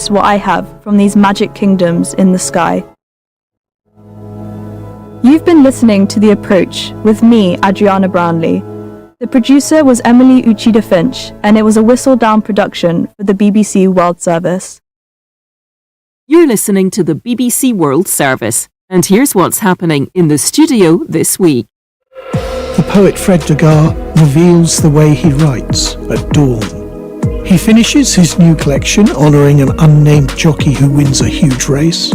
what I have from these magic kingdoms in the sky. You've been listening to The Approach with me, Adriana Brownlee. The producer was Emily Uchida Finch, and it was a whistle-down production for the BBC World Service. You're listening to the BBC World Service, and here's what's happening in the studio this week. The poet Fred Degas reveals the way he writes at dawn. He finishes his new collection honouring an unnamed jockey who wins a huge race.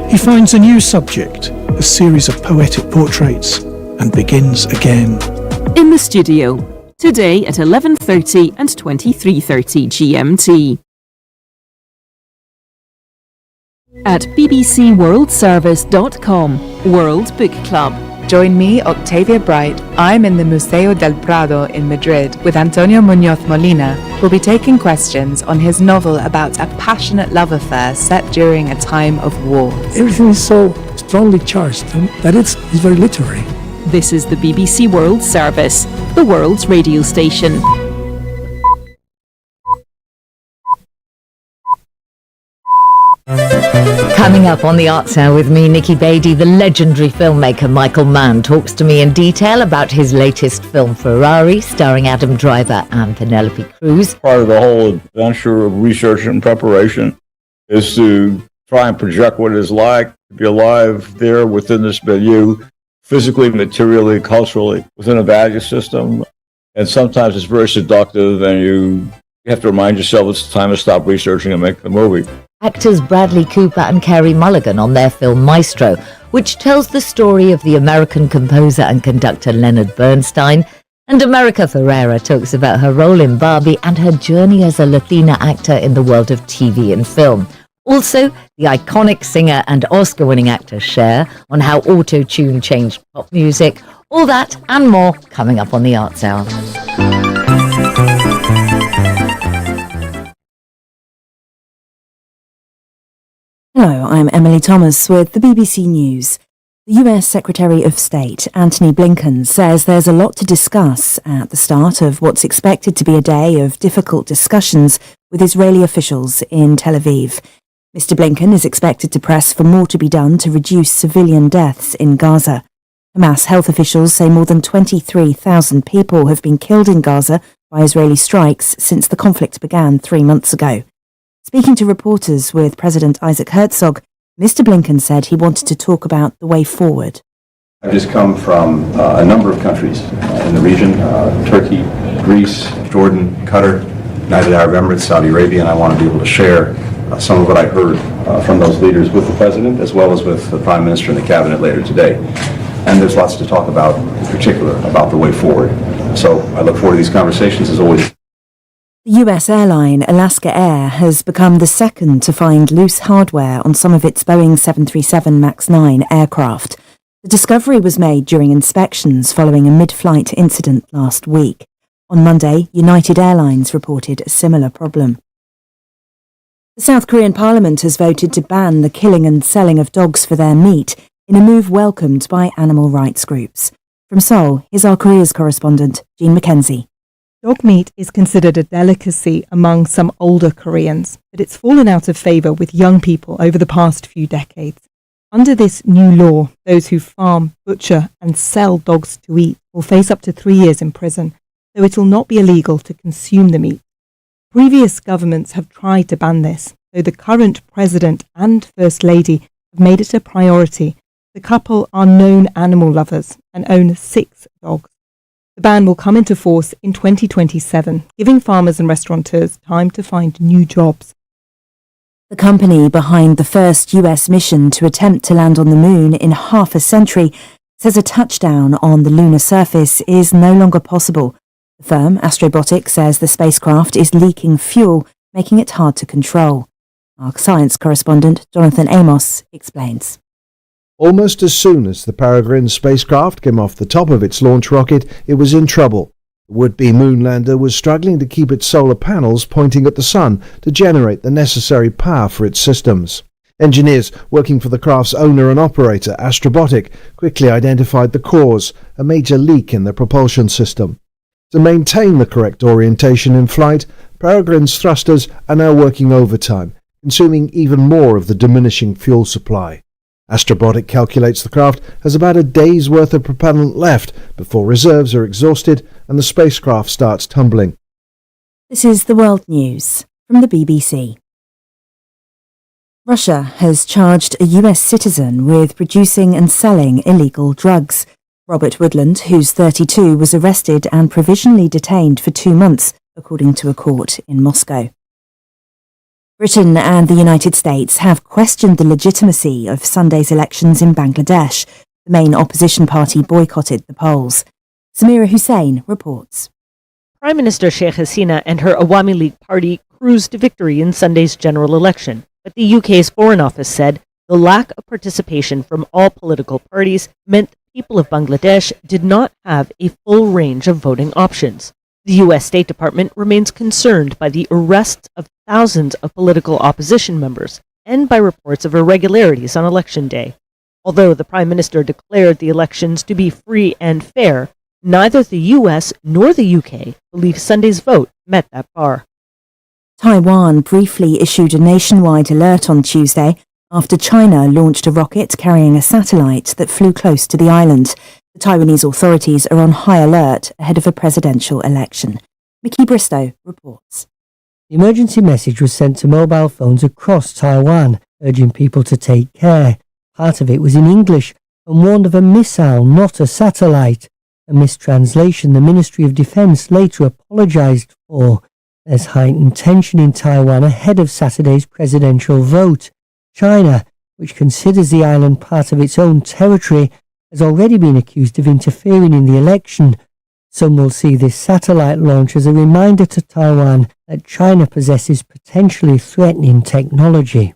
He finds a new subject, a series of poetic portraits, and begins again. In the studio, today at 11:30 and 23:30 GMT. At bbcworldservice.com, World Book Club. Join me, Octavia Bright. I'm in the Museo del Prado in Madrid with Antonio Muñoz Molina, who'll be taking questions on his novel about a passionate love affair set during a time of war. Everything is so strongly charged that it's very literary. This is the BBC World Service, the world's radio station. Coming up on the Arts Hour with me, Nikki Beatty, the legendary filmmaker Michael Mann talks to me in detail about his latest film Ferrari, starring Adam Driver and Penelope Cruz. Part of the whole adventure of research and preparation is to try and project what it is like to be alive there within this milieu, physically, materially, culturally, within a value system. And sometimes it's very seductive, and you have to remind yourself it's time to stop researching and make the movie. Actors Bradley Cooper and Carey Mulligan on their film Maestro, which tells the story of the American composer and conductor Leonard Bernstein. And America Ferrera talks about her role in Barbie and her journey as a Latina actor in the world of TV and film. Also, the iconic singer and Oscar-winning actor Cher on how auto-tune changed pop music. All that and more coming up on the Arts Hour. Hello, I'm Emily Thomas with the BBC News. The US Secretary of State, Antony Blinken, says there's a lot to discuss at the start of what's expected to be a day of difficult discussions with Israeli officials in Tel Aviv. Mr. Blinken is expected to press for more to be done to reduce civilian deaths in Gaza. Hamas health officials say more than 23,000 people have been killed in Gaza by Israeli strikes since the conflict began 3 months ago. Speaking to reporters with President Isaac Herzog, Mr. Blinken said he wanted to talk about the way forward. I've just come from a number of countries in the region, Turkey, Greece, Jordan, Qatar, United Arab Emirates, Saudi Arabia, and I want to be able to share some of what I heard from those leaders with the President as well as with the Prime Minister and the Cabinet later today. And there's lots to talk about, in particular, about the way forward. So I look forward to these conversations as always. The US airline Alaska Air has become the second to find loose hardware on some of its Boeing 737 MAX 9 aircraft. The discovery was made during inspections following a mid-flight incident last week. On Monday, United Airlines reported a similar problem. The South Korean parliament has voted to ban the killing and selling of dogs for their meat in a move welcomed by animal rights groups. From Seoul, here's our Korea's correspondent, Jean Mackenzie. Dog meat is considered a delicacy among some older Koreans, but it's fallen out of favour with young people over the past few decades. Under this new law, those who farm, butcher and sell dogs to eat will face up to 3 years in prison, though it will not be illegal to consume the meat. Previous governments have tried to ban this, though the current president and First Lady have made it a priority. The couple are known animal lovers and own 6 dogs. The ban will come into force in 2027, giving farmers and restaurateurs time to find new jobs. The company behind the first US mission to attempt to land on the moon in half a century says a touchdown on the lunar surface is no longer possible. The firm, Astrobotic, says the spacecraft is leaking fuel, making it hard to control. Our science correspondent, Jonathan Amos, explains. Almost as soon as the Peregrine spacecraft came off the top of its launch rocket, it was in trouble. The would-be moonlander was struggling to keep its solar panels pointing at the sun to generate the necessary power for its systems. Engineers working for the craft's owner and operator, Astrobotic, quickly identified the cause, a major leak in the propulsion system. To maintain the correct orientation in flight, Peregrine's thrusters are now working overtime, consuming even more of the diminishing fuel supply. Astrobotic calculates the craft has about a day's worth of propellant left before reserves are exhausted and the spacecraft starts tumbling. This is the World News from the BBC. Russia has charged a US citizen with producing and selling illegal drugs. Robert Woodland, who's 32, was arrested and provisionally detained for 2 months, according to a court in Moscow. Britain and the United States have questioned the legitimacy of Sunday's elections in Bangladesh. The main opposition party boycotted the polls. Samira Hussain reports. Prime Minister Sheikh Hasina and her Awami League party cruised to victory in Sunday's general election, but the UK's Foreign Office said the lack of participation from all political parties meant the people of Bangladesh did not have a full range of voting options. The US State Department remains concerned by the arrests of thousands of political opposition members and by reports of irregularities on Election Day. Although the Prime Minister declared the elections to be free and fair, neither the US nor the UK believe Sunday's vote met that bar. Taiwan briefly issued a nationwide alert on Tuesday after China launched a rocket carrying a satellite that flew close to the island. The Taiwanese authorities are on high alert ahead of a presidential election. Mickey Bristow reports. The emergency message was sent to mobile phones across Taiwan, urging people to take care. Part of it was in English and warned of a missile, not a satellite. A mistranslation the Ministry of Defense later apologized for. There's heightened tension in Taiwan ahead of Saturday's presidential vote. China, which considers the island part of its own territory, has already been accused of interfering in the election. Some will see this satellite launch as a reminder to Taiwan that China possesses potentially threatening technology.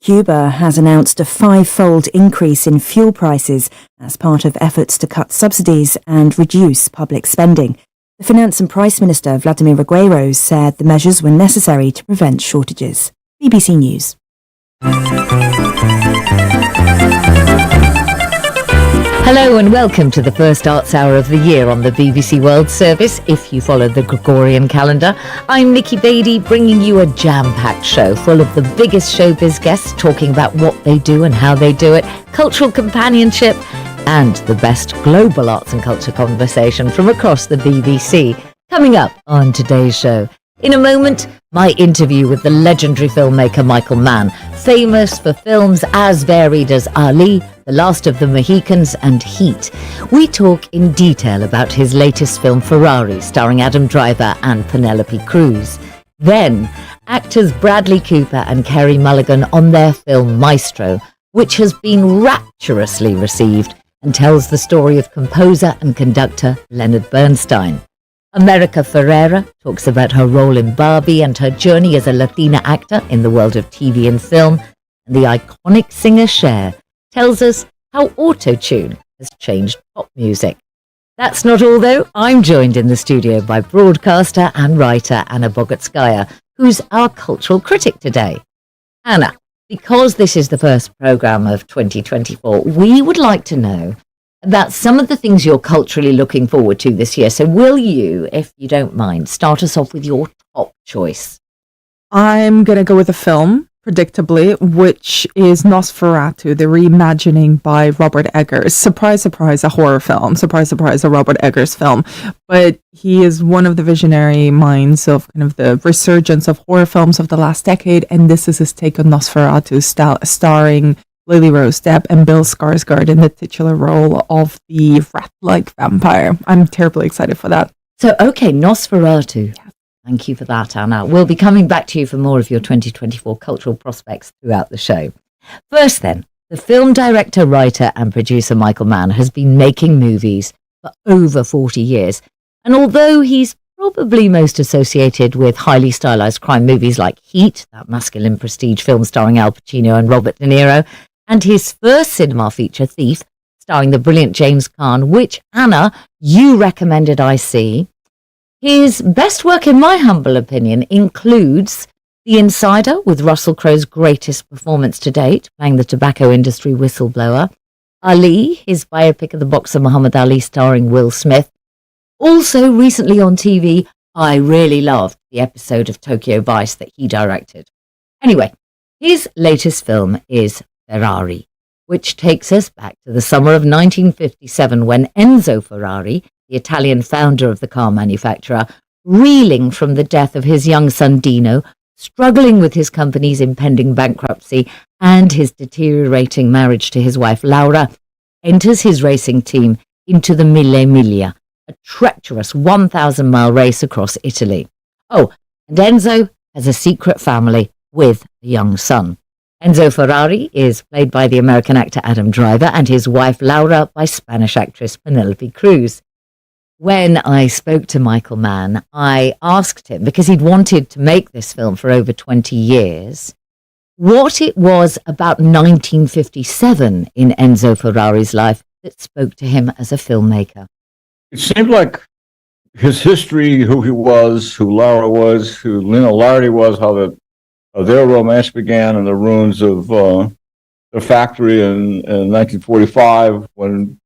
Cuba has announced a 5-fold increase in fuel prices as part of efforts to cut subsidies and reduce public spending. The Finance and Price Minister Vladimir Regueiro said the measures were necessary to prevent shortages. BBC News. Hello and welcome to the first Arts Hour of the year on the BBC World Service, if you follow the Gregorian calendar. I'm Nikki Beattie, bringing you a jam-packed show full of the biggest showbiz guests talking about what they do and how they do it, cultural companionship, and the best global arts and culture conversation from across the BBC. Coming up on today's show, in a moment, my interview with the legendary filmmaker Michael Mann, famous for films as varied as Ali, The Last of the Mohicans and Heat. We talk in detail about his latest film Ferrari, starring Adam Driver and Penelope Cruz. Then, actors Bradley Cooper and Carey Mulligan on their film Maestro, which has been rapturously received and tells the story of composer and conductor Leonard Bernstein. America Ferrera talks about her role in Barbie and her journey as a Latina actor in the world of TV and film. And the iconic singer Cher tells us how auto-tune has changed pop music. That's not all though. I'm joined in the studio by broadcaster and writer Anna Bogatskaya, who's our cultural critic today. Anna, because this is the first programme of 2024, we would like to know about some of the things you're culturally looking forward to this year. So will you, if you don't mind, start us off with your top choice? I'm going to go with a film, predictably, which is Nosferatu, the reimagining by Robert Eggers. Surprise, surprise, a horror film. Surprise, surprise, a Robert Eggers film. But he is one of the visionary minds of kind of the resurgence of horror films of the last decade, and this is his take on Nosferatu, starring Lily Rose Depp and Bill Skarsgård in the titular role of the rat-like vampire. I'm terribly excited for that. So, okay, Nosferatu. Yes. Thank you for that, Anna. We'll be coming back to you for more of your 2024 cultural prospects throughout the show. First then, the film director, writer and producer Michael Mann has been making movies for over 40 years. And although he's probably most associated with highly stylized crime movies like Heat, that masculine prestige film starring Al Pacino and Robert De Niro, and his first cinema feature, Thief, starring the brilliant James Caan, which, Anna, you recommended I see. His best work, in my humble opinion, includes The Insider, with Russell Crowe's greatest performance to date, playing the tobacco industry whistleblower. Ali, his biopic of the boxer Muhammad Ali, starring Will Smith. Also, recently on TV, I really loved the episode of Tokyo Vice that he directed. Anyway, his latest film is Ferrari, which takes us back to the summer of 1957 when Enzo Ferrari, the Italian founder of the car manufacturer, reeling from the death of his young son Dino, struggling with his company's impending bankruptcy and his deteriorating marriage to his wife Laura, enters his racing team into the Mille Miglia, a treacherous 1,000-mile race across Italy. Oh, and Enzo has a secret family with a young son. Enzo Ferrari is played by the American actor Adam Driver and his wife Laura by Spanish actress Penelope Cruz. When I spoke to Michael Mann, I asked him, because he'd wanted to make this film for over 20 years, what it was about 1957 in Enzo Ferrari's life that spoke to him as a filmmaker. It seemed like his history, who he was, who Laura was, who Lena Lardy was, how their romance began in the ruins of the factory in 1945 when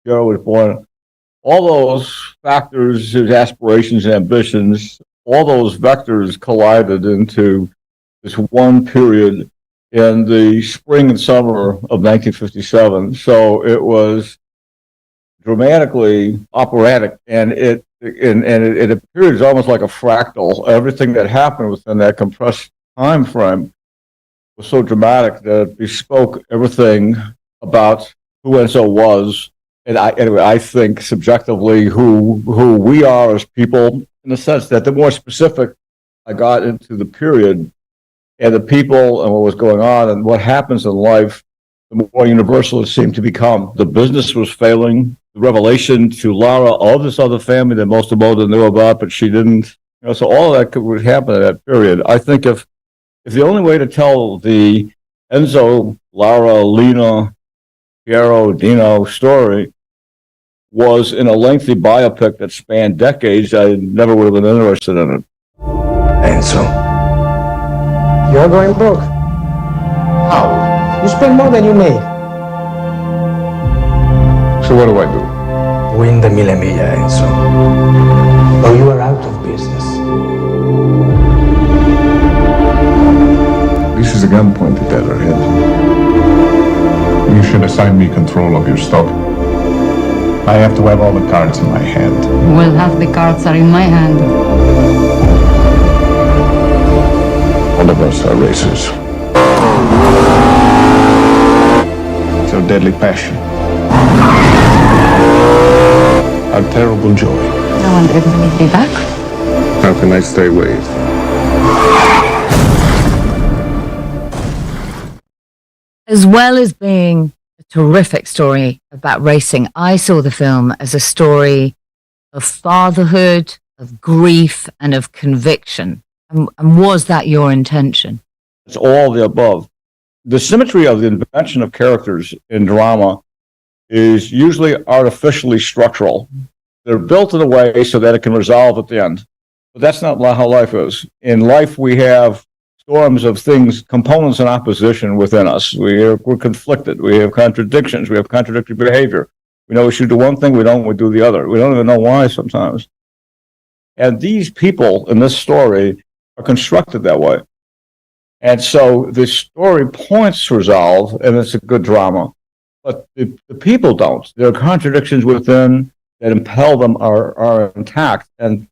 Piero was born. All those factors, his aspirations and ambitions, all those vectors collided into this one period in the spring and summer of 1957. So it was dramatically operatic, and it appears almost like a fractal. Everything that happened within that compressed time frame was so dramatic that it bespoke everything about who Enzo was. And I think subjectively who we are as people, in the sense that the more specific I got into the period and the people and what was going on and what happens in life, the more universal it seemed to become. The business was failing. The revelation to Lara of this other family that most of Moda knew about, but she didn't. So all of that would happen in that period. I think if the only way to tell the Enzo, Lara, Lena, Piero, Dino story was in a lengthy biopic that spanned decades, I never would have been interested in it. Enzo, you're going broke. How? You spend more than you make. So what do I do? Win the Mille Miglia, Enzo, or you are out of business. This is a gun pointed at our head. You should assign me control of your stock. I have to have all the cards in my hand. Well, half the cards are in my hand. All of us are racers. It's our deadly passion. Our terrible joy. I wonder if we need me back. How can I stay away? As well as being a terrific story about racing, I saw the film as a story of fatherhood, of grief, and of conviction. And was that your intention? It's all the above. The symmetry of the invention of characters in drama is usually artificially structural. They're built in a way so that it can resolve at the end. But that's not how life is. In life, we have storms of things, components in opposition within us. We're conflicted. We have contradictions. We have contradictory behavior. We know we should do one thing, we do the other. We don't even know why sometimes. And these people in this story are constructed that way. And so the story points to resolve, and it's a good drama. But the people don't. There are contradictions within that impel them are intact. And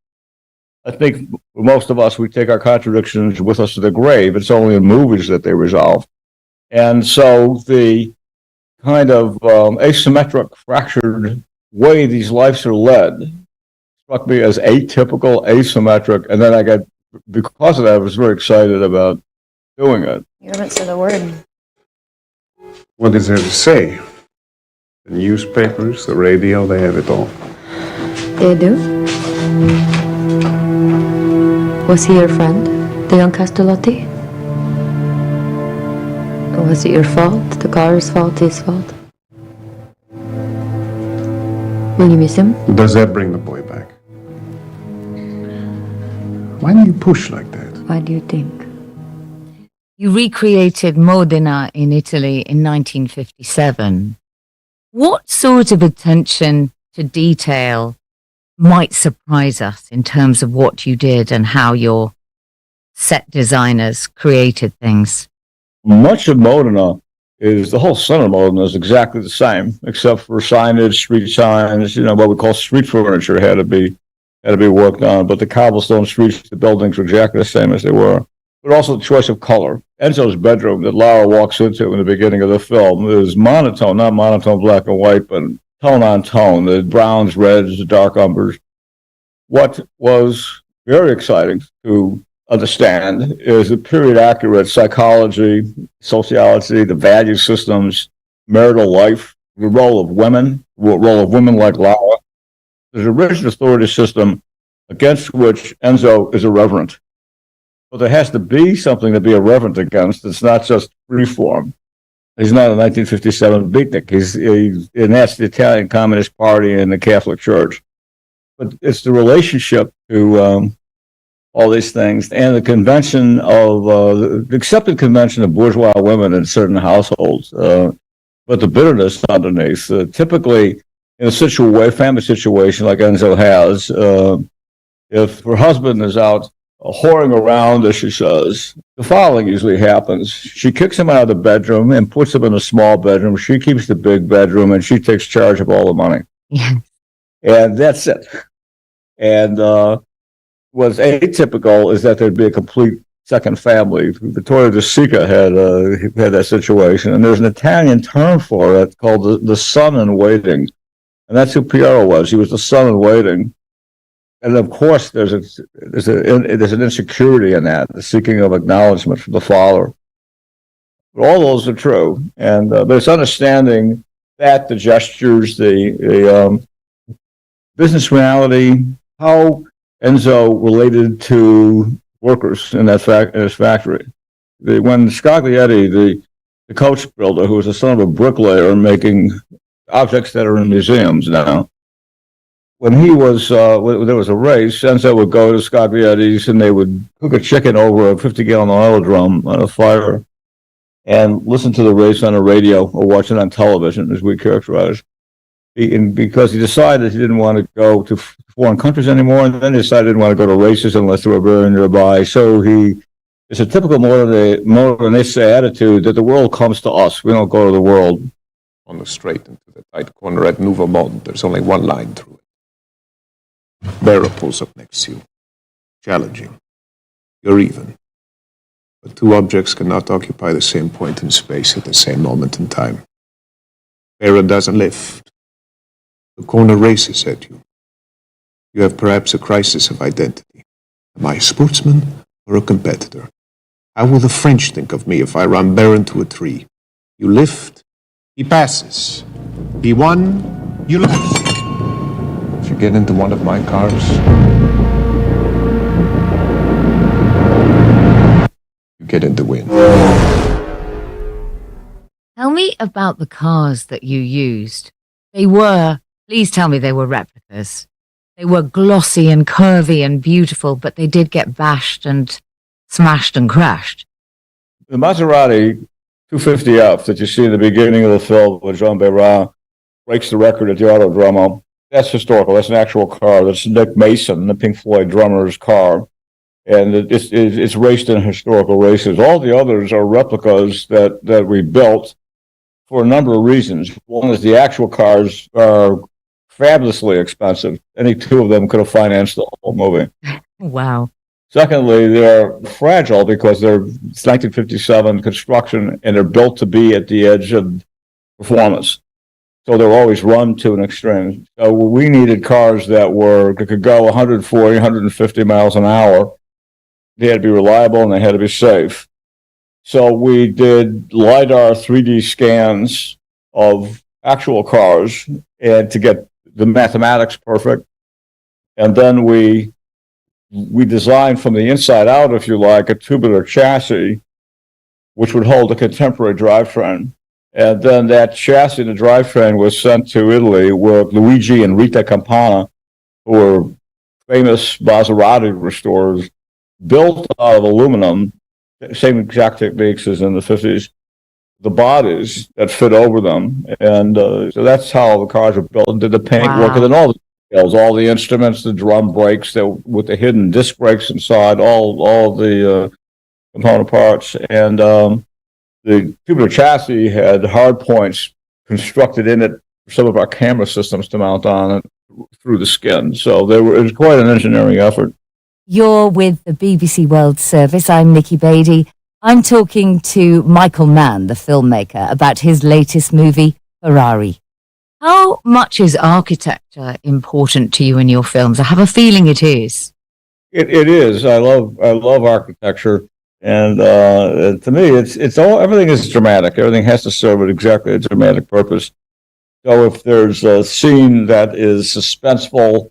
I think for most of us, we take our contradictions with us to the grave. It's only in movies that they resolve. And so the kind of asymmetric, fractured way these lives are led struck me as atypical, asymmetric. And then because of that, I was very excited about doing it. You haven't said a word. What is there to say? The newspapers, the radio, they have it all. They do? Was he your friend, the young Castellotti? Or was it your fault, the car's fault, his fault? Will you miss him? Does that bring the boy back? Why do you push like that? Why do you think? You recreated Modena in Italy in 1957. What sort of attention to detail might surprise us in terms of what you did and how your set designers created things. Much of Modena the whole center of Modena is exactly the same, except for signage, street signs, what we call street furniture had to be worked on. But the cobblestone streets, the buildings were exactly the same as they were. But also the choice of color. Enzo's bedroom that Lara walks into in the beginning of the film is monotone, not monotone black and white, but tone on tone, the browns, reds, the dark umbers. What was very exciting to understand is the period accurate psychology, sociology, the value systems, marital life, the role of women like Lara. There's a rigid authority system against which Enzo is irreverent. But there has to be something to be irreverent against. It's not just freeform. He's not a 1957 beatnik. And that's the Italian Communist Party and the Catholic Church. But it's the relationship to all these things, and the convention of the accepted convention of bourgeois women in certain households, but the bitterness underneath. Typically, in a family situation like Enzo has, if her husband is out whoring around, as she says, the following usually happens: she kicks him out of the bedroom and puts him in a small bedroom. She keeps the big bedroom, and she takes charge of all the money. Yeah. And that's it. And what's atypical is that there'd be a complete second family. Vittorio De Sica had that situation, and there's an Italian term for it called the son in waiting, and that's who Piero was. He was the son in waiting, and of course there's an insecurity in that, the seeking of acknowledgement from the father. But all those are true, and but it's understanding that the gestures, the business reality, how Enzo related to workers in his factory. When Scaglietti, the coach builder, who was the son of a bricklayer making objects that are in museums now, when there was a race, Enzo would go to Scaglietti's and they would cook a chicken over a 50-gallon oil drum on a fire and listen to the race on the radio or watch it on television, as we characterize. Because he decided he didn't want to go to foreign countries anymore, and then he decided he didn't want to go to races unless they were very nearby. So it's a typical modernist attitude that the world comes to us. We don't go to the world. On the straight into the tight corner at Nouveau Monde, there's only one line through it. Vera pulls up next to you. Challenging. You're even. But two objects cannot occupy the same point in space at the same moment in time. Vera doesn't lift. The corner races at you. You have perhaps a crisis of identity. Am I a sportsman or a competitor? How will the French think of me if I run Bear into a tree? You lift, he passes. He won, you lose. If you get into one of my cars, you get in the win. Tell me about the cars that you used. Please tell me they were replicas. They were glossy and curvy and beautiful, but they did get bashed and smashed and crashed. The Maserati 250F that you see in the beginning of the film with Jean Bérat breaks the record at the Autodromo, that's historical. That's an actual car. That's Nick Mason, the Pink Floyd drummer's car. And it's raced in historical races. All the others are replicas that we built for a number of reasons. One is the actual cars are fabulously expensive. Any two of them could have financed the whole movie. Wow. Secondly, they're fragile because it's 1957 construction and they're built to be at the edge of performance. So they're always run to an extreme. So we needed cars that could go 140, 150 miles an hour. They had to be reliable and they had to be safe. So we did LiDAR 3D scans of actual cars and to get the mathematics perfect. And then we designed from the inside out, if you like, a tubular chassis, which would hold a contemporary drivetrain. And then that chassis, the drivetrain, was sent to Italy, where Luigi and Rita Campana, who were famous Maserati restorers, built out of aluminum, same exact techniques as in the 50s, the bodies that fit over them. And so that's how the cars were built, and did the paint work. And then all the details, all the instruments, the drum brakes with the hidden disc brakes inside, all the component parts, and the tubular chassis had hard points constructed in it for some of our camera systems to mount on it through the skin. So it was quite an engineering effort. You're with the BBC World Service. I'm Nikki Beatty. I'm talking to Michael Mann, the filmmaker, about his latest movie, Ferrari. How much is architecture important to you in your films? I have a feeling it is. It is. I love architecture, and to me, it's all, everything is dramatic. Everything has to serve exactly a dramatic purpose. So if there's a scene that is suspenseful,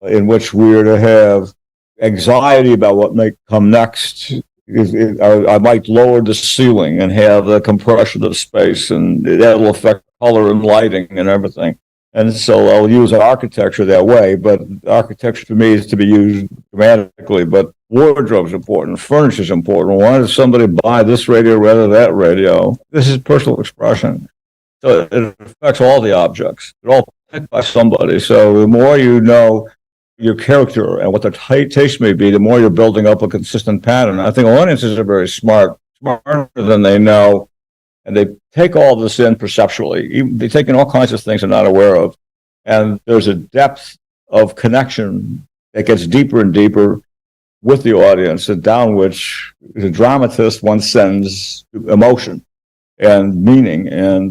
in which we're to have anxiety about what may come next, I might lower the ceiling and have the compression of space, and that'll affect color and lighting and everything. And so I'll use architecture that way, but architecture to me is to be used dramatically. But wardrobe's important, furniture's important. Why does somebody buy this radio rather than that radio? This is personal expression. So it affects all the objects. They're all picked by somebody. So the more you know your character and what their taste may be, the more you're building up a consistent pattern. I think audiences are very smarter than they know, and they take all this in perceptually. They take in all kinds of things they're not aware of. And there's a depth of connection that gets deeper and deeper with the audience, and down which the dramatist once sends emotion and meaning and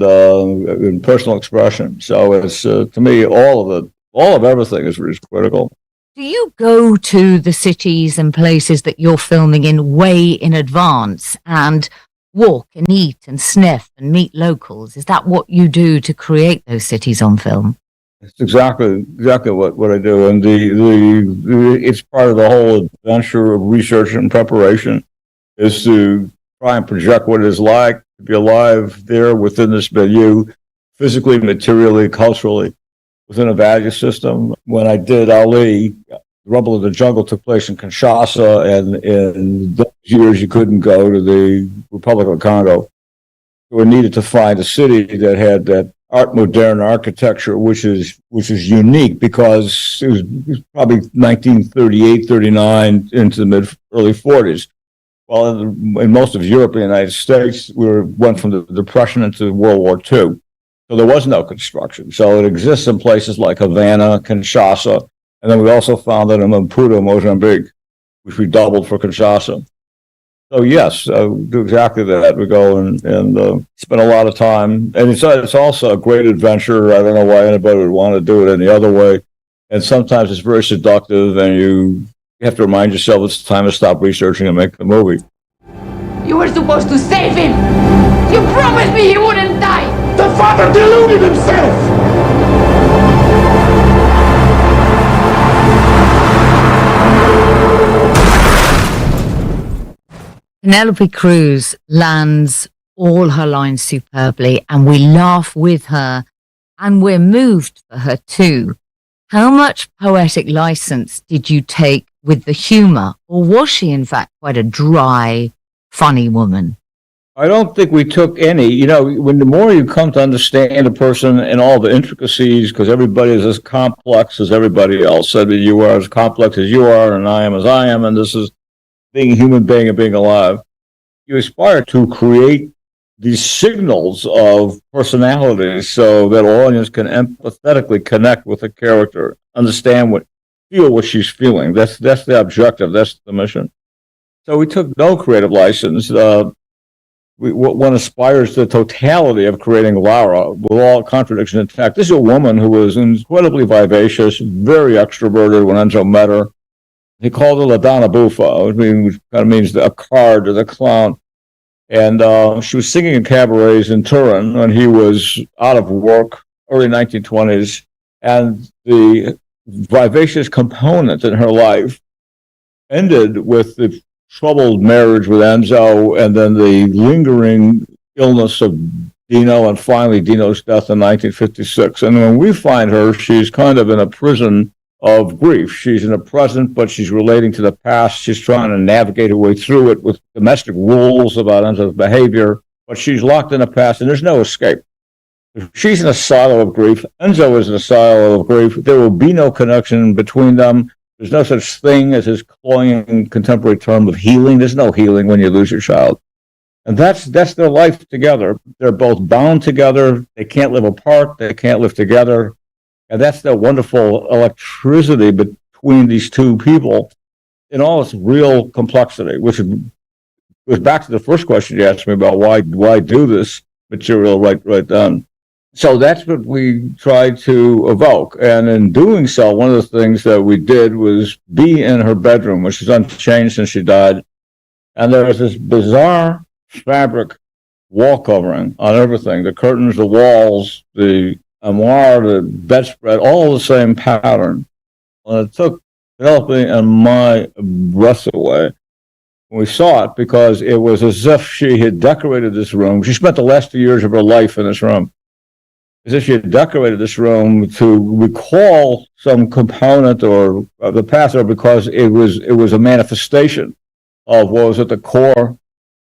personal expression. So it's to me, all of everything is critical. Do you go to the cities and places that you're filming in way in advance and walk and eat and sniff and meet locals? Is that what you do to create those cities on film? It's exactly what I do, and it's part of the whole adventure of research and preparation is to try and project what it is like to be alive there within this milieu, physically, materially, culturally, within a value system. When I did Ali, Rumble of the Jungle took place in Kinshasa, and in those years you couldn't go to the Republic of Congo. So we needed to find a city that had that art moderne architecture, which is unique because it was probably 1938, 39 into the early 40s. While in most of Europe and the United States, went from the Depression into World War II. So there was no construction. So it exists in places like Havana, Kinshasa, and then we also found it in Maputo, Mozambique, which we doubled for Kinshasa. So yes, do exactly that. We go and spend a lot of time, and it's also a great adventure. I don't know why anybody would want to do it any other way. And sometimes it's very seductive, and you have to remind yourself it's time to stop researching and make the movie. You were supposed to save him! You promised me he wouldn't die! The father deluded himself! Penelope Cruz lands all her lines superbly, and we laugh with her, and we're moved for her too. How much poetic license did you take with the humor, or was she in fact quite a dry, funny woman? I don't think we took any. You know, when the more you come to understand a person and all the intricacies, because everybody is as complex as everybody else. I mean, you are as complex as you are, and I am as I am, and this is being a human being and being alive. You aspire to create these signals of personality so that audience can empathetically connect with the character, feel what she's feeling. That's the objective. That's the mission. So we took no creative license. One aspires to the totality of creating Lara with all contradictions intact. This is a woman who was incredibly vivacious, very extroverted when Enzo met her. He called her La Donna Buffa, which kind of means a card or the clown. And she was singing in cabarets in Turin when he was out of work, early 1920s. And the vivacious component in her life ended with the troubled marriage with Enzo, and then the lingering illness of Dino, and finally Dino's death in 1956. And when we find her, she's kind of in a prison of grief. She's in the present, but she's relating to the past. She's trying to navigate her way through it with domestic rules about Enzo's behavior, but she's locked in the past, and there's no escape. She's in a silo of grief. Enzo is in a silo of grief. There will be no connection between them. There's no such thing as his cloying contemporary term of healing. There's no healing when you lose your child. And that's their life together. They're both bound together. They can't live apart. They can't live together. And that's the wonderful electricity between these two people in all its real complexity, which goes back to the first question you asked me about why do this material right then. So that's what we tried to evoke. And in doing so, one of the things that we did was be in her bedroom, which is unchanged since she died. And there was this bizarre fabric wall covering on everything, the curtains, the walls, the armoire, the bedspread, all the same pattern. And it took Penelope and my breath away when we saw it, because it was as if she had decorated this room. She spent the last 2 years of her life in this room. As if she had decorated this room to recall some component or the past, or because it was a manifestation of what was at the core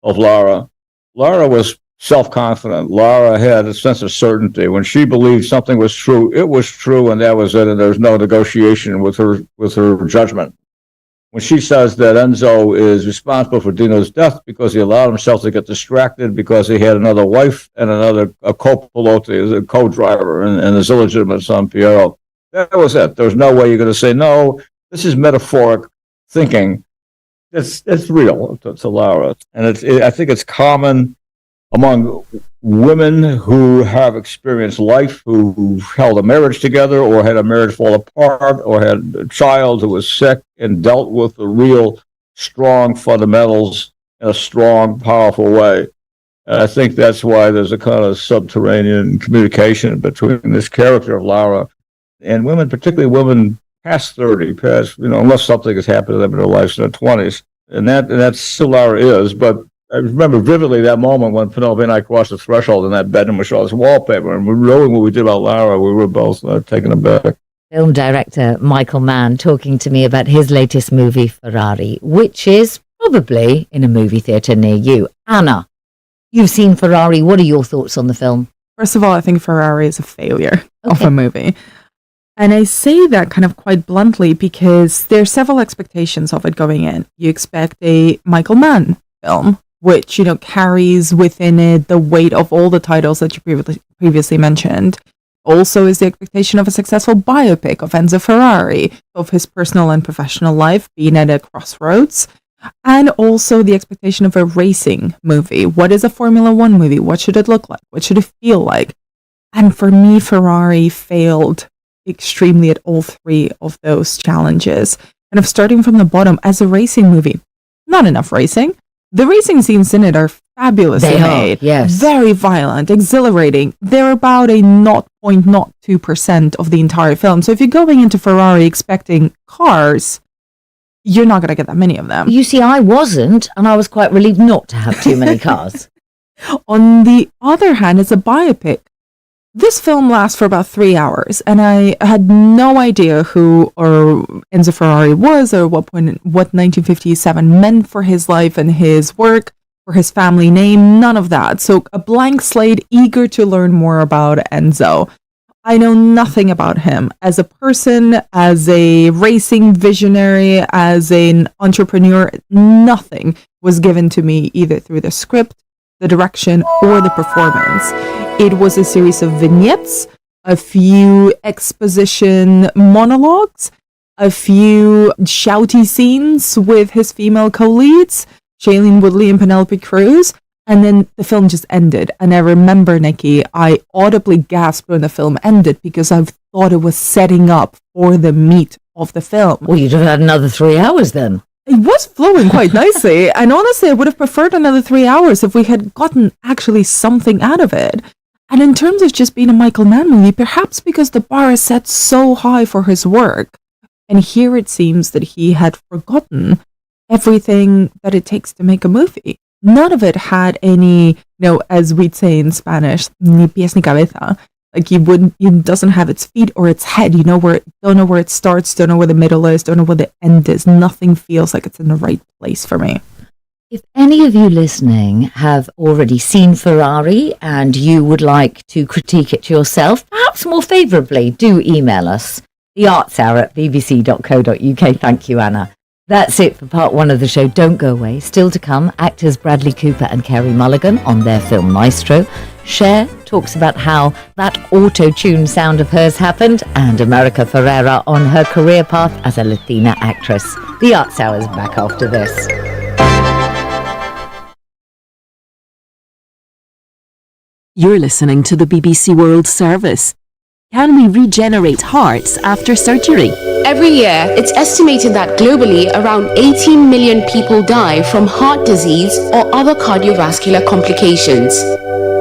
of Lara. Lara was self-confident. Lara had a sense of certainty. When she believed something was true, it was true, and that was it, and there was no negotiation with her judgment. When she says that Enzo is responsible for Dino's death because he allowed himself to get distracted because he had another wife and a co-pilote, a co-driver, and his illegitimate son, Piero, that was it. There was no way you're going to say, no, this is metaphoric thinking. It's real to Lara. And I think it's common among women who have experienced life, who held a marriage together or had a marriage fall apart or had a child who was sick and dealt with the real strong fundamentals in a strong, powerful way. And I think that's why there's a kind of subterranean communication between this character of Lara and women, particularly women past 30, unless something has happened to them in their lives in their 20s. And that's who Lara is. But I remember vividly that moment when Penelope and I crossed the threshold in that bedroom, we saw this wallpaper, and knowing what we did about Lara, we were both taken aback. Film director Michael Mann talking to me about his latest movie, Ferrari, which is probably in a movie theatre near you. Anna, you've seen Ferrari. What are your thoughts on the film? First of all, I think Ferrari is a failure of a movie. And I say that kind of quite bluntly because there are several expectations of it going in. You expect a Michael Mann film, which, carries within it the weight of all the titles that you previously mentioned. Also is the expectation of a successful biopic of Enzo Ferrari, of his personal and professional life being at a crossroads. And also the expectation of a racing movie. What is a Formula One movie? What should it look like? What should it feel like? And for me, Ferrari failed extremely at all three of those challenges. Kind of starting from the bottom, as a racing movie, not enough racing. The racing scenes in it are fabulously made. Yes. Very violent, exhilarating. They're about a 0.02% of the entire film. So if you're going into Ferrari expecting cars, you're not going to get that many of them. You see, I wasn't, and I was quite relieved not to have too many cars. On the other hand, as a biopic, this film lasts for about 3 hours, and I had no idea who or Enzo Ferrari was, or what 1957 meant for his life and his work, for his family name, none of that. So a blank slate, eager to learn more about Enzo. I know nothing about him as a person, as a racing visionary, as an entrepreneur. Nothing was given to me either through the script, the direction, or the performance. It was a series of vignettes, a few exposition monologues, a few shouty scenes with his female co-leads, Shailene Woodley and Penelope Cruz, and then the film just ended. And I remember, Nikki, I audibly gasped when the film ended because I thought it was setting up for the meat of the film. Well, you'd have had another 3 hours then. It was flowing quite nicely, and honestly, I would have preferred another 3 hours if we had gotten actually something out of it. And in terms of just being a Michael Mann movie, perhaps because the bar is set so high for his work, and here it seems that he had forgotten everything that it takes to make a movie. None of it had any, as we'd say in Spanish, ni pies ni cabeza. Like it doesn't have its feet or its head. Don't know where it starts, don't know where the middle is, don't know where the end is. Nothing feels like it's in the right place for me. If any of you listening have already seen Ferrari and you would like to critique it yourself, perhaps more favourably, do email us. theartshour@bbc.co.uk. Thank you, Anna. That's it for part one of the show. Don't go away. Still to come, actors Bradley Cooper and Carey Mulligan on their film Maestro. Cher talks about how that auto-tune sound of hers happened, and America Ferrera on her career path as a Latina actress. The Arts Hour is back after this. You're listening to the BBC World Service. Can we regenerate hearts after surgery? Every year, it's estimated that globally around 18 million people die from heart disease or other cardiovascular complications.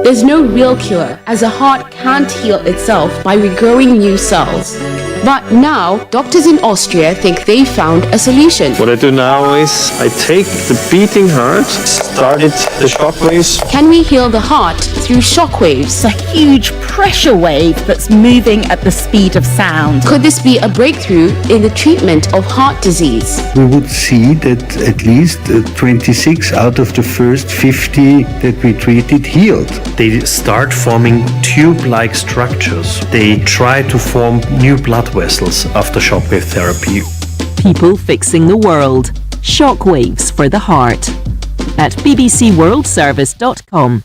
There's no real cure, as a heart can't heal itself by regrowing new cells. But now, doctors in Austria think they found a solution. What I do now is I take the beating heart, start it, the shockwaves. Can we heal the heart through shockwaves? A huge pressure wave that's moving at the speed of sound. Could this be a breakthrough in the treatment of heart disease? We would see that at least 26 out of the first 50 that we treated healed. They start forming tube-like structures. They try to form new blood vessels after shockwave therapy. People fixing the world. Shockwaves for the heart. At bbcworldservice.com.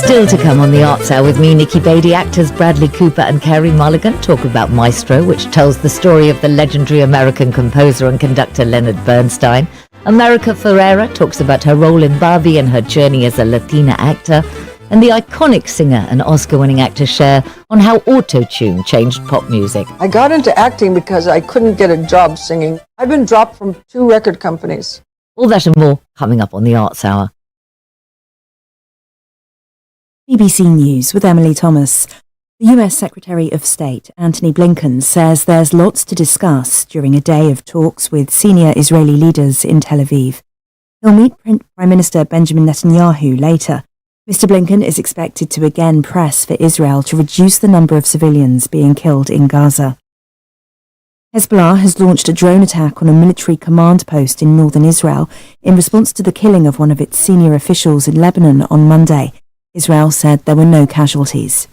Still to come on the Arts Hour with me, Nikki Beattie. Actors Bradley Cooper and Carey Mulligan talk about Maestro, which tells the story of the legendary American composer and conductor Leonard Bernstein. America Ferrera talks about her role in Barbie and her journey as a Latina actor. And the iconic singer and Oscar-winning actor Cher on how auto-tune changed pop music. I got into acting because I couldn't get a job singing. I've been dropped from 2 record companies. All that and more coming up on the Arts Hour. BBC News with Emily Thomas. The US Secretary of State, Antony Blinken, says there's lots to discuss during a day of talks with senior Israeli leaders in Tel Aviv. He'll meet Prime Minister Benjamin Netanyahu later. Mr. Blinken is expected to again press for Israel to reduce the number of civilians being killed in Gaza. Hezbollah has launched a drone attack on a military command post in northern Israel in response to the killing of one of its senior officials in Lebanon on Monday. Israel said there were no casualties.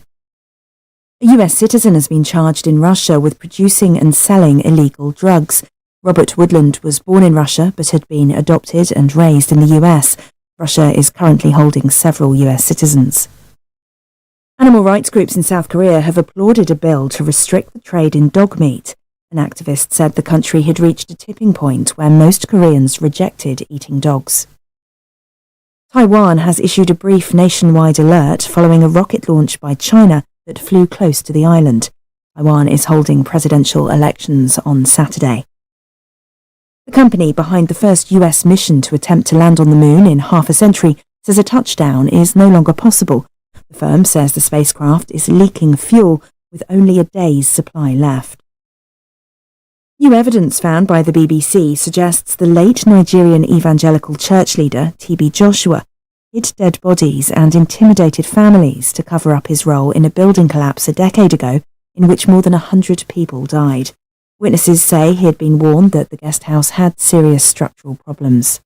A US citizen has been charged in Russia with producing and selling illegal drugs. Robert Woodland was born in Russia but had been adopted and raised in the US. Russia is currently holding several US citizens. Animal rights groups in South Korea have applauded a bill to restrict the trade in dog meat. An activist said the country had reached a tipping point where most Koreans rejected eating dogs. Taiwan has issued a brief nationwide alert following a rocket launch by China that flew close to the island. Taiwan is holding presidential elections on Saturday. The company behind the first US mission to attempt to land on the moon in half a century says a touchdown is no longer possible. The firm says the spacecraft is leaking fuel with only a day's supply left. New evidence found by the BBC suggests the late Nigerian evangelical church leader, TB Joshua, hid dead bodies and intimidated families to cover up his role in a building collapse a decade ago in which more than 100 people died. Witnesses say he had been warned that the guest house had serious structural problems.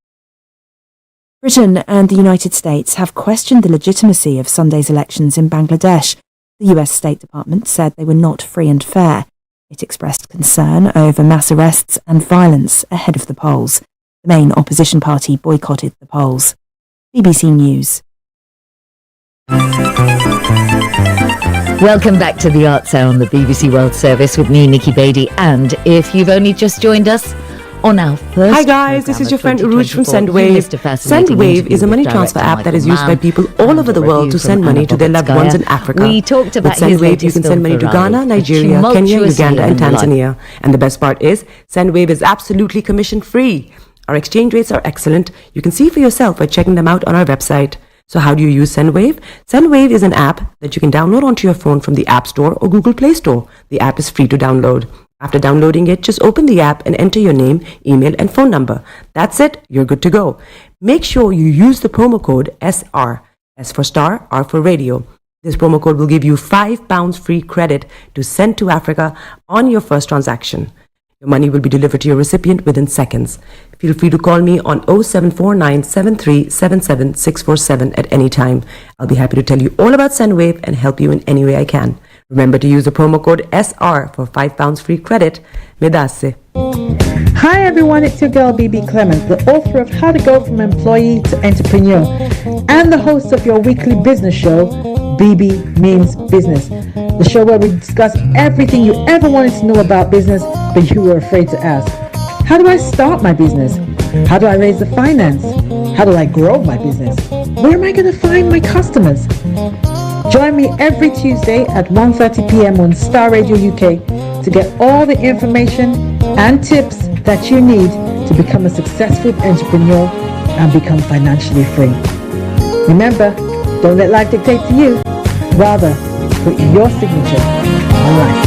Britain and the United States have questioned the legitimacy of Sunday's elections in Bangladesh. The US State Department said they were not free and fair. It expressed concern over mass arrests and violence ahead of the polls. The main opposition party boycotted the polls. BBC News. Welcome back to the Arts Hour on the BBC World Service with me, Nikki Beattie. And if you've only just joined us on our first Hi guys, this is your friend Uruj from Sendwave. Sendwave is a money transfer app that is used by people all over the world to send money to their loved ones in Africa. We talked about With Sendwave, you can send money to Ghana, Nigeria, Kenya, Uganda and Tanzania. And the best part is, Sendwave is absolutely commission-free. Our exchange rates are excellent. You can see for yourself by checking them out on our website. So how do you use Sendwave? Sendwave is an app that you can download onto your phone from the App Store or Google Play Store. The app is free to download. After downloading it, just open the app and enter your name, email and phone number. That's it. You're good to go. Make sure you use the promo code SR. S for Star, R for Radio. This promo code will give you £5 free credit to send to Africa on your first transaction. Your money will be delivered to your recipient within seconds. Feel free to call me on 0749 7377 647 at any time. I'll be happy to tell you all about SendWave and help you in any way I can. Remember to use the promo code SR for £5 free credit. Medasse. Hi everyone, it's your girl BB Clemens, the author of How to Go From Employee to Entrepreneur and the host of your weekly business show, BB Means Business, the show where we discuss everything you ever wanted to know about business but you were afraid to ask. How do I start my business? How do I raise the finance? How do I grow my business? Where am I going to find my customers? Join me every Tuesday at 1:30 p.m. on Starr Radio UK to get all the information and tips that you need to become a successful entrepreneur and become financially free. Remember, don't let life dictate to you. Rather, put your signature on life.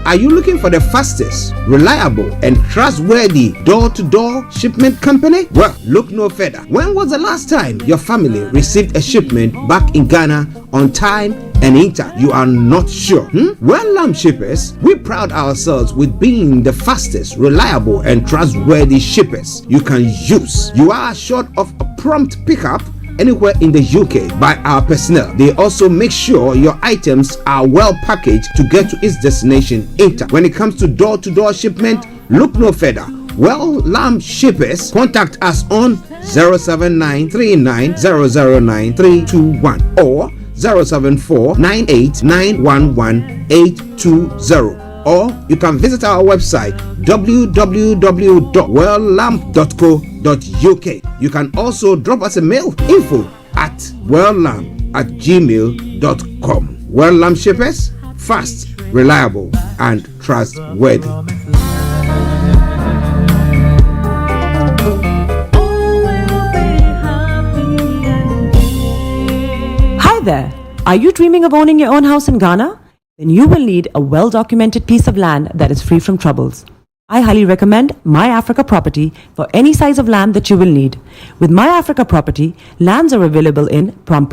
Are you looking for the fastest, reliable, and trustworthy door-to-door shipment company? Well, look no further. When was the last time your family received a shipment back in Ghana on time and in time? You are not sure? Well, Lamb Shippers, we pride ourselves with being the fastest, reliable, and trustworthy shippers you can use. You are assured of a prompt pickup anywhere in the UK by our personnel. They also make sure your items are well packaged to get to its destination in time. When it comes to door-to-door shipment, look no further. Well, Lamb Shippers, contact us on 07939009321 or 07498911820. Or you can visit our website www.welllamp.co.uk. You can also drop us a mail, info@welllamp@gmail.com. Well Lamp Shippers, fast, reliable, and trustworthy. Hi there. Are you dreaming of owning your own house in Ghana? Then you will need a well-documented piece of land that is free from troubles. I highly recommend My Africa Property for any size of land that you will need. With My Africa Property, lands are available in Pram,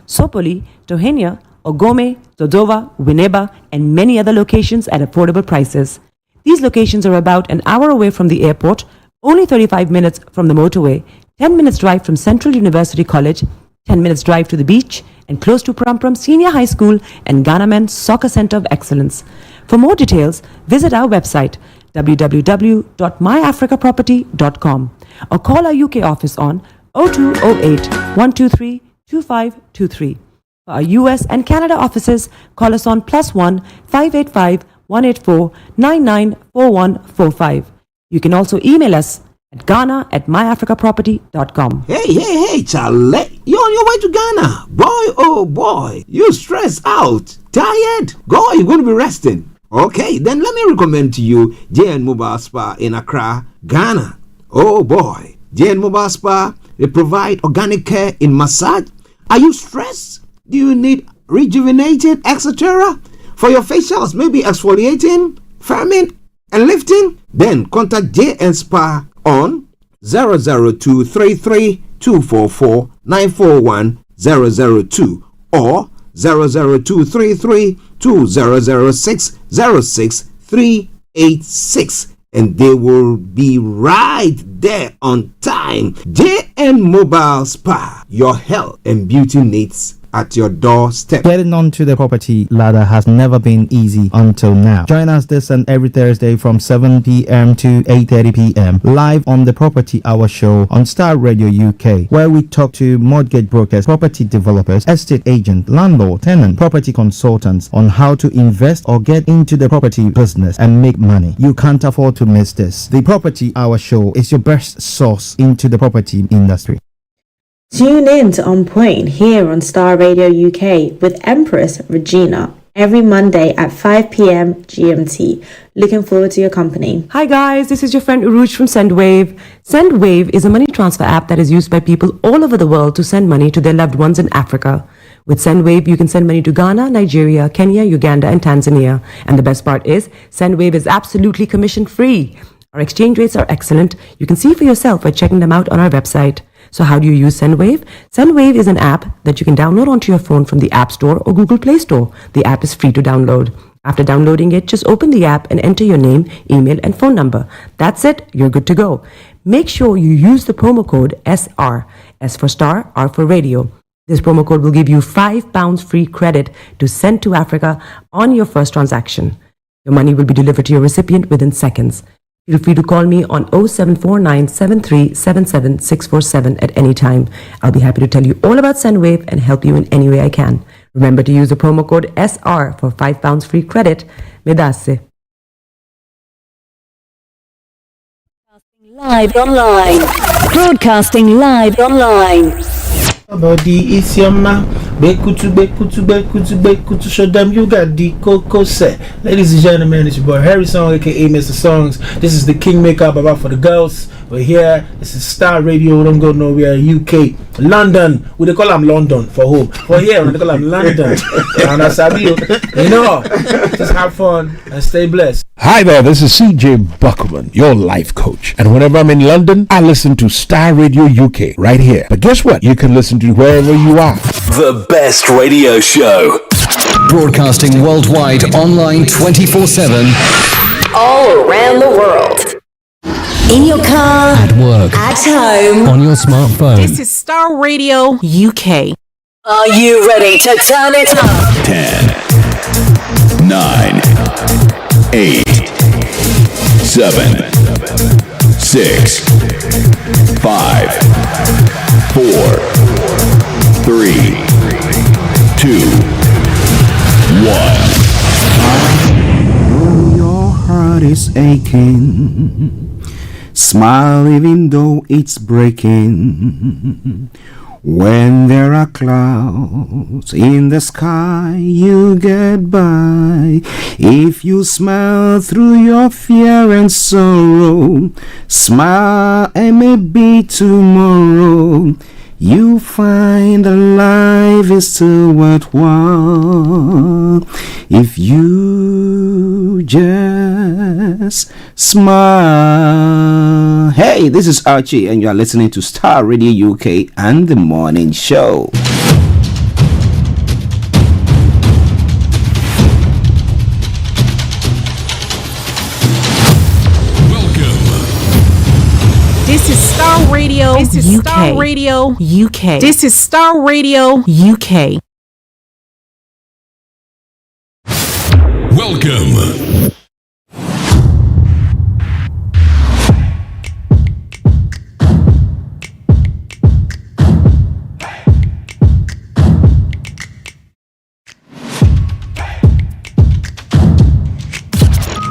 Sopoli, Tohenia, Ogome, Dodova, Winneba, and many other locations at affordable prices. These locations are about an hour away from the airport, only 35 minutes from the motorway, 10 minutes drive from Central University College, 10 minutes drive to the beach, and close to Pram Senior High School and Ghana Men's Soccer Center of Excellence. For more details, visit our website www.myafricaproperty.com or call our UK office on 0208 123 2523. For our US and Canada offices, call us on +1 585 184 994145. You can also email us at ghana@myafricaproperty.com. Hey, Charlie. You're on your way to Ghana. Boy, oh boy. You stressed out. Tired? Go, you're going to be resting. Okay, then let me recommend to you JN Mobile Spa in Accra, Ghana. Oh boy. JN Mobile Spa, they provide organic care in massage. Are you stressed? Do you need rejuvenated, etc.? For your facials, maybe exfoliating, firming, and lifting? Then contact JN Spa on 00233 244 941 002 or 00233 2006 06386, and they will be right there on time. JN Mobile Spa, your health and beauty needs at your doorstep. Getting onto the property ladder has never been easy until now. Join us this and every Thursday from 7 p.m. to 8:30 p.m. live on the Property Hour Show on Starr Radio UK, where we talk to mortgage brokers, property developers, estate agents, landlord, tenant, property consultants on how to invest or get into the property business and make money. You can't afford to miss this. The Property Hour Show is your best source into the property industry. Tune in to On Point here on Starr Radio UK with Empress Regina every Monday at 5 p.m. GMT. Looking forward to your company. Hi guys, this is your friend Uruj from SendWave. SendWave is a money transfer app that is used by people all over the world to send money to their loved ones in Africa. With SendWave, you can send money to Ghana, Nigeria, Kenya, Uganda, and Tanzania. And the best part is, SendWave is absolutely commission free. Our exchange rates are excellent. You can see for yourself by checking them out on our website. So how do you use SendWave? SendWave is an app that you can download onto your phone from the App Store or Google Play Store. The app is free to download. After downloading it, just open the app and enter your name, email, and phone number. That's it. You're good to go. Make sure you use the promo code SR. S for Star, R for Radio. This promo code will give you £5 free credit to send to Africa on your first transaction. Your money will be delivered to your recipient within seconds. Feel free to call me on 0749 7377 647 at any time. I'll be happy to tell you all about SendWave and help you in any way I can. Remember to use the promo code SR for £5 free credit. Medasse. Live online. Broadcasting live online. Body is your man. Bekutu, show them you got the cocoa set. Ladies and gentlemen, it's your boy Harry Song, aka Mr. Songs. This is the Kingmaker Baba for the girls. We're here. This is Star Radio. Don't go nowhere. UK, London. We call them London for home. For here, we call them London. And I sabi you know, just have fun and stay blessed. Hi there, this is CJ Buckman, your life coach. And whenever I'm in London, I listen to Star Radio UK right here. But guess what? You can listen to wherever you are. The best radio show. Broadcasting worldwide, online 24/7. All around the world. In your car. At work. At home. On your smartphone. This is Star Radio UK. Are you ready to turn it up? 10, 9, 8, 7, 6, 5, 4, 3, 2, 1. Though your heart is aching, smile even though it's breaking. When there are clouds in the sky, you get by. If you smile through your fear and sorrow, smile and maybe tomorrow you find that life is still worthwhile if you just smile. Hey, this is Archie and you are listening to Star Radio UK and the Morning Show. This is Star Radio. This is UK. Star Radio UK. This is Star Radio UK. Welcome.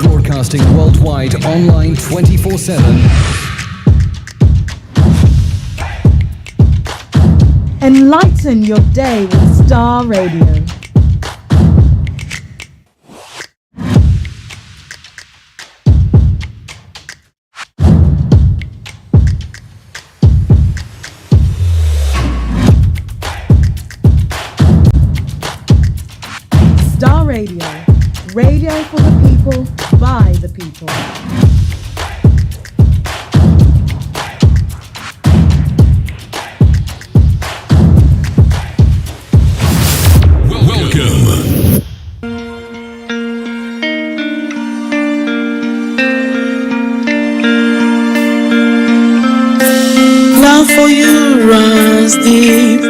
Broadcasting worldwide, online 24/7. Enlighten your day with Star Radio. Star Radio. Radio for the people, by the people. Love for you runs deep.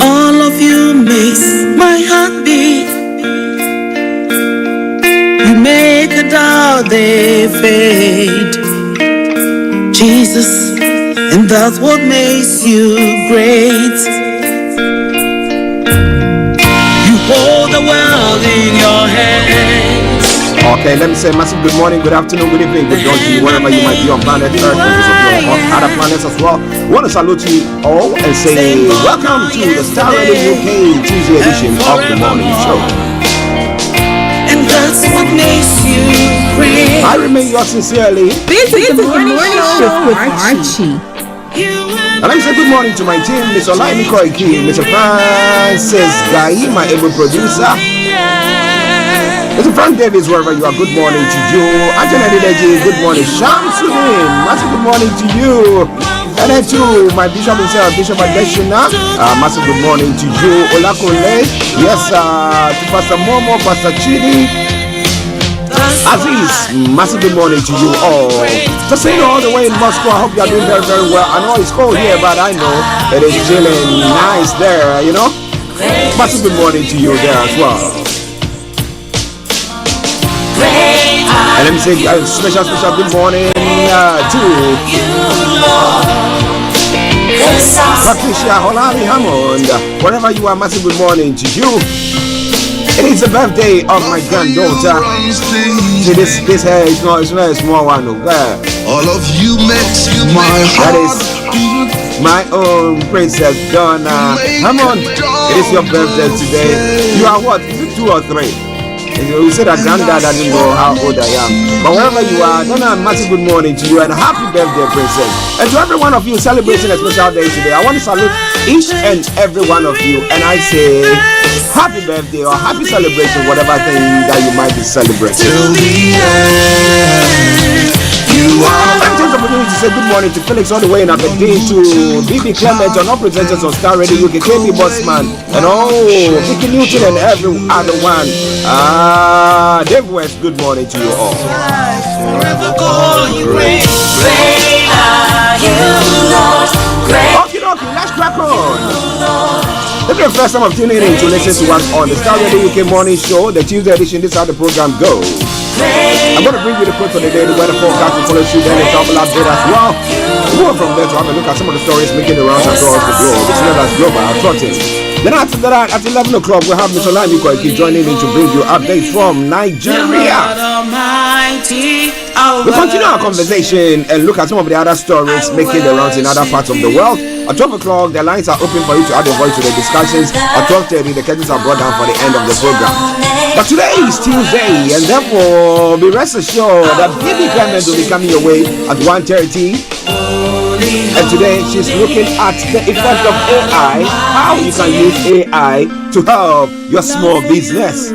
All of you makes my heart beat. You make a doubt they fade, Jesus, and that's what makes you great. You hold the world in your hands. Okay, let me say massive good morning, good afternoon, good evening, good dawn to you, wherever you might be on planet Earth, and other planets as well. I want to salute you all and say welcome to the Star Radio UK Tuesday edition of the morning show. And that's what makes you great. I remain yours sincerely. This is the morning show with Archie. And let me say good morning to my team, Mr. Olayomi Koiki, Mr. Francis Gai, my able producer. Mr. Frank Davis, wherever you are, good morning to you. Anthony Dideji, good morning. Shamsuddin, massive good morning to you. And then to my bishop himself, Bishop Adeshina, massive good morning to you. Olakole, yes, to Pastor Momo, Pastor Chidi, Aziz, massive good morning to you all. Just saying all the way in Moscow, I hope you are doing very, very well. I know it's cold here, but I know it is chilling nice there, you know. Massive good morning to you there as well. And let me say a special good morning to Patricia Holali Hammond. Wherever you are, massive good morning to you. It is the birthday of my granddaughter. See, this hair is not a small one. All of you makes my heart. That is my own Princess Donna Hammond. It is your birthday today. You are what? Is it 2 or 3? We said that granddad doesn't know how old I am. But wherever you are, Donna, massive good morning to you and happy birthday, Princess. And to every one of you celebrating a special day today, I want to salute each and every one of you. And I say, happy birthday or happy celebration, whatever thing that you might be celebrating. Till the end, you are. I'm taking the opportunity to say good morning to Felix all the way in Aberdeen, to BB Clement and all presenters on Star Radio UK, KB Bossman, and Vicky Newton and every other one. Dave West, good morning to you all. Forever call you great. Great are you, Lord. Great. Okay, let's crack on. This is the first time I'm tuning in to listen to us on the Star Radio UK Morning Show, the Tuesday edition. This is how the program goes. I'm going to bring you the quote for the day, the weather forecast, and follow through, then a travel update as well. We'll go from there to have a look at some of the stories making the rounds across the globe. It's not as global, I'll trot it. Then after that, at 11 o'clock, we'll have Mr. Olayomi Koiki joining in to bring you updates from Nigeria. We continue our conversation and look at some of the other stories making the rounds in other parts of the world. At 12 o'clock, the lines are open for you to add your voice to the discussions. At 12:30, the curtains are brought down for the end of the program. But today is Tuesday, and therefore, be rest assured that BB Clement will be coming your way at 1:30. And today, she's looking at the effect of AI, how you can use AI to help your small business.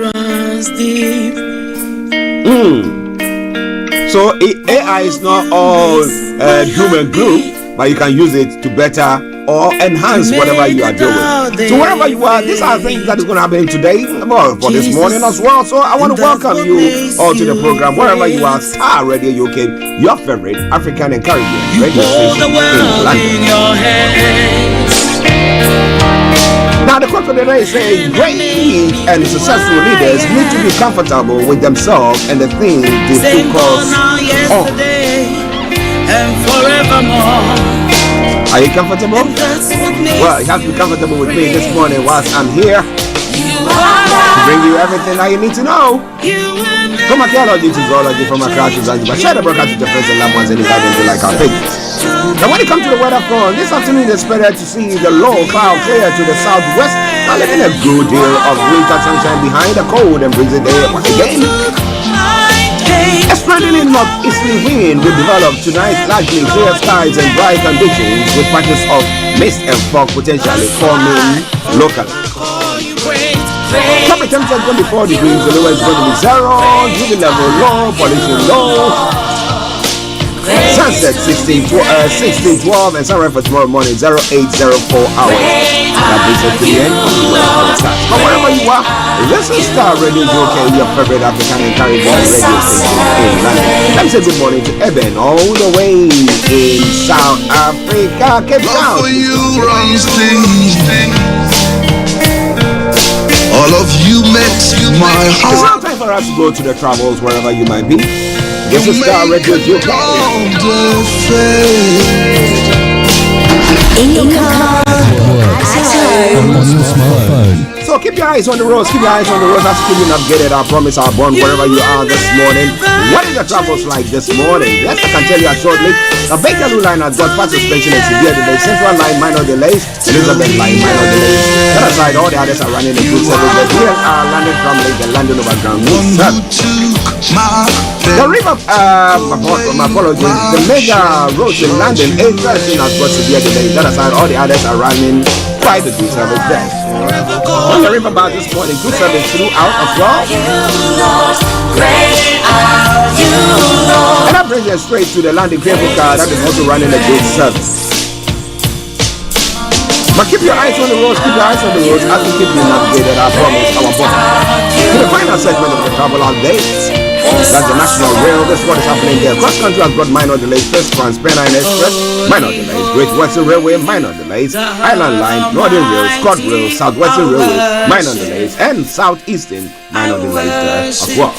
So AI is not all doom and gloom, but you can use it to better or enhance whatever you are doing. So wherever you are, these are things that is going to happen today, well, for this morning as well. So I want to welcome you all to the program, wherever you are. Star Radio UK, your favorite African and Caribbean radio station in London. Now the quote for the day is saying, great and successful leaders need to be comfortable with themselves and the things they focus on. And forevermore. Are you comfortable? Well, you have to be comfortable with me this morning whilst I'm here to bring you everything that you need to know. From archaeology to zoology, from Accra to Zanzibar, share the broadcast with your friends and loved ones and invite them to like our pages. Now when it comes to the weather front, this afternoon is expected to see the low cloud clear to the southwest, now leaving a good deal of winter sunshine behind the cold and breezy day once again. A spreading northeasterly wind will develop tonight, largely clear skies and dry conditions with patches of mist and fog potentially forming locally. Top temperature is going to be 4 degrees, the lower is going to be 0, UV level low, pollution low. Sunset 16:12 and sunrise for tomorrow morning 0804 hours. That brings us to the end of the weather forecast. But wherever you are, this is Star Radio UK, your favorite African and Caribbean radio station in London. Let me say good morning to Eben all the way in South Africa, Cape Town. All of you makes my heart. It's now time for us to go to the travels wherever you might be. This is Star Radio UK. In your car, at home, on your smartphone. So keep your eyes on the roads, keep your eyes on the roads as you navigated our promise, our bond, wherever you are this morning. What is the travels like this morning? Yes, I can tell you shortly. The Bakerloo line has got fast suspension and severe delays. Central line minor delays. Elizabeth line minor delays. That aside, all the others are running a good service. But here are landing from Lake and London Overground. The river, my apologies, the major roads in London, 8:13 has got severe delays. That aside, all the others are running quite a good service there. On the river bar this morning, good service throughout as well. And that brings us straight to the London cable car that is also running a good service. But keep your eyes on the roads, keep your eyes on the roads as we keep you navigated, I promise, our bottom. To the final segment of the travel update, that's the National Rail. This is what is happening there. Cross country has got minor delays. First France, Pennine Express, minor delays. Great Western Railway, minor delays. Island Line, Northern Rail, Scott Rail, Southwestern Railway, minor delays. And Southeastern, minor delays there as well.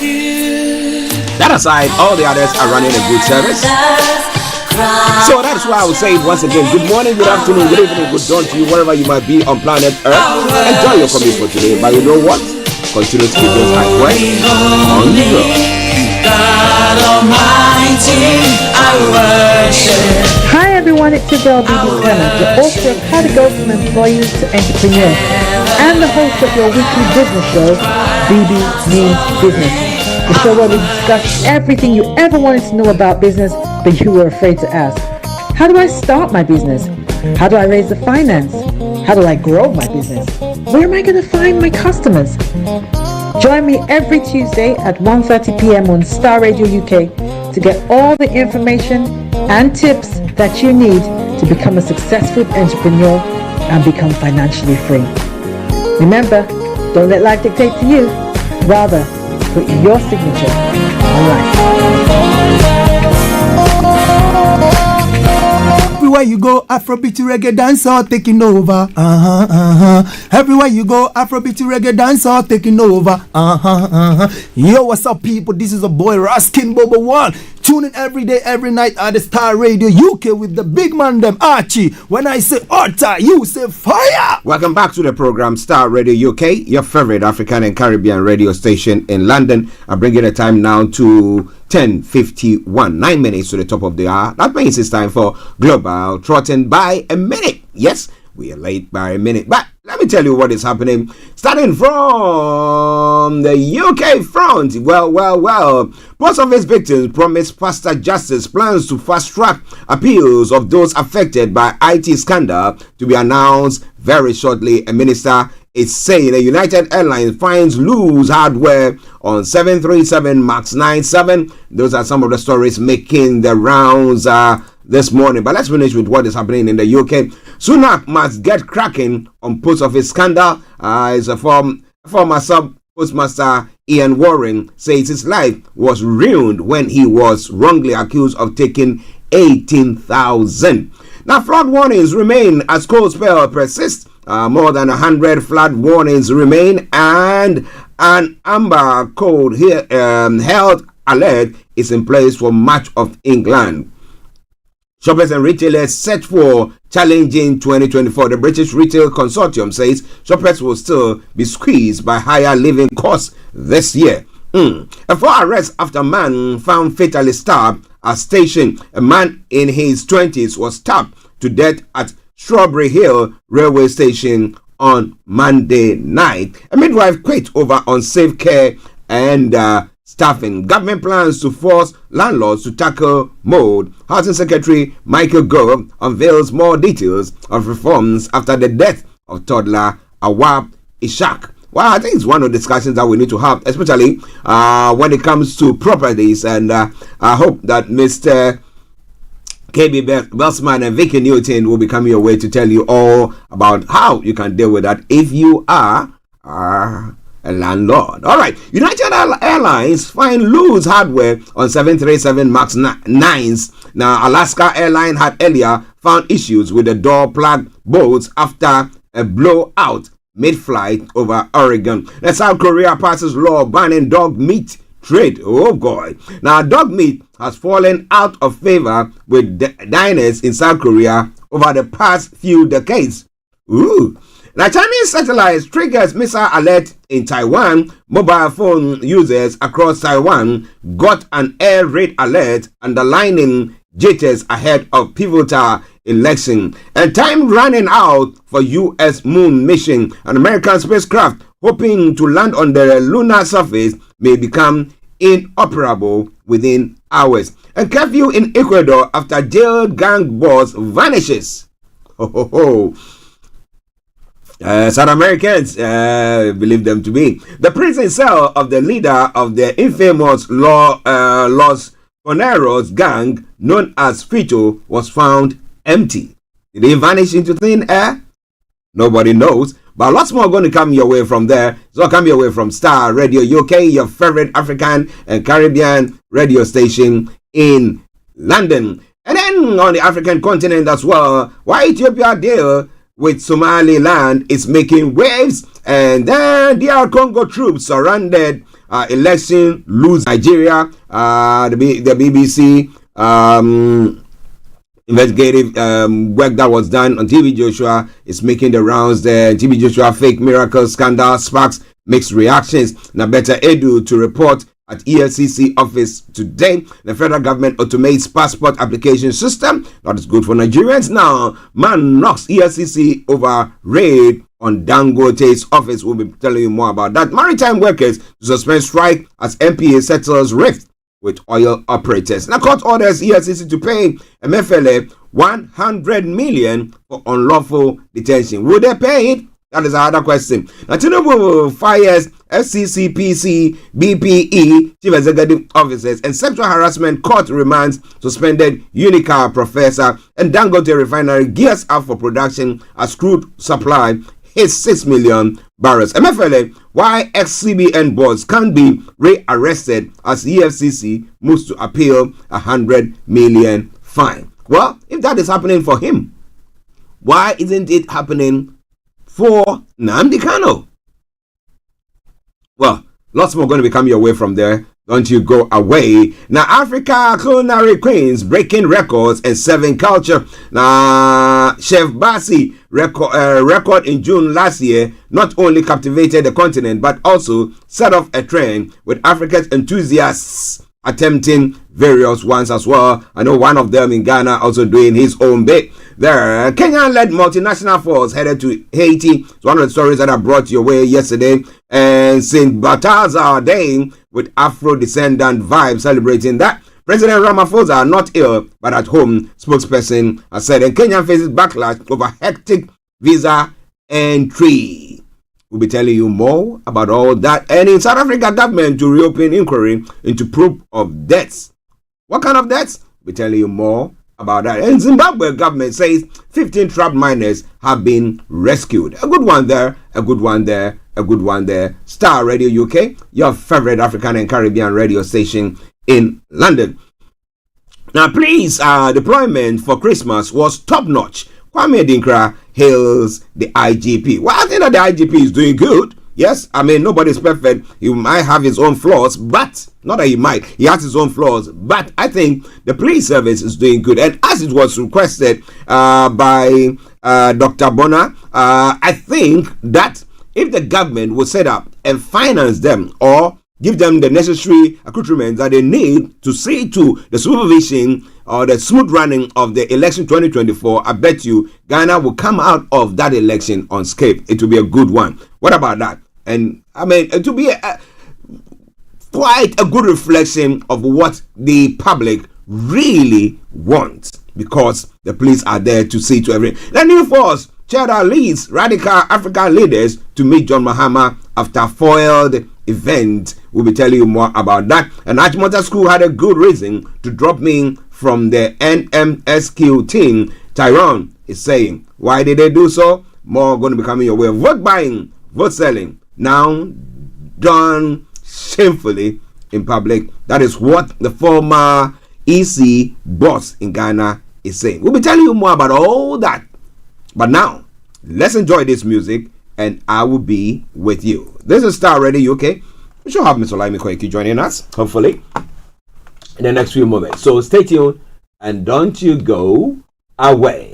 That aside, all the others are running a good service. So that's why I will say it once again. Good morning, good afternoon, good evening, good dawn to you, wherever you might be on planet Earth. Enjoy your commute for today. But you know what? Continue to keep those eyes right on the road. God Almighty, I worship. Hi everyone, it's your girl BB Clement, the author of How to Go From Employee to Entrepreneur, and the host of your weekly business show, BB Means Business. The show where we discuss everything you ever wanted to know about business, but you were afraid to ask. How do I start my business? How do I raise the finance? How do I grow my business? Where am I going to find my customers? Join me every Tuesday at 1:30 p.m. on Starr Radio UK to get all the information and tips that you need to become a successful entrepreneur and become financially free. Remember, don't let life dictate to you. Rather, put your signature on life. Everywhere you go, Afrobeat reggae dancehall taking over. Everywhere you go, Afrobeat reggae dancehall taking over. Yo, what's up, people? This is a boy Raskin Bobo One. Tune in every day, every night at the Starr Radio UK with the big man them Archie. When I say Orta, you say fire. Welcome back to the program Starr Radio UK, your favorite African and Caribbean radio station in London. I'm bringing the time now to 10:51, 9 minutes to the top of the hour. That means it's time for Global Trotting by a minute. Yes, we are late by a minute, but let me tell you what is happening. Starting from the UK front. Well. Post office victims promise faster justice. Plans to fast track appeals of those affected by IT scandal to be announced very shortly. A minister is saying a United Airlines finds loose hardware on 737 MAX 97. Those are some of the stories making the rounds this morning. But let's finish with what is happening in the UK. Sunak must get cracking on post office scandal. Is a former sub-postmaster Ian Warren says his life was ruined when he was wrongly accused of taking 18,000. Now, flood warnings remain as cold spell persists. More than 100 flood warnings remain, and an amber code here health alert is in place for much of England. Shoppers and retailers set for challenging 2024. The British Retail Consortium says shoppers will still be squeezed by higher living costs this year. A 4 arrests after a man found fatally stabbed at station. A man in his 20s was stabbed to death at Strawberry Hill railway station on Monday night. A midwife quit over unsafe care and staffing. Government plans to force landlords to tackle mold. Housing Secretary Michael Gove unveils more details of reforms after the death of toddler Awab Ishak. Well, I think it's one of the discussions that we need to have, especially when it comes to properties. And I hope that Mr. KB Belsman and Vicky Newton will be coming your way to tell you all about how you can deal with that if you are a landlord. All right. United Airlines find loose hardware on 737 MAX 9s. Now, Alaska Airlines had earlier found issues with the door plug bolts after a blowout mid-flight over Oregon. Now, South Korea passes law banning dog meat trade. Oh boy. Now, dog meat has fallen out of favor with diners in South Korea over the past few decades. Ooh. Now, Chinese satellites triggers missile alert in Taiwan. Mobile phone users across Taiwan got an air raid alert underlining jitters ahead of pivotal election. And time running out for U.S. moon mission. An American spacecraft hoping to land on the lunar surface may become inoperable within hours. And curfew in Ecuador after jailed gang boss vanishes. Ho, ho, ho. South Americans believe them to be. The prison cell of the leader of the infamous Los Coneros gang, known as Fito, was found empty. Did he vanish into thin air? Nobody knows. But lots more going to come your way from there. So come your way from Starr Radio UK, your favorite African and Caribbean radio station in London. And then on the African continent as well, why Ethiopia deal with Somaliland is making waves. And then DR Congo troops surrounded election, lose Nigeria. The BBC investigative work that was done on TB Joshua is making the rounds there. TB Joshua fake miracle scandal sparks mixed reactions. Nabeta Edu to report at EFCC office today. The federal government automates passport application system. That is good for Nigerians. Now, man knocks EFCC over raid on Dangote's office. We'll be telling you more about that. Maritime workers to suspend strike as MPA settles rift with oil operators. Now, court orders EFCC to pay MFLA 100 million for unlawful detention. Would they pay it? That is another question. Now, Tinubu fires FCC, PC, BPE, Chief Executive Officers, and Sexual Harassment Court remands suspended Unicar professor, and Dangote Refinery gears up for production as crude supply hits 6 million barrels. MFLA, why ex-CBN boards can't be rearrested as EFCC moves to appeal 100 million fine. Well, if that is happening for him, why isn't it happening for Nnamdi Kanu? Well, lots more going to be coming your way from there. Don't you go away. Now, Africa culinary queens breaking records and serving culture. Now, Chef Bassi record in June last year not only captivated the continent but also set off a trend with Africa's enthusiasts attempting various ones as well. I know one of them in Ghana also doing his own bit there. Kenya-led multinational force headed to Haiti. It's one of the stories that I brought your way yesterday. And St. Balthazar Day with Afro-descendant vibe celebrating that. President Ramaphosa not ill but at home, spokesperson has said. And Kenya faces backlash over hectic visa entry. We'll be telling you more about all that. And in South Africa, government to reopen inquiry into proof of debts. What kind of debts? We'll be telling you more about that. And Zimbabwe government says 15 trapped miners have been rescued. A good one there, a good one there, a good one there. Starr Radio UK, your favorite African and Caribbean radio station in London. Now, please, deployment for Christmas was top-notch. Kwame Dinkra hails the IGP. Well, I think that the IGP is doing good. Yes, I mean, nobody's perfect. He might have his own flaws, but not that he might. He has his own flaws, but I think the police service is doing good. And as it was requested by Dr. Bona, I think that if the government would set up and finance them or give them the necessary accoutrements that they need to see to the supervision or the smooth running of the election 2024, I bet you Ghana will come out of that election unscathed. It will be a good one. What about that? And I mean, it will be quite a good reflection of what the public really wants, because the police are there to see to everything. The new force, Cheddar leads radical African leaders to meet John Mahama after foiled event. We'll be telling you more about that. And Achimota School had a good reason to drop me from the NMSQ team. Tyrone is saying, why did they do so? More going to be coming your way. Vote buying, vote selling, now done shamefully in public. That is what the former EC boss in Ghana is saying. We'll be telling you more about all that. But now, let's enjoy this music and I will be with you. This is Starr Radio UK. We should have Mr. Olayomi Koiki joining us, hopefully, in the next few moments. So stay tuned and don't you go away.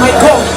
My God.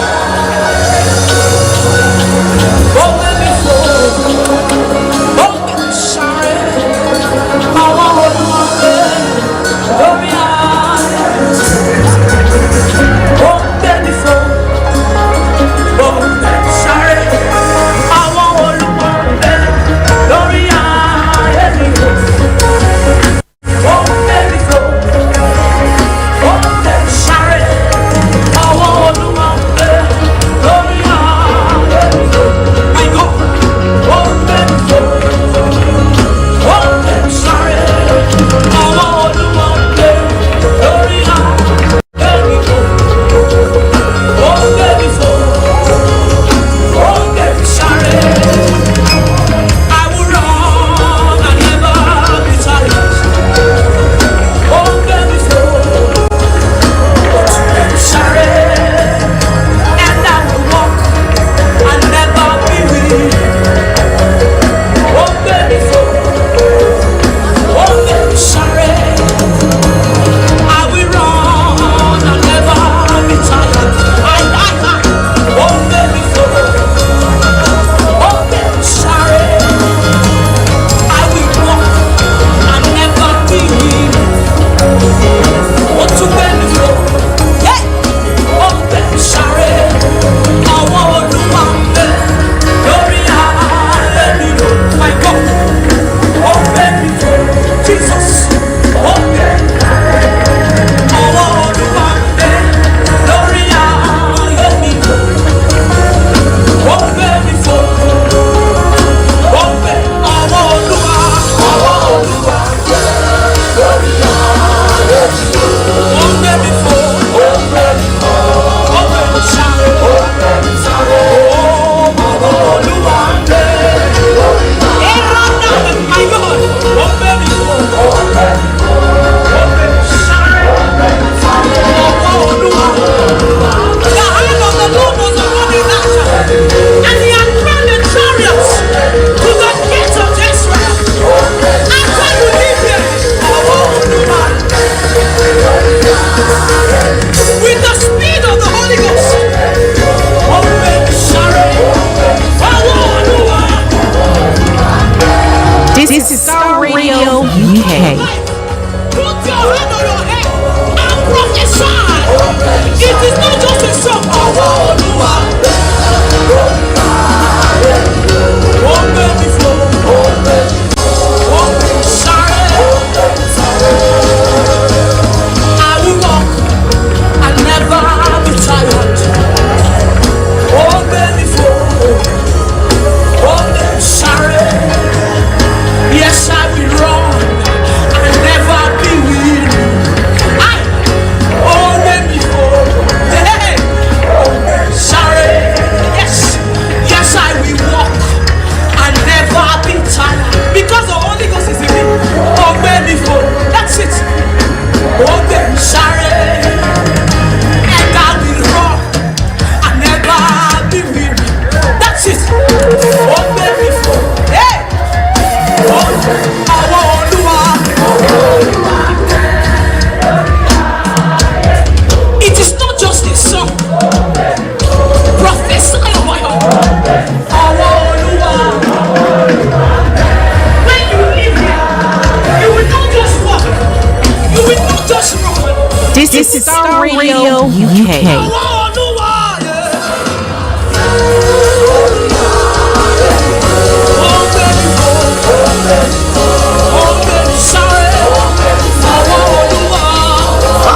This is Starr Radio UK.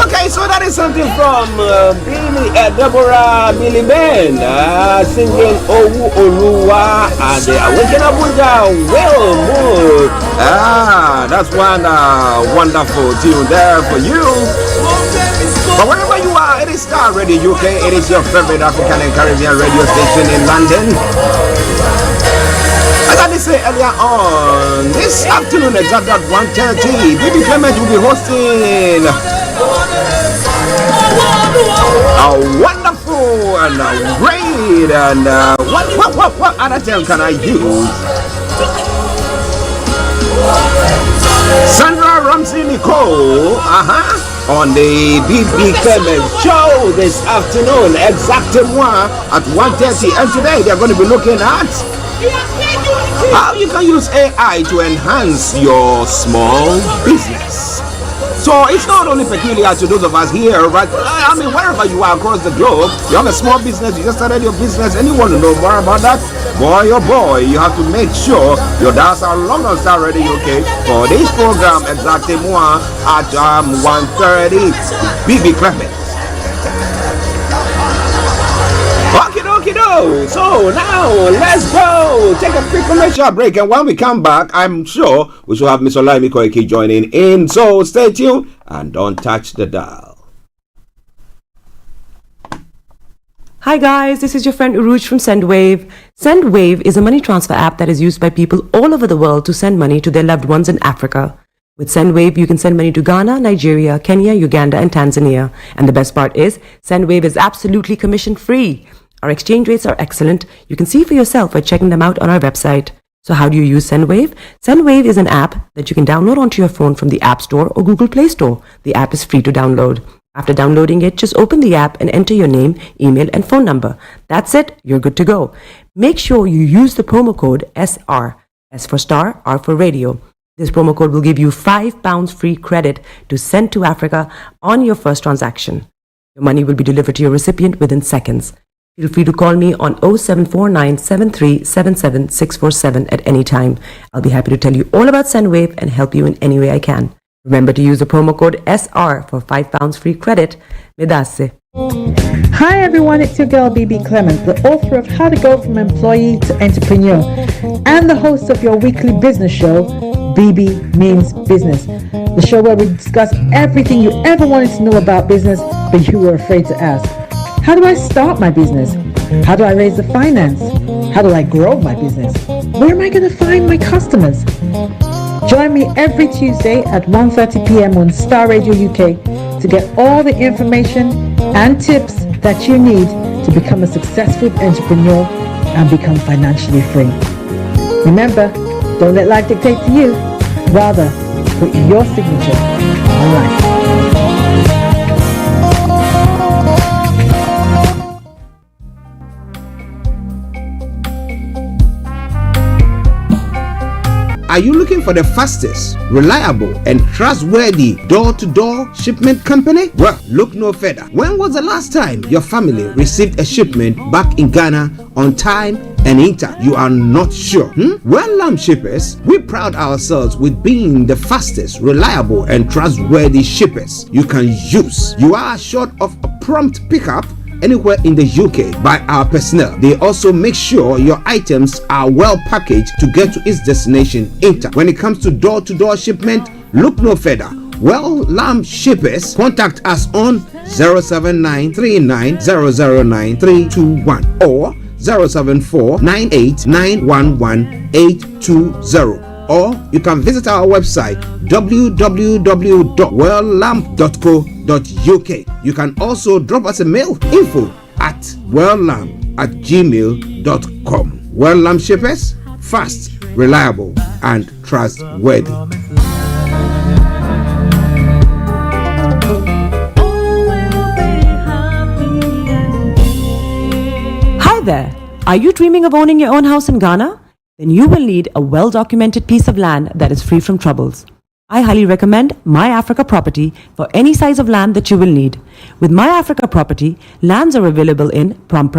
Okay, so that is something from Deborah Billy Ben singing Owu Oluwa and Waking Up with Will Mood. That's one wonderful tune there for you. But wherever you are, it is Starr Radio UK. It is your favorite African and Caribbean radio station in London. As I did say earlier on, this afternoon exactly at 1:30, Baby Clement will be hosting a wonderful and a great and what other term can I use? Sandra Ramsey Nicole, on the BB Clement show this afternoon, exactement at 1:30, and today they're going to be looking at how you can use AI to enhance your small business. So it's not only peculiar to those of us here, but I mean, wherever you are across the globe, you have a small business, you just started your business, and you want to know more about that, boy oh boy, you have to make sure your dials are long on Starr Radio UK for this program exactement at 1:30. BB Clement. So now let's go take a quick commercial break, and when we come back, I'm sure we should have Miss Olayomi Koiki joining in. So stay tuned and don't touch the dial. Hi guys, this is your friend Uruj from SendWave. SendWave is a money transfer app that is used by people all over the world to send money to their loved ones in Africa. With SendWave, you can send money to Ghana, Nigeria, Kenya, Uganda, and Tanzania. And the best part is, SendWave is absolutely commission-free. Our exchange rates are excellent. You can see for yourself by checking them out on our website. So how do you use SendWave? SendWave is an app that you can download onto your phone from the App Store or Google Play Store. The app is free to download. After downloading it, just open the app and enter your name, email, and phone number. That's it. You're good to go. Make sure you use the promo code SR. S for Starr, R for Radio. This promo code will give you £5 free credit to send to Africa on your first transaction. Your money will be delivered to your recipient within seconds. Feel free to call me on 0749 7377 647 at any time. I'll be happy to tell you all about SendWave and help you in any way I can. Remember to use the promo code SR for £5 free credit. Medasse. Hi everyone, it's your girl BB Clement, the author of How to Go From Employee to Entrepreneur and the host of your weekly business show, BB Means Business. The show where we discuss everything you ever wanted to know about business but you were afraid to ask. How do I start my business? How do I raise the finance? How do I grow my business? Where am I going to find my customers? Join me every Tuesday at 1:30 p.m. on Starr Radio UK to get all the information and tips that you need to become a successful entrepreneur and become financially free. Remember, don't let life dictate to you. Rather, put your signature on life. Are you looking for the fastest, reliable, and trustworthy door-to-door shipment company? Well, look no further. When was the last time your family received a shipment back in Ghana on time and in time? You are not sure? Well, Lamb Shippers, we pride ourselves with being the fastest, reliable, and trustworthy shippers you can use. You are assured of a prompt pickup anywhere in the UK by our personnel. They also make sure your items are well packaged to get to its destination in time. When it comes to door-to-door shipment, look no further. Well, Lamb Shippers, contact us on 07939009321 or 07498911820. Or you can visit our website www.welllamp.co.uk. You can also drop us a mail, info@welllamp@gmail.com. Well Lamp Shippers, fast, reliable, and trustworthy. Hi there. Are you dreaming of owning your own house in Ghana? Then you will need a well-documented piece of land that is free from troubles. I highly recommend My Africa Property for any size of land that you will need. With My Africa Property, lands are available in Pram,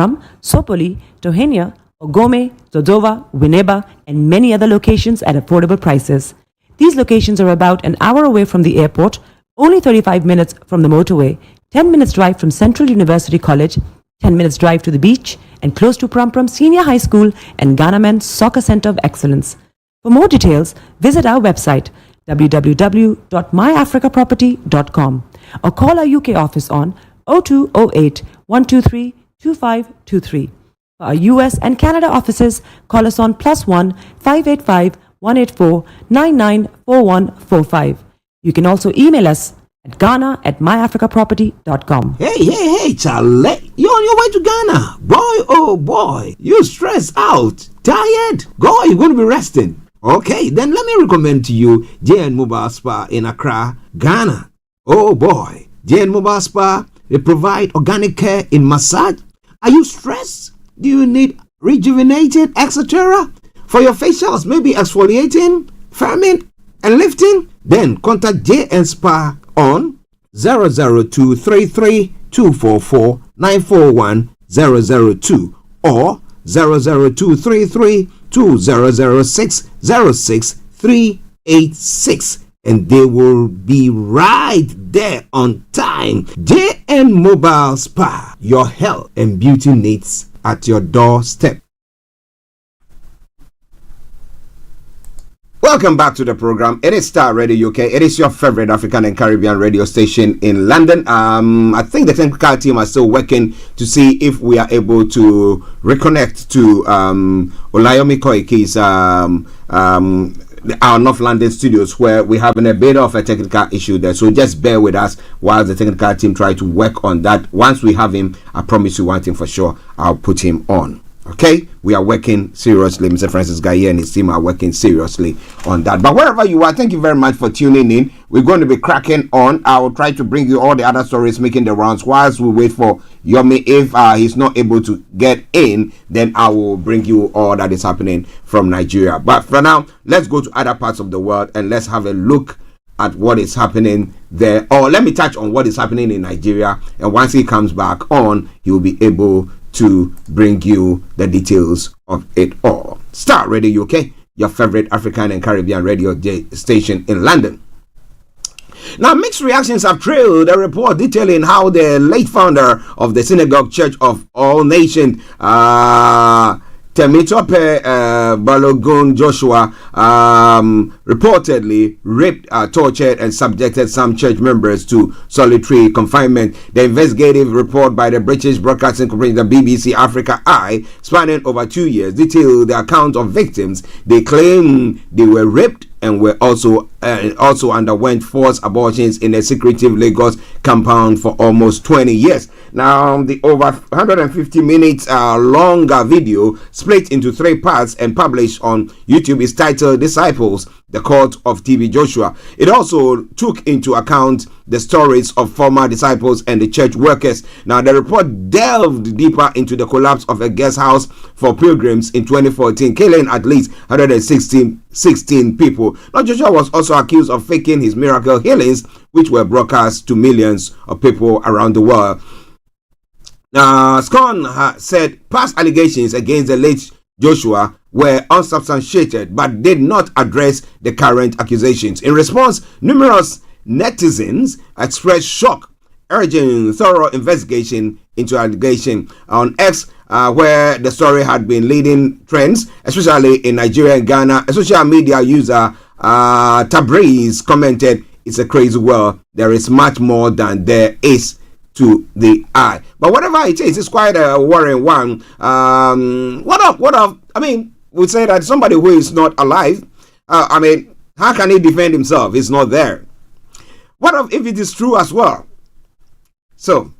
Sopoli, Tohenia, Ogome, Dodova, Winneba, and many other locations at affordable prices. These locations are about an hour away from the airport, only 35 minutes from the motorway, 10 minutes drive from Central University College, 10 minutes drive to the beach, and close to Pram Senior High School and Ghana Men's Soccer Center of Excellence. For more details, visit our website www.myafricaproperty.com or call our UK office on 0208 123 2523. For our US and Canada offices, call us on +1 585 184 994145. You can also email us at ghana@myafricaproperty.com. Hey, Charlie. You're on your way to Ghana. Boy, oh boy. You stressed out. Tired? Go, you're going to be resting. Okay, then let me recommend to you JN Mobile Spa in Accra, Ghana. Oh boy. JN Mobile Spa, they provide organic care in massage. Are you stressed? Do you need rejuvenated, etc.? For your facials, maybe exfoliating, firming, and lifting? Then contact JN Spa on 00233 244 941 002 or 00233 2006 06386, and they will be right there on time. JN Mobile Spa, your health and beauty needs at your doorstep. Welcome back to the program. It is Starr Radio UK. It is your favorite African and Caribbean radio station in London. I think the technical team are still working to see if we are able to reconnect to Olayomi Koiki's our North London studios, where we're having a bit of a technical issue there. So just bear with us while the technical team try to work on that. Once we have him, I promise you one thing for sure, I'll put him on. Okay, we are working seriously. Mr. Francis Gaye and his team are working seriously on that. But wherever you are, thank you very much for tuning in. We're going to be cracking on. I will try to bring you all the other stories making the rounds whilst we wait for Yomi. If he's not able to get in, then I will bring you all that is happening from Nigeria. But for now, let's go to other parts of the world and let's have a look at what is happening there. Or let me touch on what is happening in Nigeria. And once he comes back on, he will be able to bring you the details of it all. Starr Radio UK, your favorite African and Caribbean radio station in London. Now, mixed reactions have trailed a report detailing how the late founder of the Synagogue Church of All Nations, Temitope Balogun Joshua, reportedly raped, tortured, and subjected some church members to solitary confinement. The investigative report by the British Broadcasting Corporation, the BBC Africa Eye, spanning over 2 years, detailed the account of victims. They claim they were raped and were also underwent forced abortions in a secretive Lagos compound for almost 20 years. Now, the over 150 minutes long video, split into 3 parts and published on YouTube, is titled Disciples, the Court of TB Joshua. It also took into account the stories of former disciples and the church workers. Now, the report delved deeper into the collapse of a guest house for pilgrims in 2014, killing at least 116 people. Now, Joshua was also accused of faking his miracle healings, which were broadcast to millions of people around the world. Scone said past allegations against the late Joshua were unsubstantiated but did not address the current accusations. In response, numerous netizens expressed shock, urging thorough investigation into allegation. On X, where the story had been leading trends, especially in Nigeria and Ghana, a social media user, Tabriz, commented, "It's a crazy world. There is much more than there is to the eye." But whatever it is, it's quite a worrying one. What of? I mean, we say that somebody who is not alive, how can he defend himself? He's not there. What if it is true as well? So,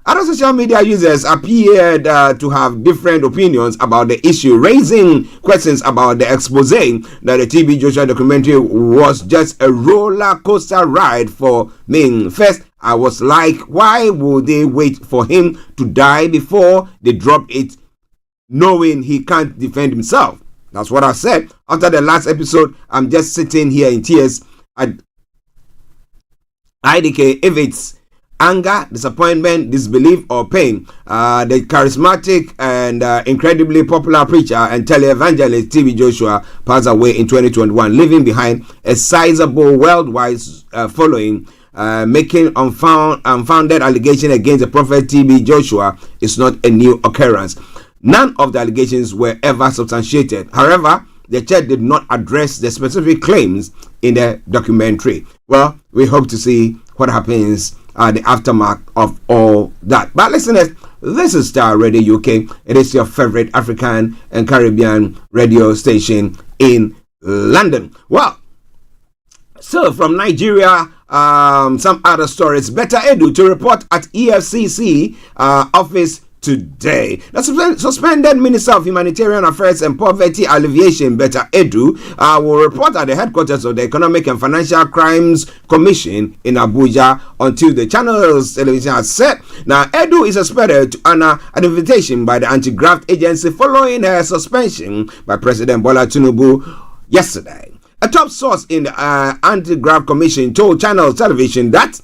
other social media users appeared to have different opinions about the issue, raising questions about the expose that the TB Joshua documentary was just a roller coaster ride for me. First, I was like, why would they wait for him to die before they drop it, knowing he can't defend himself? That's what I said. After the last episode, I'm just sitting here in tears. IDK if it's anger, disappointment, disbelief, or pain. The charismatic and incredibly popular preacher and televangelist TB Joshua passed away in 2021, leaving behind a sizable worldwide following. Making unfounded allegation against the prophet TB Joshua is not a new occurrence. None of the allegations were ever substantiated. However, the church did not address the specific claims in the documentary. Well, we hope to see what happens the aftermath of all that. But listeners, this is Starr Radio UK. It is your favorite African and Caribbean radio station in London. Well, so from Nigeria, some other stories. Better Edu to report at EFCC office today. The suspended Minister of Humanitarian Affairs and Poverty Alleviation, Better Edu, will report at the headquarters of the Economic and Financial Crimes Commission in Abuja until the channel's television has said. Now, Edu is expected to honor an invitation by the anti-graft agency following her suspension by President Bola Tinubu yesterday. A top source in the anti-graft commission told Channel Television that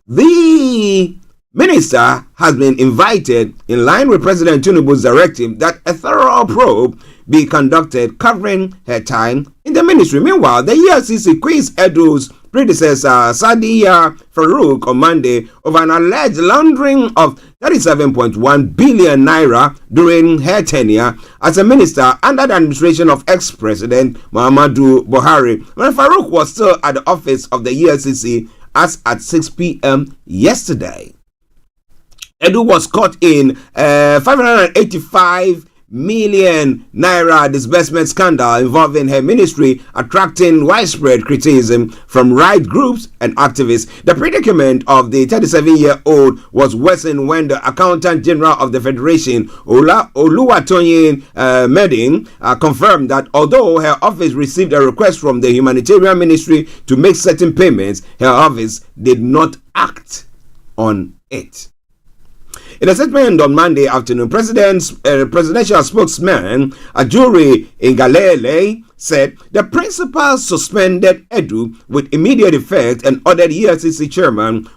the minister has been invited in line with President Tinubu's directive that a thorough probe be conducted covering her time in the ministry. Meanwhile, the EFCC quizzed Edu's predecessor Sadiya Farouk on Monday over an alleged laundering of 37.1 billion naira during her tenure as a minister under the administration of ex-president Muhammadu Buhari, when Farouk was still at the office of the EFCC as at 6 p.m. yesterday. Edu was caught in 585 million naira disbursement scandal involving her ministry, attracting widespread criticism from right groups and activists. The predicament of the 37-year-old was worsened when the Accountant General of the Federation, Oluwatoyin Medin, confirmed that although her office received a request from the Humanitarian Ministry to make certain payments, her office did not act on it. In a statement on Monday afternoon, presidential spokesman Ajuri Ngalale said the principal suspended Edu with immediate effect and ordered EFCC chairman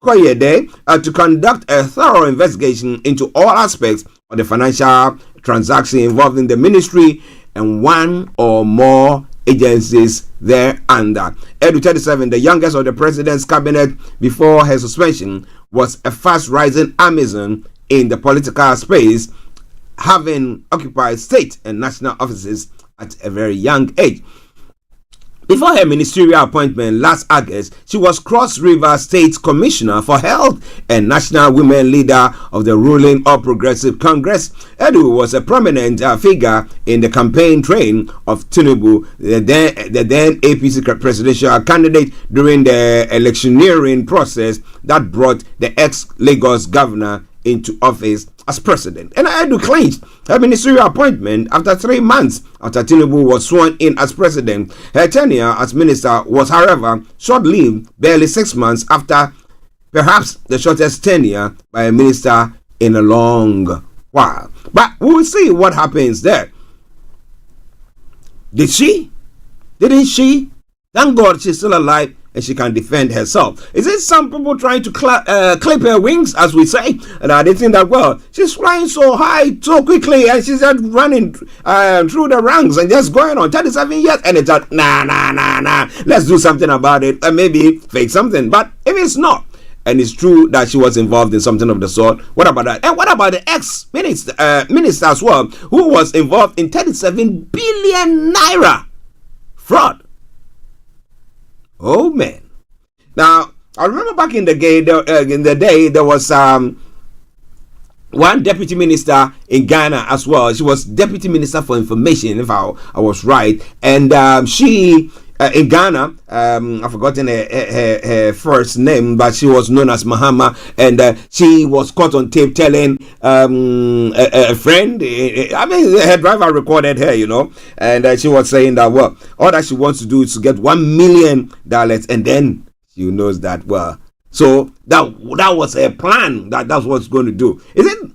Koyede to conduct a thorough investigation into all aspects of the financial transaction involving the ministry and one or more agencies thereunder. Edu 37, the youngest of the president's cabinet before her suspension, was a fast-rising Amazon in the political space, having occupied state and national offices at a very young age. Before her ministerial appointment last August, she was Cross River State Commissioner for Health and National Women Leader of the ruling All Progressive Congress. Edu was a prominent figure in the campaign train of Tinubu, the then APC presidential candidate, during the electioneering process that brought the ex-Lagos governor into office as president. And Edu clinched her ministerial appointment after 3 months after Tinubu was sworn in as president. Her tenure as minister was, however, short-lived, barely 6 months after perhaps the shortest tenure by a minister in a long while. But we'll see what happens there. Did she? Didn't she? Thank God she's still alive and she can defend herself. Is it some people trying to clip her wings, as we say? And they think that, well, she's flying so high so quickly and she's just running through the ranks and just going on 37 years. And it's like, nah. Let's do something about it and maybe fake something. But if it's not, and it's true that she was involved in something of the sort, what about that? And what about the ex-minister as well, who was involved in 37 billion naira fraud? Oh man! Now I remember back in the day, there was one deputy minister in Ghana as well. She was deputy minister for information, if I was right, and she. In Ghana, I've forgotten her first name, but she was known as Mahama, and she was caught on tape telling a friend, her driver recorded her, and she was saying that, well, all that she wants to do is to get $1 million, and then she knows that, well, so that was her plan, that's what's going to do. Is it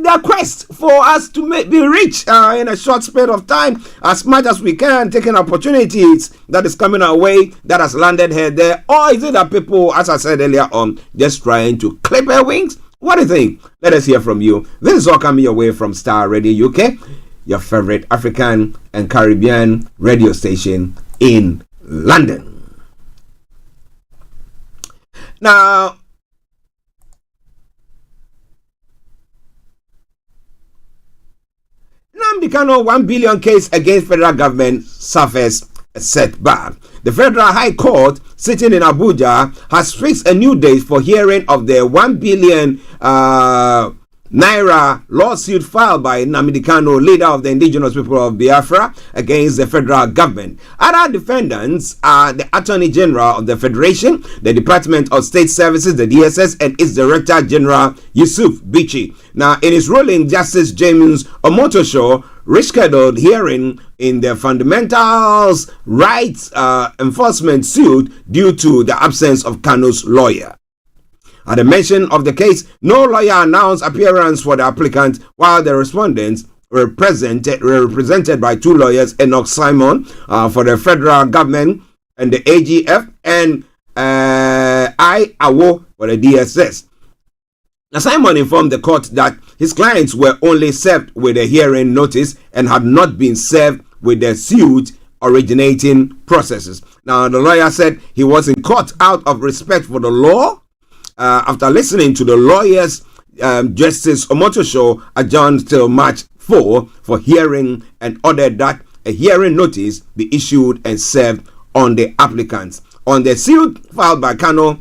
their quest for us to be rich in a short span of time, as much as we can, taking opportunities that is coming our way, that has landed here there? Or is it that people, as I said earlier on, just trying to clip their wings? What do you think? Let us hear from you. This is all coming your way from Starr Radio UK, your favorite African and Caribbean radio station in London. Now, Nnamdi Kanu 1 billion case against federal government suffers a setback. The Federal High Court sitting in Abuja has fixed a new date for hearing of the 1 billion Naira lawsuit filed by Nnamdi Kanu, leader of the indigenous people of Biafra, against the federal government. Other defendants are the Attorney General of the Federation, the Department of State Services, the DSS, and its Director General, Yusuf Bichi. Now, in his ruling, Justice James Omotosho rescheduled hearing in the fundamentals rights enforcement suit due to the absence of Kanu's lawyer. At the mention of the case, no lawyer announced appearance for the applicant, while the respondents were represented by two lawyers, Enoch Simon for the federal government and the AGF, and I Awo for the DSS. Now, Simon informed the court that his clients were only served with a hearing notice and had not been served with the suit originating processes. Now, the lawyer said he was in court out of respect for the law. After listening to the lawyers, Justice Omotosho adjourned till March 4 for hearing and ordered that a hearing notice be issued and served on the applicants. On the suit filed by Kanu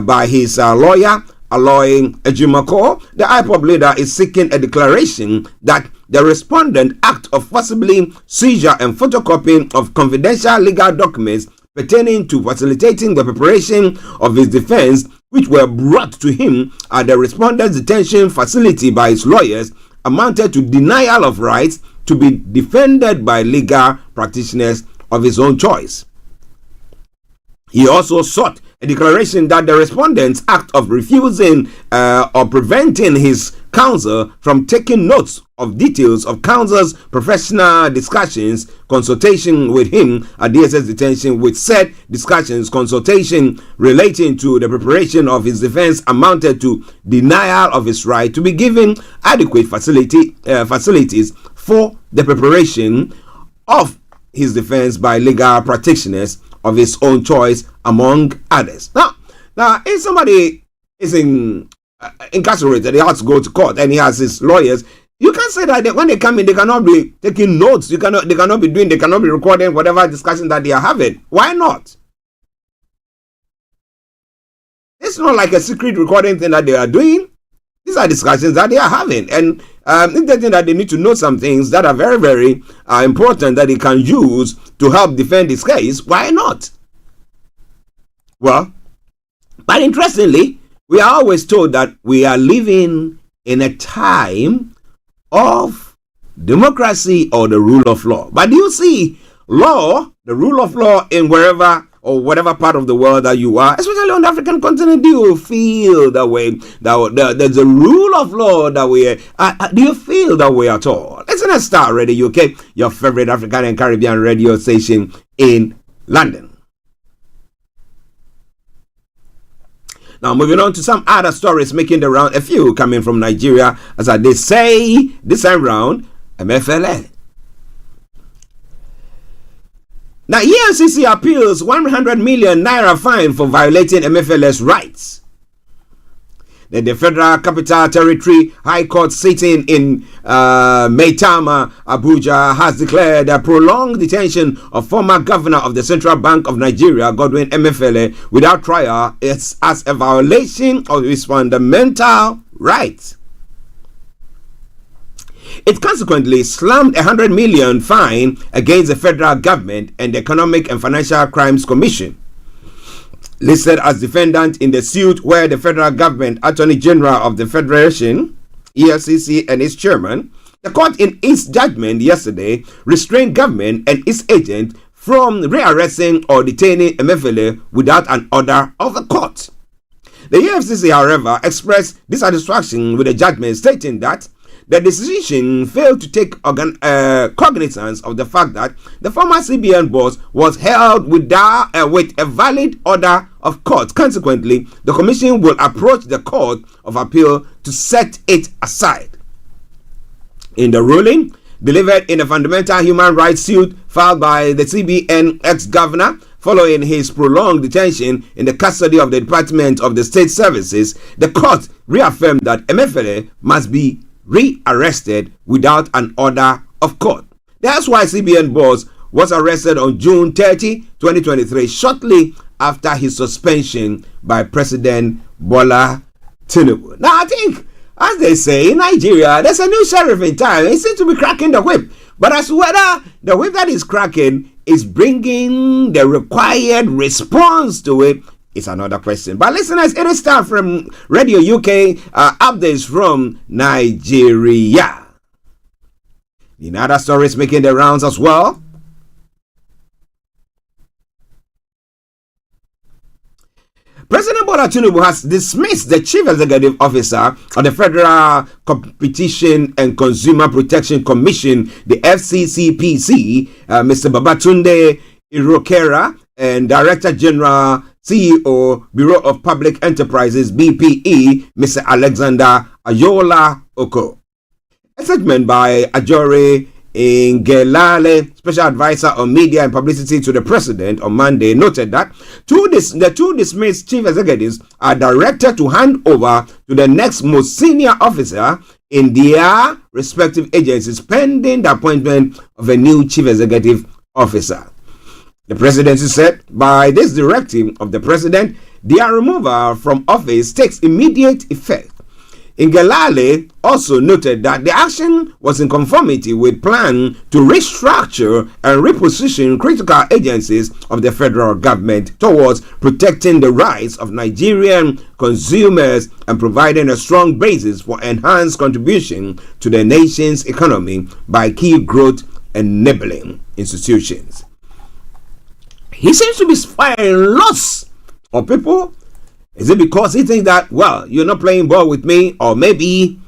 by his lawyer, Aloy Ejimako, the IPOB leader is seeking a declaration that the respondent act of forcibly seizure and photocopying of confidential legal documents pertaining to facilitating the preparation of his defense, which were brought to him at the respondent's detention facility by his lawyers, amounted to denial of rights to be defended by legal practitioners of his own choice. He also sought a declaration that the respondent's act of refusing or preventing his counsel from taking notes of details of counsel's professional discussions, consultation with him at DSS detention, with said discussions, consultation relating to the preparation of his defense amounted to denial of his right to be given adequate facilities for the preparation of his defense by legal practitioners of his own choice, among others. Now, if somebody is incarcerated, he has to go to court, and he has his lawyers. You can't say that when they come in, they cannot be taking notes. They cannot be recording whatever discussion that they are having. Why not? It's not like a secret recording thing that they are doing. These are discussions that they are having, and if they think that they need to know some things that are very, very important that they can use to help defend this case, why not? Well, but interestingly, we are always told that we are living in a time of democracy or the rule of law. But do you see law, the rule of law, in wherever or whatever part of the world that you are, especially on the African continent? Do you feel that way? That there's a rule of law that we do you feel that way at all? Listen to Starr Radio UK, your favorite African and Caribbean radio station in London. Now, moving on to some other stories making the round, a few coming from Nigeria, as they say this time round, MFLA. Now, EFCC appeals 100 million naira fine for violating MFLA's rights. Then the Federal Capital Territory High Court sitting in Maitama, Abuja, has declared a prolonged detention of former governor of the Central Bank of Nigeria, Godwin Emefiele, without trial as a violation of his fundamental rights. It consequently slammed 100 million fine against the federal government and the Economic and Financial Crimes Commission, listed as defendant in the suit, where the federal government, Attorney General of the Federation, EFCC, and its chairman. The court, in its judgment yesterday, restrained government and its agent from rearresting or detaining Emefiele without an order of the court. The EFCC, however, expressed dissatisfaction with the judgment, stating that the decision failed to take cognizance of the fact that the former CBN boss was held with a valid order of court. Consequently, the commission will approach the Court of Appeal to set it aside. In the ruling, delivered in a fundamental human rights suit filed by the CBN ex-governor following his prolonged detention in the custody of the Department of the State Services, the court reaffirmed that Emefiele must be re-arrested without an order of court. That's why CBN boss was arrested on June 30, 2023, shortly after his suspension by President Bola Tinubu. Now, I think, as they say in Nigeria, there's a new sheriff in town. He seems to be cracking the whip. But as to whether the whip that is cracking is bringing the required response to it is another question. But listeners, it is time from Radio UK, updates from Nigeria. In other stories making the rounds as well, President Bola Tinubu has dismissed the Chief Executive Officer of the Federal Competition and Consumer Protection Commission, the FCCPC, Mr. Babatunde Irokera, and Director General, CEO, Bureau of Public Enterprises, BPE, Mr. Alexander Ayola Oko. A statement by Ajore Ngelale, Special Advisor on Media and Publicity to the President on Monday, noted that the two dismissed chief executives are directed to hand over to the next most senior officer in their respective agencies pending the appointment of a new chief executive officer. The presidency said by this directive of the president, their removal from office takes immediate effect. Ngelale also noted that the action was in conformity with plan to restructure and reposition critical agencies of the federal government towards protecting the rights of Nigerian consumers and providing a strong basis for enhanced contribution to the nation's economy by key growth enabling institutions. He seems to be firing lots of people. Is it because he thinks that, well, you're not playing ball with me, or maybe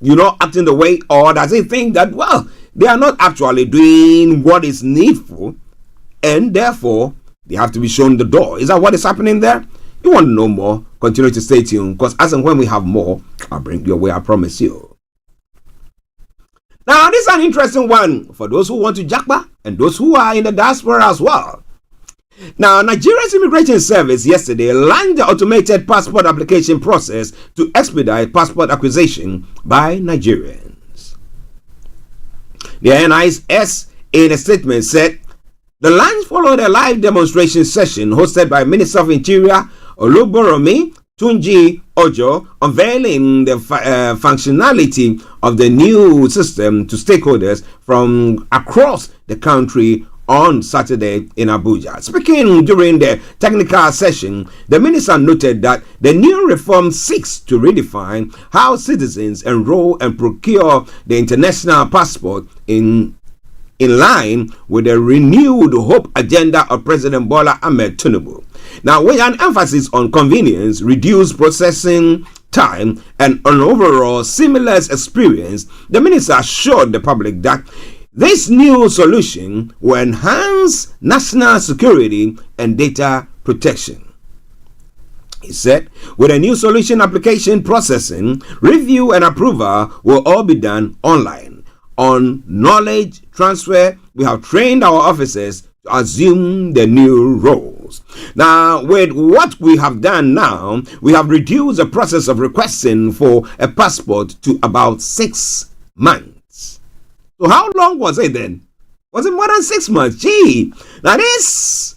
you're not acting the way, or does he think that, well, they are not actually doing what is needful, and therefore they have to be shown the door? Is that what is happening there? You want to know more? Continue to stay tuned, because as and when we have more, I'll bring your way, I promise you. Now, this is an interesting one for those who want to jackpot and those who are in the diaspora as well. Now, Nigeria's Immigration Service yesterday launched the automated passport application process to expedite passport acquisition by Nigerians. The NIS, in a statement, said the launch followed a live demonstration session hosted by Minister of Interior Olayomi Tunji Ojo, unveiling the functionality of the new system to stakeholders from across the country on Saturday in Abuja. Speaking during the technical session, the minister noted that the new reform seeks to redefine how citizens enroll and procure the international passport in line with the renewed hope agenda of President Bola Ahmed Tinubu. Now, with an emphasis on convenience, reduced processing time, and an overall seamless experience, the minister assured the public that this new solution will enhance national security and data protection. He said, with a new solution, application processing, review, and approval will all be done online. On knowledge transfer, we have trained our officers to assume the new roles. Now, with what we have done now, we have reduced the process of requesting for a passport to about 6 months. So how long was it then? Was it more than 6 months? Gee, now this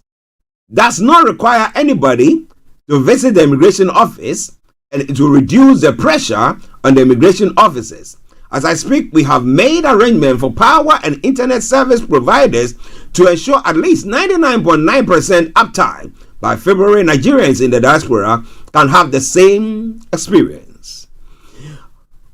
does not require anybody to visit the immigration office, and it will reduce the pressure on the immigration offices. As I speak, we have made arrangements for power and internet service providers to ensure at least 99.9% uptime. By February, Nigerians in the diaspora can have the same experience.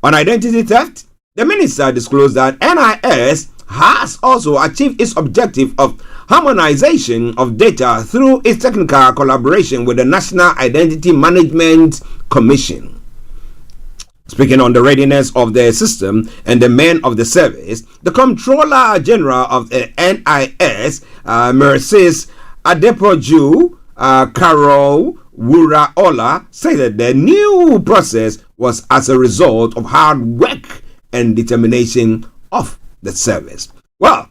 On identity theft, the minister disclosed that NIS has also achieved its objective of harmonization of data through its technical collaboration with the National Identity Management Commission. Speaking on the readiness of the system and the men of the service, the Comptroller General of the NIS, Mercedes Adepoju Carol Wuraola, said that the new process was as a result of hard work and determination of the service. Well,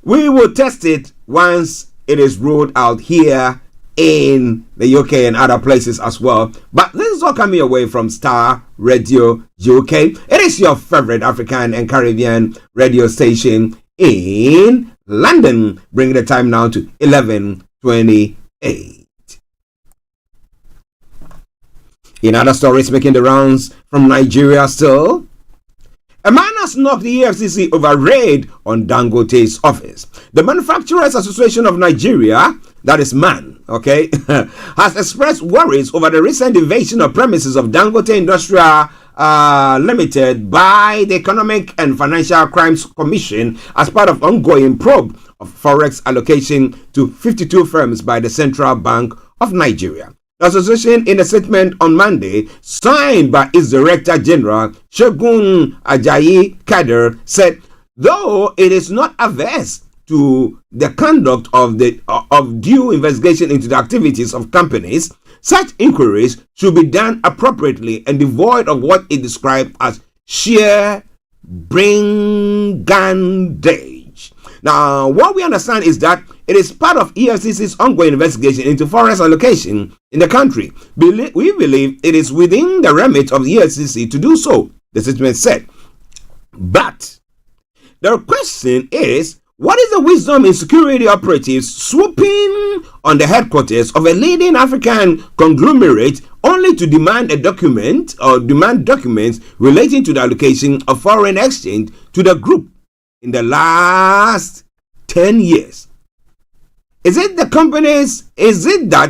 we will test it once it is rolled out here in the UK and other places as well. But this is all coming away from Starr Radio UK. It is your favorite African and Caribbean radio station in London, bringing the time now to 11:28. In other stories making the rounds from Nigeria still, a man has knocked the EFCC over raid on Dangote's office. The Manufacturers Association of Nigeria, that is MAN, okay, has expressed worries over the recent invasion of premises of Dangote Industrial Limited by the Economic and Financial Crimes Commission as part of ongoing probe of forex allocation to 52 firms by the Central Bank of Nigeria. The association, in a statement on Monday, signed by its Director General, Segun Ajayi Kader, said, though it is not averse to the conduct of due investigation into the activities of companies, such inquiries should be done appropriately and devoid of what it described as sheer brigandage. Now, what we understand is that it is part of EFCC's ongoing investigation into forex allocation in the country. We believe it is within the remit of the EFCC to do so, the statement said. But the question is, what is the wisdom in security operatives swooping on the headquarters of a leading African conglomerate only to demand a document or demand documents relating to the allocation of foreign exchange to the group in the last 10 years? Is it that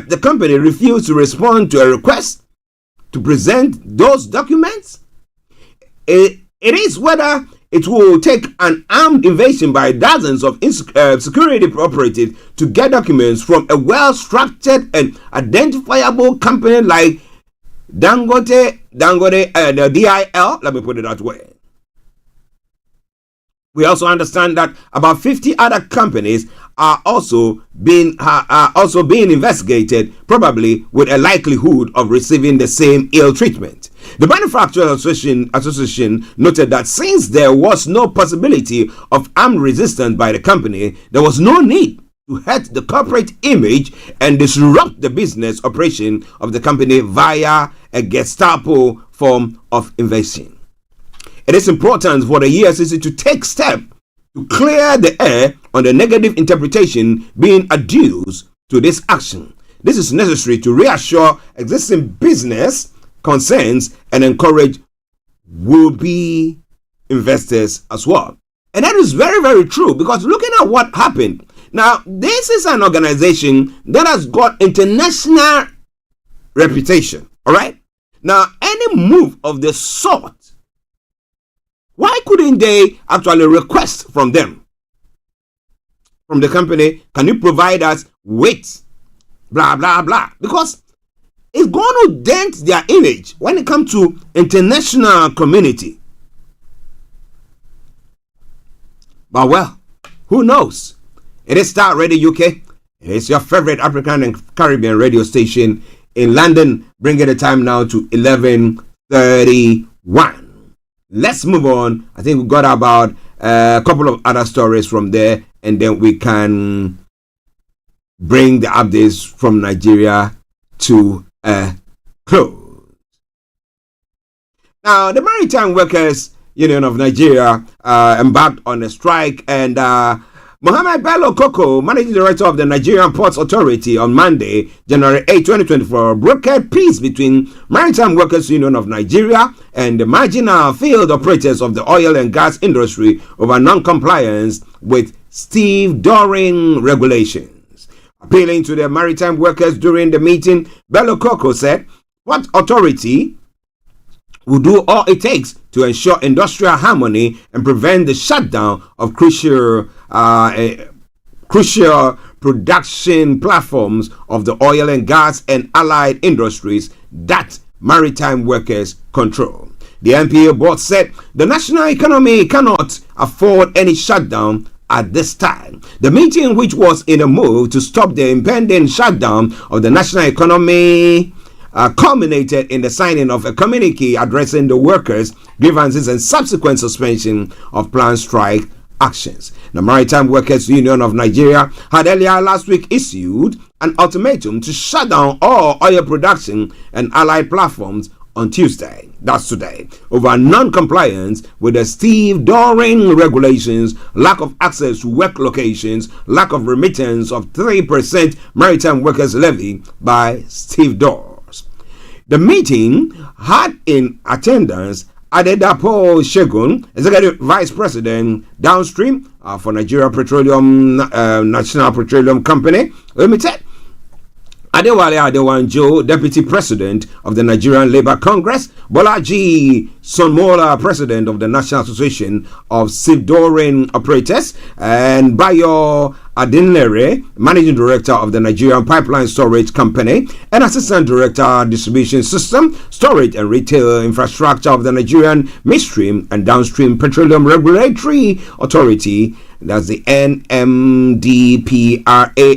the company refused to respond to a request to present those documents? It is whether it will take an armed invasion by dozens of security operatives to get documents from a well-structured and identifiable company like Dangote, the DIL. Let me put it that way. We also understand that about 50 other companies are also being investigated, probably with a likelihood of receiving the same ill treatment. The Manufacturers Association noted that since there was no possibility of armed resistance by the company, there was no need to hurt the corporate image and disrupt the business operation of the company via a Gestapo form of invasion. It is important for the EFCC to take steps to clear the air on the negative interpretation being adduced to this action. This is necessary to reassure existing business concerns and encourage will-be investors as well. And that is very, very true, because looking at what happened, now this is an organization that has got international reputation, all right? Now, any move of the sort, why couldn't they actually request from them, from the company, can you provide us with blah, blah, blah? Because it's going to dent their image when it comes to international community. But well, who knows? It is Starr Radio UK. It is your favorite African and Caribbean radio station in London, bringing the time now to 11:31. Let's move on. I think we got about a couple of other stories from there, and then we can bring the updates from Nigeria to a close. Now, the Maritime Workers Union of Nigeria embarked on a strike, and Mohammed Bello Koko, Managing Director of the Nigerian Ports Authority, on Monday, January 8, 2024, brokered peace between Maritime Workers Union of Nigeria and the marginal field operators of the oil and gas industry over non-compliance with stevedoring regulations. Appealing to the maritime workers during the meeting, Bello Koko said, "Port Authority will do all it takes to ensure industrial harmony and prevent the shutdown of crucial production platforms of the oil and gas and allied industries that maritime workers control." The NPA board said the national economy cannot afford any shutdown at this time. The meeting, which was in a move to stop the impending shutdown of the national economy, culminated in the signing of a communique addressing the workers' grievances and subsequent suspension of planned strike actions. The Maritime Workers Union of Nigeria had earlier last week issued an ultimatum to shut down all oil production and allied platforms on Tuesday, that's today, over non-compliance with the stevedoring regulations, lack of access to work locations, lack of remittance of 3% maritime workers levy by stevedores. The meeting had in attendance Adedapo Shegun, Executive Vice President downstream for Nigeria Petroleum National Petroleum Company Limited, Adewale Adewanjo, Deputy President of the Nigerian Labour Congress, Bolaji Sonmola, President of the National Association of Stevedoring Operators, and Bayo Adinlere, Managing Director of the Nigerian Pipeline Storage Company and Assistant Director Distribution System, Storage and Retail Infrastructure of the Nigerian Midstream and Downstream Petroleum Regulatory Authority, that's the NMDPRA,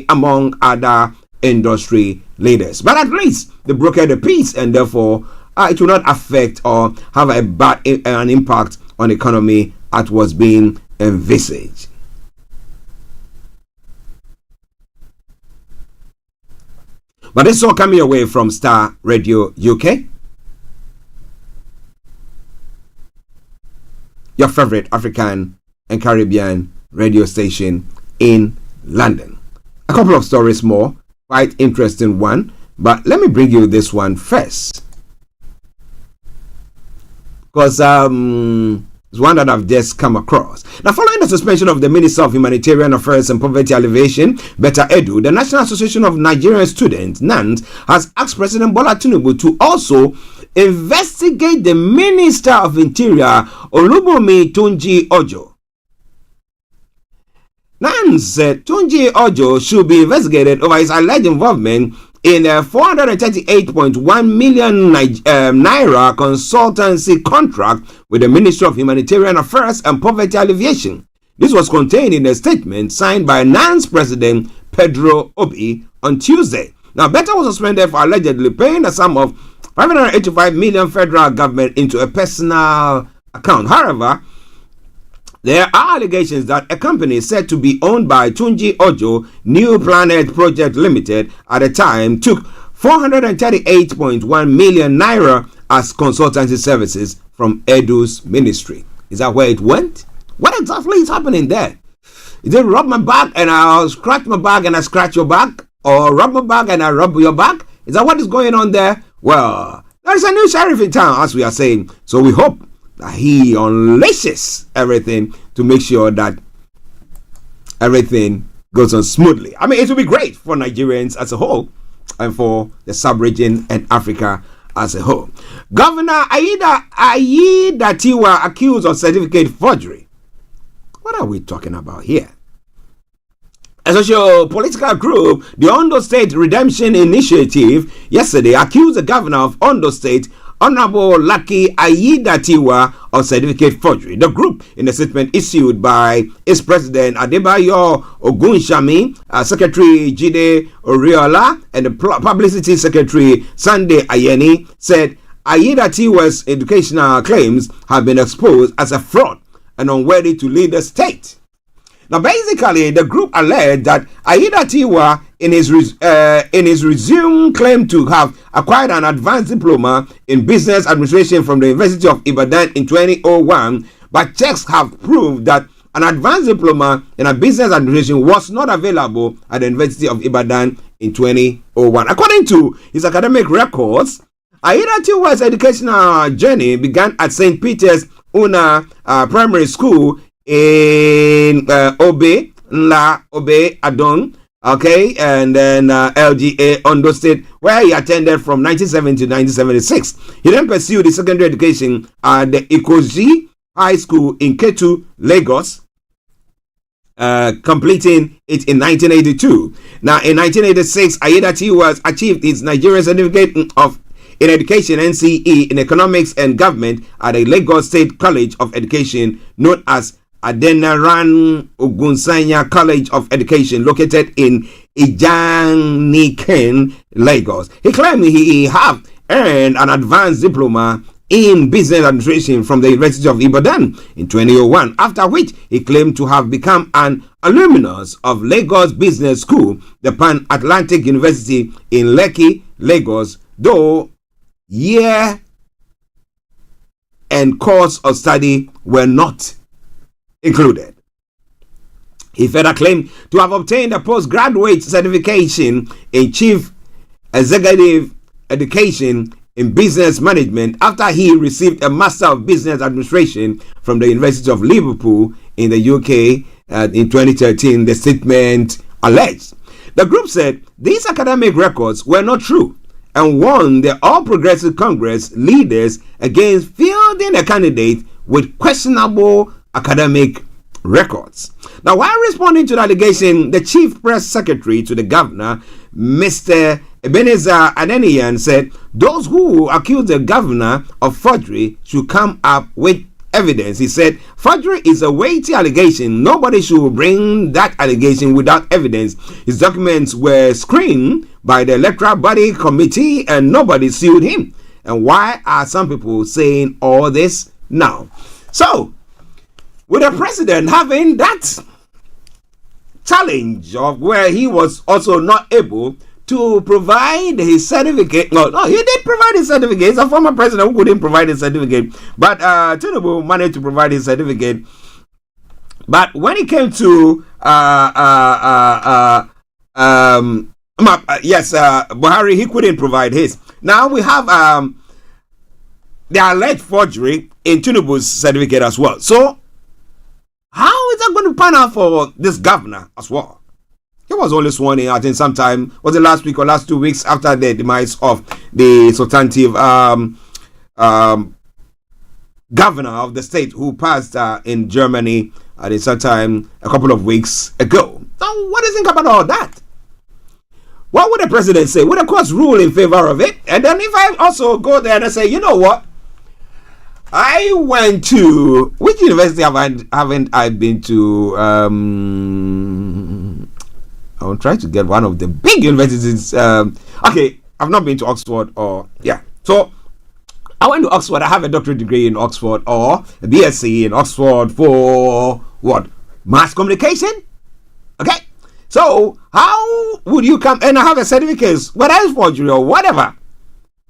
among other industry leaders. But at least they brokered the peace, and therefore it will not affect or have an impact on the economy as was being envisaged. But this is all coming away from Starr Radio UK, your favorite African and Caribbean radio station in London. A couple of stories more, quite interesting one, but let me bring you this one first, because it's one that I've just come across. Now, following the suspension of the Minister of Humanitarian Affairs and Poverty Alleviation, Betta Edu, the National Association of Nigerian Students, NANS, has asked President Bola Tinubu to also investigate the Minister of Interior, Olubomi Tunji Ojo. NANS said Tunji Ojo should be investigated over his alleged involvement in a 438.1 million naira consultancy contract with the Ministry of Humanitarian Affairs and Poverty Alleviation. This was contained in a statement signed by NANS President Pedro Obi on Tuesday. Now, Betta was suspended for allegedly paying a sum of 585 million federal government into a personal account. However, there are allegations that a company said to be owned by Tunji Ojo, New Planet Project Limited, at the time took 438.1 million naira as consultancy services from Edu's ministry. Is that where it went? What exactly is happening there? Is it rub my back and I'll scratch my back and I scratch your back? Or rub my back and I rub your back? Is that what is going on there? Well, there's a new sheriff in town, as we are saying. So we hope that he unleashes everything to make sure that everything goes on smoothly. I mean, it will be great for Nigerians as a whole and for the sub-region and Africa as a whole. Governor Aida Tiwa accused of certificate forgery. What are we talking about here? A socio-political group, the Ondo State Redemption Initiative, yesterday accused the governor of Ondo State, Honorable Lucky Aiyedatiwa, of certificate forgery. The group, in a statement issued by its president Adebayo Ogunshami, Secretary Jide Oriola, and the publicity secretary Sunday Ayeni, said Aiyedatiwa's educational claims have been exposed as a fraud and unworthy to lead the state. Now, basically, the group alleged that Aiyedatiwa, in his resume, claimed to have acquired an advanced diploma in business administration from the University of Ibadan in 2001, but checks have proved that an advanced diploma in a business administration was not available at the University of Ibadan in 2001. According to his academic records, Aiyedatiwa's educational journey began at St. Peter's Una Primary School in Obe Adon, okay, and then LGA Ondo State, where he attended from 1970 to 1976. He then pursued his secondary education at the Ikoji High School in Ketu, Lagos, completing it in 1982. Now, in 1986, Aiyedatiwa achieved his Nigerian certificate in Education NCE in Economics and Government at the Lagos State College of Education, known as Adeniran Ogunsanya College of Education, located in Ijaniken, Lagos. He claimed he have earned an advanced diploma in business administration from the University of Ibadan in 2001, after which he claimed to have become an alumnus of Lagos Business School, the Pan-Atlantic University in Lekki, Lagos, though year and course of study were not included. He further claimed to have obtained a postgraduate certification in Chief Executive Education in Business Management after he received a Master of Business Administration from the University of Liverpool in the UK in 2013, the statement alleged. The group said these academic records were not true and warned the All Progressive Congress leaders against fielding a candidate with questionable academic records. Now, while responding to the allegation, the Chief Press Secretary to the Governor, Mr. Ebenezer Adeniyan, said those who accuse the governor of forgery should come up with evidence. He said forgery is a weighty allegation. Nobody should bring that allegation without evidence. His documents were screened by the electoral body committee and nobody sued him. And why are some people saying all this now? So, with the president having that challenge of where he was also not able to provide his certificate. No, he did provide his certificate. He's a former president who couldn't provide his certificate. But Tinubu managed to provide his certificate. But when it came to Buhari, he couldn't provide his. Now we have the alleged forgery in Tinubu's certificate as well. So how is that going to pan out for this governor as well? He was only sworn in, I think, sometime, was it last week or last 2 weeks after the demise of the substantive governor of the state who passed in Germany at the same time a couple of weeks ago. So what do you think about all that? What would the president say? Would the courts rule in favor of it? And then if I also go there and I say, you know what? I went to, which university haven't I been to? I'll try to get one of the big universities. Okay, I've not been to Oxford So I went to Oxford. I have a doctorate degree in Oxford or a BSc in Oxford for what? Mass communication? Okay. So how would you come and I have a certificate, whether it's forgery or whatever?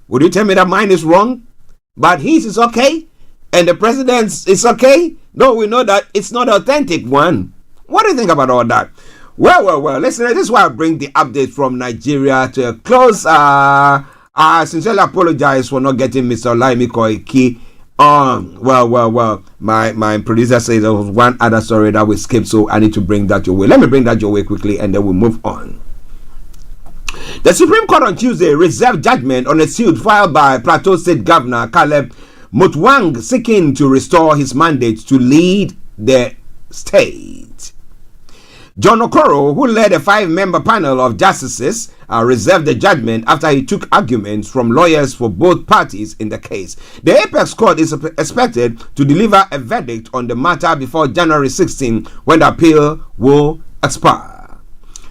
Would you tell me that mine is wrong, but his is okay, and the president's is okay? No, we know that it's not an authentic one. What do you think about all that? Well, listen, this is why I bring the update from Nigeria to a close. I sincerely apologize for not getting Mr. Olayomi Koiki on. Well, my producer says there was one other story that we skipped, so I need to bring that your way. Let me bring that your way quickly, and then we'll move on. The Supreme Court on Tuesday reserved judgment on a suit filed by Plateau State Governor Caleb Mutwang seeking to restore his mandate to lead the state. John Okoro, who led a 5-member panel of justices, reserved the judgment after he took arguments from lawyers for both parties in the case. The Apex Court is expected to deliver a verdict on the matter before January 16, when the appeal will expire.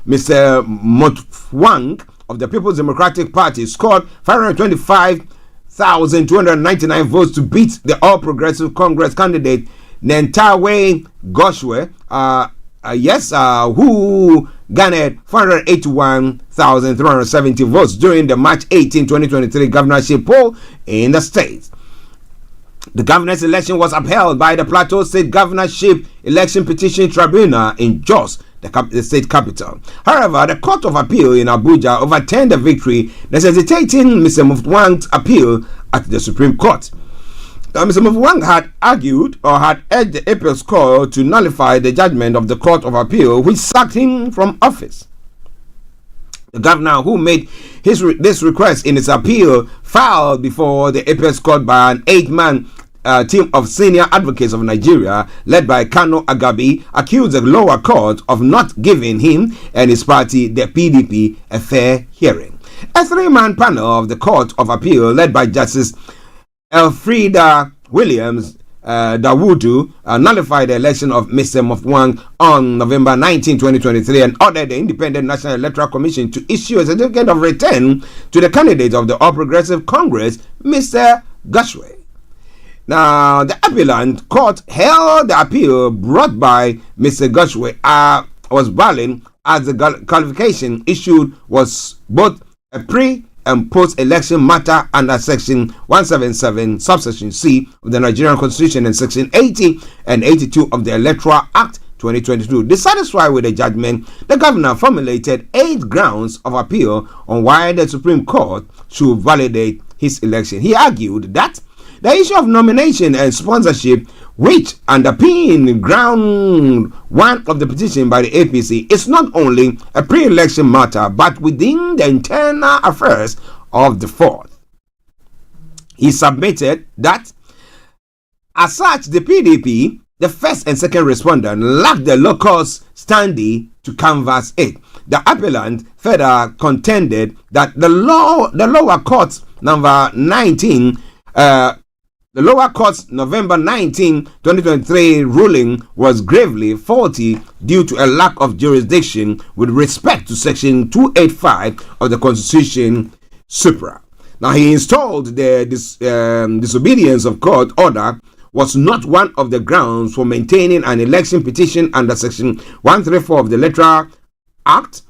Mr. Mutwang of the People's Democratic Party scored 525,299 votes to beat the All Progressive Congress candidate Nentawe Goshwe, who garnered 481,370 votes during the March 18, 2023 governorship poll in the state. The governor's election was upheld by the Plateau State Governorship Election Petition Tribunal in Jos, the state capital. However, the Court of Appeal in Abuja overturned the victory, necessitating Mr. Mutwang's appeal at the Supreme Court. Mr. Mutwang had argued or had urged the Apex Court to nullify the judgment of the Court of Appeal, which sacked him from office. The governor, who made this request in his appeal, filed before the Apex Court by an 8-man team of senior advocates of Nigeria, led by Kano Agabi, accused the lower court of not giving him and his party, the PDP, a fair hearing. A three-man panel of the Court of Appeal, led by Justice Elfrida Williams Dawudu, nullified the election of Mr. Mofwang on November 19, 2023 and ordered the Independent National Electoral Commission to issue a certificate of return to the candidate of the All Progressive Congress, Mr. Gashwe. Now, the appellant court held the appeal brought by Mr. Gashwe was valid as the qualification issued was both a pre- and post-election matter under Section 177, subsection C of the Nigerian Constitution and Section 80 and 82 of the Electoral Act 2022. Dissatisfied with the judgment, the governor formulated 8 grounds of appeal on why the Supreme Court should validate his election. He argued that the issue of nomination and sponsorship, which underpin ground 1 of the petition by the APC, is not only a pre-election matter but within the internal affairs of the fourth. He submitted that, as such, the PDP, the first and second respondent, lacked the locus standi to canvass it. The appellant further contended that the lower court's number 19 the lower court's November 19, 2023 ruling was gravely faulty due to a lack of jurisdiction with respect to Section 285 of the Constitution supra. Now, he installed the disobedience of court order was not one of the grounds for maintaining an election petition under Section 134 of the Electoral Act,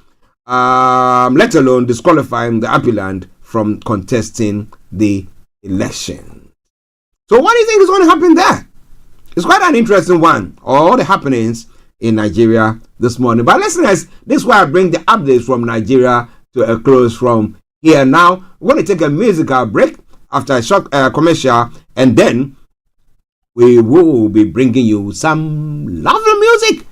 let alone disqualifying the appellant from contesting the election. So what do you think is going to happen there? It's quite an interesting one. All the happenings in Nigeria this morning. But listeners, this is why I bring the updates from Nigeria to a close from here. Now, we're going to take a musical break after a short commercial, and then we will be bringing you some lovely music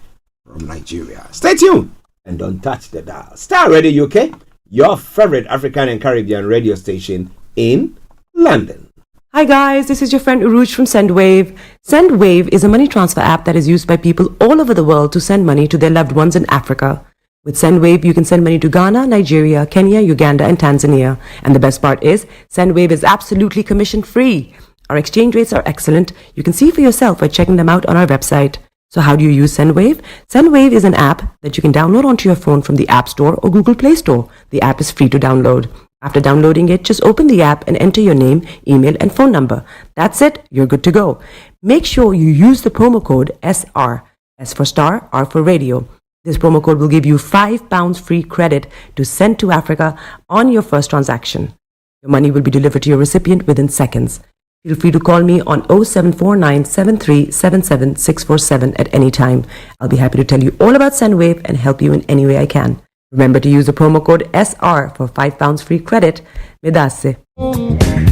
from Nigeria. Stay tuned and don't touch the dial. Starr Radio UK, your favorite African and Caribbean radio station in London. Hi guys, this is your friend Uruj from SendWave. SendWave is a money transfer app that is used by people all over the world to send money to their loved ones in Africa. With SendWave, you can send money to Ghana, Nigeria, Kenya, Uganda, and Tanzania. And the best part is, SendWave is absolutely commission-free. Our exchange rates are excellent. You can see for yourself by checking them out on our website. So how do you use SendWave? SendWave is an app that you can download onto your phone from the App Store or Google Play Store. The app is free to download. After downloading it, just open the app and enter your name, email, and phone number. That's it. You're good to go. Make sure you use the promo code SR. S for Star, R for Radio. This promo code will give you £5 free credit to send to Africa on your first transaction. Your money will be delivered to your recipient within seconds. Feel free to call me on 0749 7377 647 at any time. I'll be happy to tell you all about SendWave and help you in any way I can. Remember to use the promo code SR for £5 free credit. Medasse.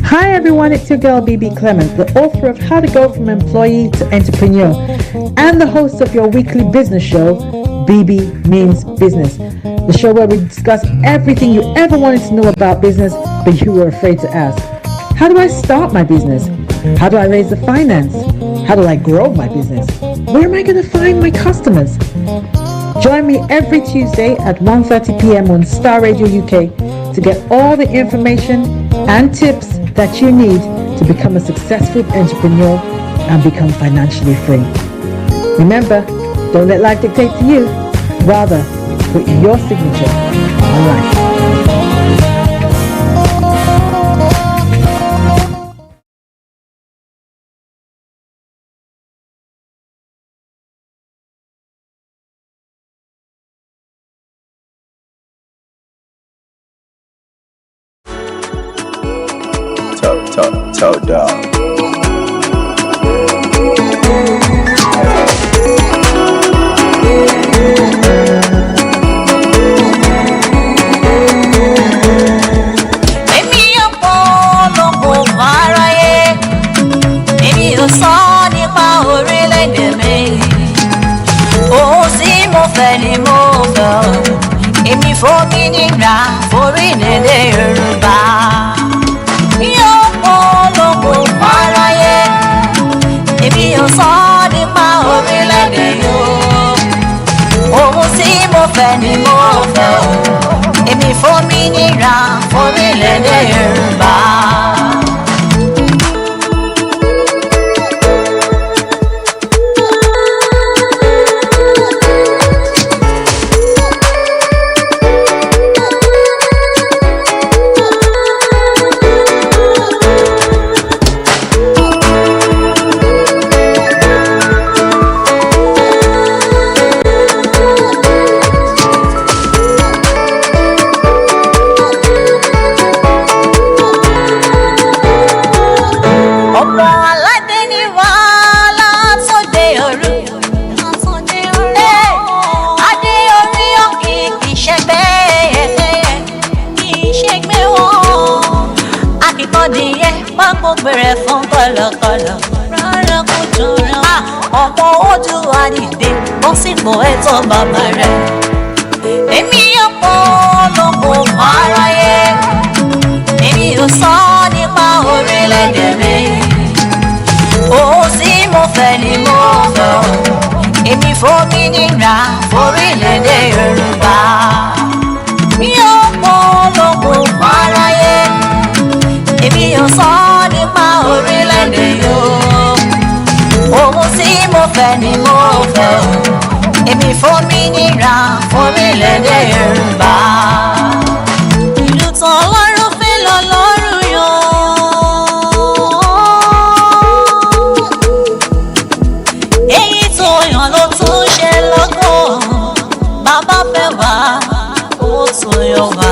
Hi everyone, it's your girl BB Clement, the author of How to Go From Employee to Entrepreneur and the host of your weekly business show, BB Means Business. The show where we discuss everything you ever wanted to know about business but you were afraid to ask. How do I start my business? How do I raise the finance? How do I grow my business? Where am I going to find my customers? Join me every Tuesday at 1:30 p.m. on Starr Radio UK to get all the information and tips that you need to become a successful entrepreneur and become financially free. Remember, don't let life dictate to you. Rather, put your signature on life. Toe dog. Èmi fòmìnira forílẹ̀-èdè Yorùbá. Yóò polongo fáráyé. Èmi ò sọ nípa orílẹ̀-èdè yóò. Ohun tí mo fẹ́ ni mo fẹ́ o. Èmi fòmìnira forílẹ̀-èdè. adìyẹ má gbogbo rẹ̀ fún kọ̀lọ̀kọ̀lọ̀ rárá kò jọra. Ọmọ ojú àdìdé bọ́ sípò ẹ̀tọ́ bàbá rẹ̀. Èmi ọ̀pọ̀ lọ́kọ̀ fáráyé. Èmi ò sọ nípa orílẹ̀-èdè mi. Ohun tí mo fẹ́ ni mo fẹ́ o. Èmi fòmìnira fórílẹ̀-èdè Yorùbá. Mi ò pọ̀ lọ́kọ̀ fáráyé. Èmi ò sọ nípa orílẹ̀-èdè yóò. Ohun tí mo fẹ́ ni mo fẹ́ o. Èmi fòmìnira fórílẹ̀-èdè Yorùbá. Ìlú tán lọ́rùn fẹ́ lọ lọ́rùn yọ. Èyí tó yàn ló tún ṣe lọ́gàn. Bàbá fẹ́ wá, ó tún yọ wá.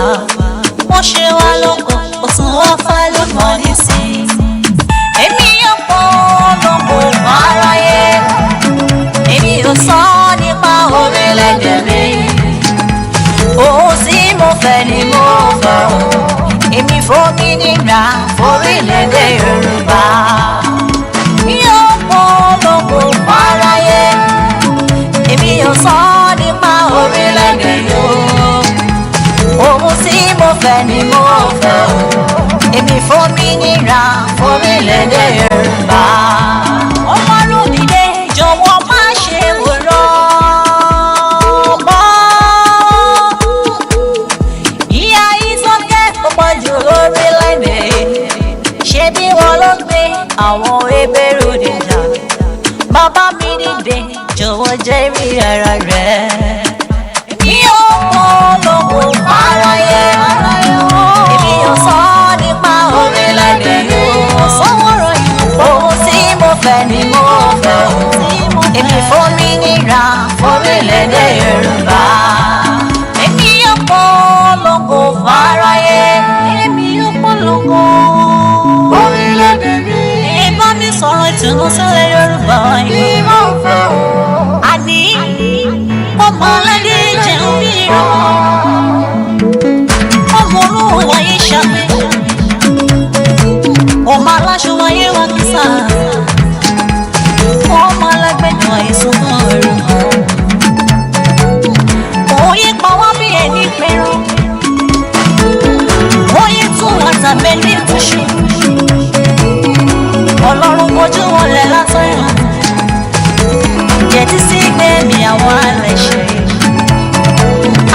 Wọ́n ṣe wá lọ́gàn, ó tún wá fà lọ́gbọ̀n ní sí. Èmi yóò pọ̀ lọ́gbọ̀n fáráyé. Èmi ò sọ nípa orílẹ̀-èdè mi. Ohun tí mo fẹ́ ni mo fẹ́ o. Èmi fòmìnira fórílẹ̀-èdè Yorùbá. Mi ò pọ̀ lọ́gbọ̀n fáráyé. Èmi ò sọ nípa orílẹ̀-èdè yóò. Ohun tí mo fẹ́ ni mo fẹ́ o. Èmi fòmìnira fórílẹ̀-èdè Yorùbá. Ọlọ́run dìde jọ̀wọ́ má ṣe wòran mọ́. Ìyà ìsọ̀kẹ́ kò pọ̀ jù lórílẹ̀-èdè. Ṣé bí wọ́n ló gbé àwọn ebèrú dìjà? Bàbá mi dìde jọ̀wọ́ jẹ́rìí ara rẹ̀. Èmi ò pọ̀ lọ́wọ́ fáráyé. Èmi ò sọ nípa orílẹ̀-èdè yóò. Sọ́wọ́rọ̀ yìí. Ohun tí mo fẹ́ ni mo fẹ́ o. Èmi fòmìnira fórílẹ̀-èdè Yorùbá. Èmi ò pọ̀ lọ́wọ́ fáráyé. Èmi ò pọ̀ lọ́wọ́ orílẹ̀-èdè mi. Ìbá mi sọ̀rọ̀ ìtùnú sílẹ̀ Yorùbá yìí. Ìmọ̀ fẹ́ o. Àní ọmọ aládé jẹun bí ìrọ̀. Ọmọ olówó wáyé ṣàpè. Ọmọ aláṣọ wáyé wá kísà. Ọmọ alágbẹ̀dọ̀ àìsàn náà rò. Òye pa wá bí ẹni pẹ̀rọ. Òye tún wá tàbí ní ìtúṣu. Ọlọ́run kojú wọlé látọ̀yọ̀. Jẹ̀tí sí gbẹ̀mí àwọn aláìṣẹ̀.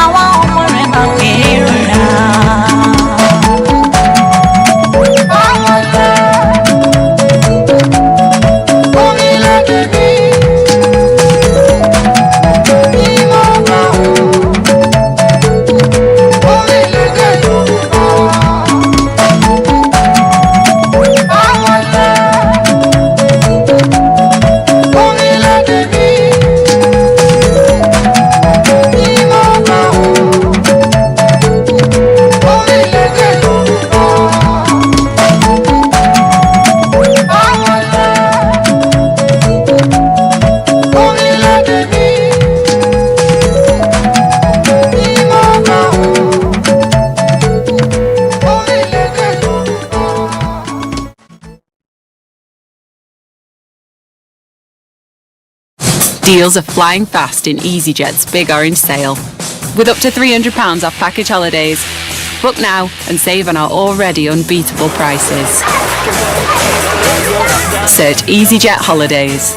Àwọn ọmọ rẹ̀ máa pè é rọra. Orílẹ̀-èdè mi. Ìmọ̀ ọ̀gá. Orílẹ̀-èdè Yorùbá. Orílẹ̀-èdè mi. Ìmọ̀ ọ̀gá. Orílẹ̀-èdè Yorùbá. Orílẹ̀-èdè mi. Ìmọ̀ ọ̀gá. Orílẹ̀-èdè Yorùbá. Deals are flying fast in EasyJet's Big Orange Sale. With up to £300 off package holidays. Book now and save on our already unbeatable prices. Search EasyJet Holidays.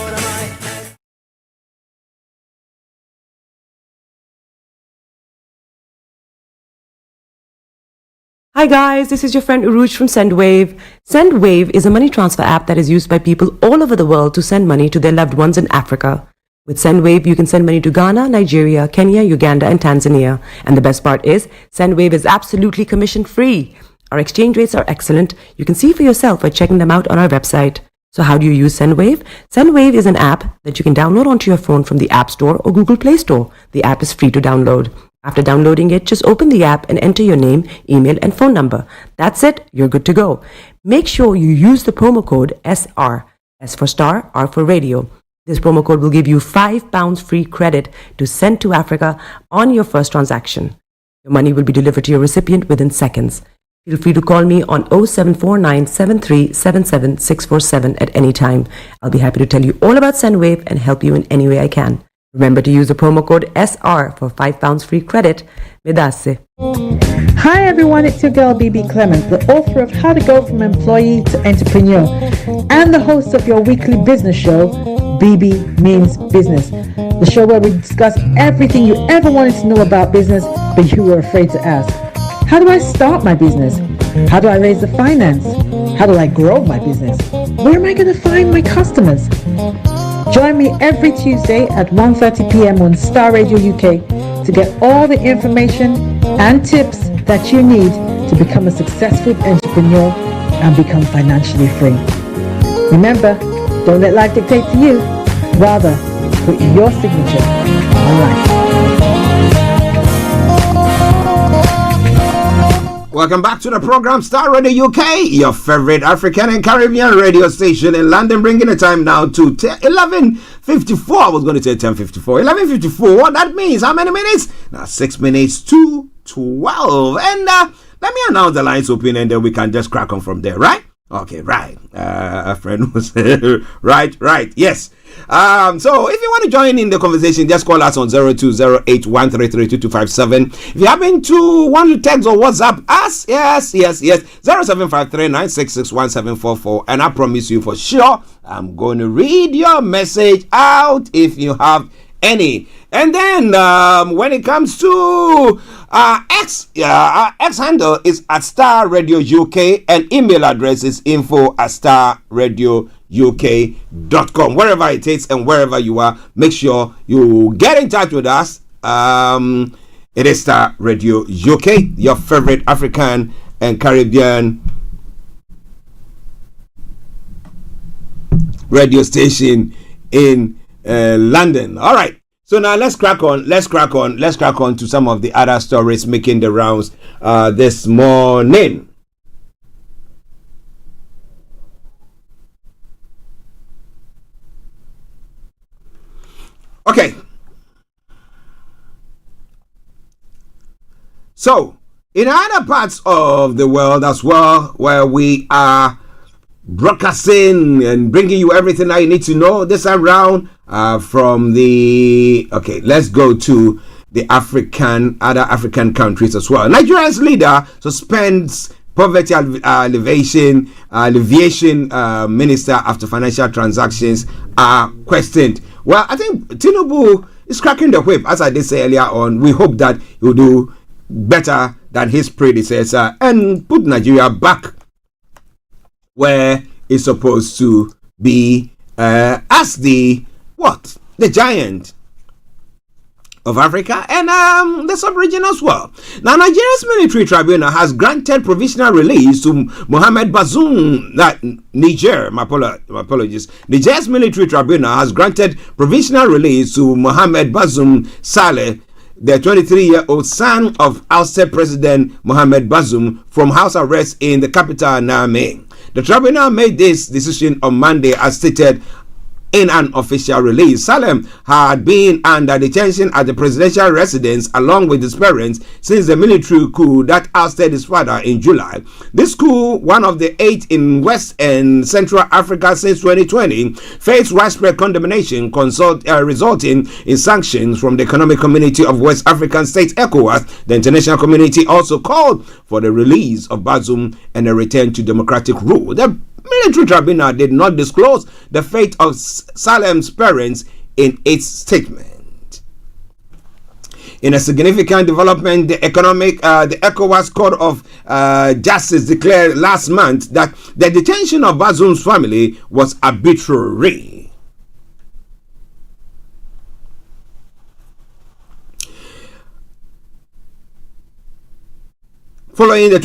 Hi guys, this is your friend Uruj from SendWave. SendWave is a money transfer app that is used by people all over the world to send money to their loved ones in Africa. With SendWave, you can send money to Ghana, Nigeria, Kenya, Uganda, and Tanzania. And the best part is, SendWave is absolutely commission-free. Our exchange rates are excellent. You can see for yourself by checking them out on our website. So how do you use SendWave? SendWave is an app that you can download onto your phone from the App Store or Google Play Store. The app is free to download. After downloading it, just open the app and enter your name, email, and phone number. That's it. You're good to go. Make sure you use the promo code SR. S for Star, R for Radio. This promo code will give you £5 free credit to send to Africa on your first transaction. Your money will be delivered to your recipient within seconds. Feel free to call me on 0749 7377 647 at any time. I'll be happy to tell you all about Sendwave and help you in any way I can. Remember to use the promo code SR for £5 free credit. Medase. Hi everyone, it's your girl BB Clement, the author of How to Go From Employee to Entrepreneur and the host of your weekly business show, BB Means Business. The show where we discuss everything you ever wanted to know about business but you were afraid to ask. How do I start my business? How do I raise the finance? How do I grow my business? Where am I going to find my customers? Join me every Tuesday at 1:30 p.m. on Starr Radio UK to get all the information and tips that you need to become a successful entrepreneur and become financially free. Remember, don't let life dictate to you. Rather, put your signature on life. Welcome back to the program Starr Radio UK, your favorite African and Caribbean radio station in London, bringing the time now to 11:54. I was going to say 10:54. 11:54. What that means? How many minutes? Now 6 minutes to 12. And let me announce the lines open, and then we can just crack on from there, right? Okay, right. A friend was right. Yes. So if you want to join in the conversation, just call us on 0208133257. If you happen to want to text or WhatsApp us, yes, 075396617744, and I promise you for sure I'm going to read your message out if you have any. And then when it comes to our X handle is at Starr Radio UK, and email address is info@starradiouk.com. Wherever it is and wherever you are, make sure you get in touch with us. It is Starr Radio UK, your favorite African and Caribbean radio station in London. All right. So now let's crack on to some of the other stories making the rounds this morning. Okay. So, in other parts of the world as well, where we are broadcasting and bringing you everything that you need to know this around, from the let's go to the other African countries as well. Nigeria's leader suspends poverty alleviation minister after financial transactions are questioned. Well, I think Tinubu is cracking the whip, as I did say earlier on. We hope that he will do better than his predecessor and put Nigeria back where it's supposed to be, as the giant of Africa and the sub-region as well. Now, Nigeria's military tribunal has granted provisional release to Mohamed Bazoum. Niger's military tribunal has granted provisional release to Mohamed Bazoum Saleh, the 23-year-old son of ousted President Mohamed Bazoum, from house arrest in the capital, Niamey. The tribunal made this decision on Monday, as stated in an official release. Salem had been under detention at the presidential residence along with his parents since the military coup that ousted his father in July. This coup, one of the 8 in West and Central Africa since 2020, faced widespread condemnation, resulting in sanctions from the Economic Community of West African States, ECOWAS. The international community also called for the release of Bazoum and a return to democratic rule. The military tribunal did not disclose the fate of Salem's parents in its statement. In a significant development, the ECOWAS Court of Justice declared last month that the detention of Bazoum's family was arbitrary. Following the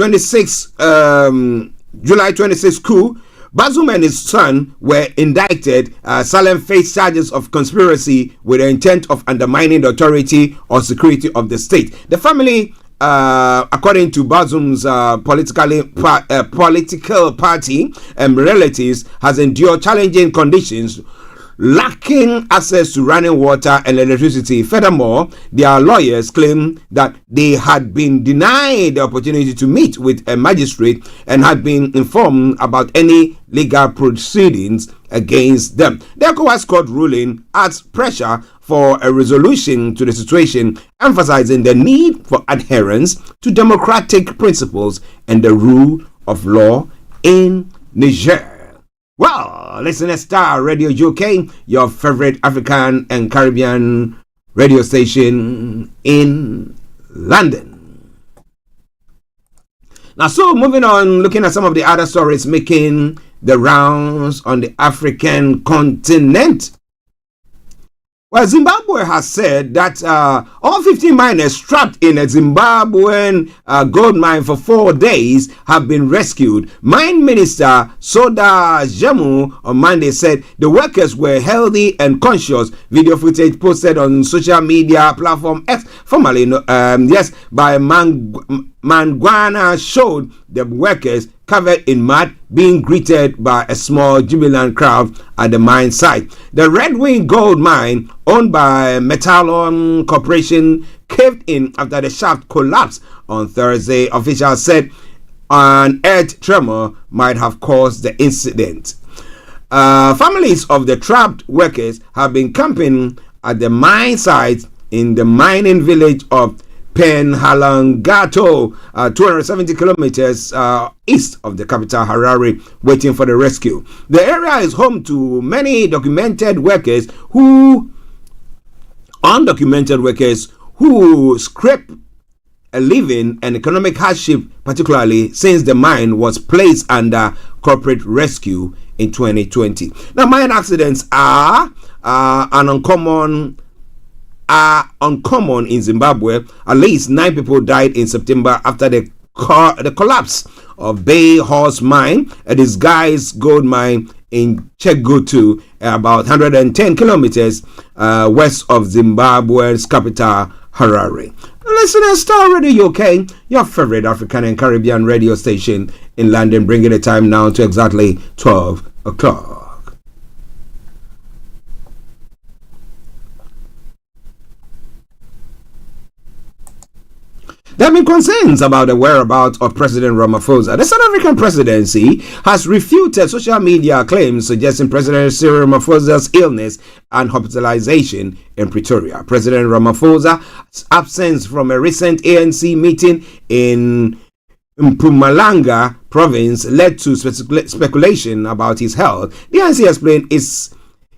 July 26 coup, Bazoum and his son were indicted. Salem faced charges of conspiracy with the intent of undermining the authority or security of the state. The family, according to Bazoum's political party and relatives, has endured challenging conditions lacking access to running water and electricity. Furthermore, their lawyers claim that they had been denied the opportunity to meet with a magistrate and had been informed about any legal proceedings against them. The ECOWAS court ruling adds pressure for a resolution to the situation, emphasizing the need for adherence to democratic principles and the rule of law in Niger. Well, listen to Starr Radio UK, your favorite African and Caribbean radio station in London. Now, so moving on, looking at some of the other stories making the rounds on the African continent. Well, Zimbabwe has said that all 15 miners trapped in a Zimbabwean gold mine for 4 days have been rescued. Mine Minister Soda Jemu on Monday said the workers were healthy and conscious. Video footage posted on social media platform X, formerly by Mangwana, showed the workers covered in mud being greeted by a small jubilant crowd at the mine site. The Red Wing Gold Mine, owned by Metallon Corporation, caved in after the shaft collapsed on Thursday. Officials said an earth tremor might have caused the incident. Families of the trapped workers have been camping at the mine site in the mining village of Penhalangato, 270 kilometers east of the capital Harare, waiting for the rescue. The area is home to many undocumented workers who scrape a living and economic hardship, particularly since the mine was placed under corporate rescue in 2020. Now, mine accidents are uncommon in Zimbabwe. At least 9 people died in September after the collapse of Bay Horse Mine, a disguised gold mine in Chegutu, about 110 kilometers west of Zimbabwe's capital, Harare. Listen to Starr Radio UK, your favorite African and Caribbean radio station in London, bringing the time now to exactly 12 o'clock. There have been concerns about the whereabouts of President Ramaphosa. The South African presidency has refuted social media claims suggesting President Cyril Ramaphosa's illness and hospitalization in Pretoria. President Ramaphosa's absence from a recent ANC meeting in Mpumalanga province led to speculation about his health. The ANC explained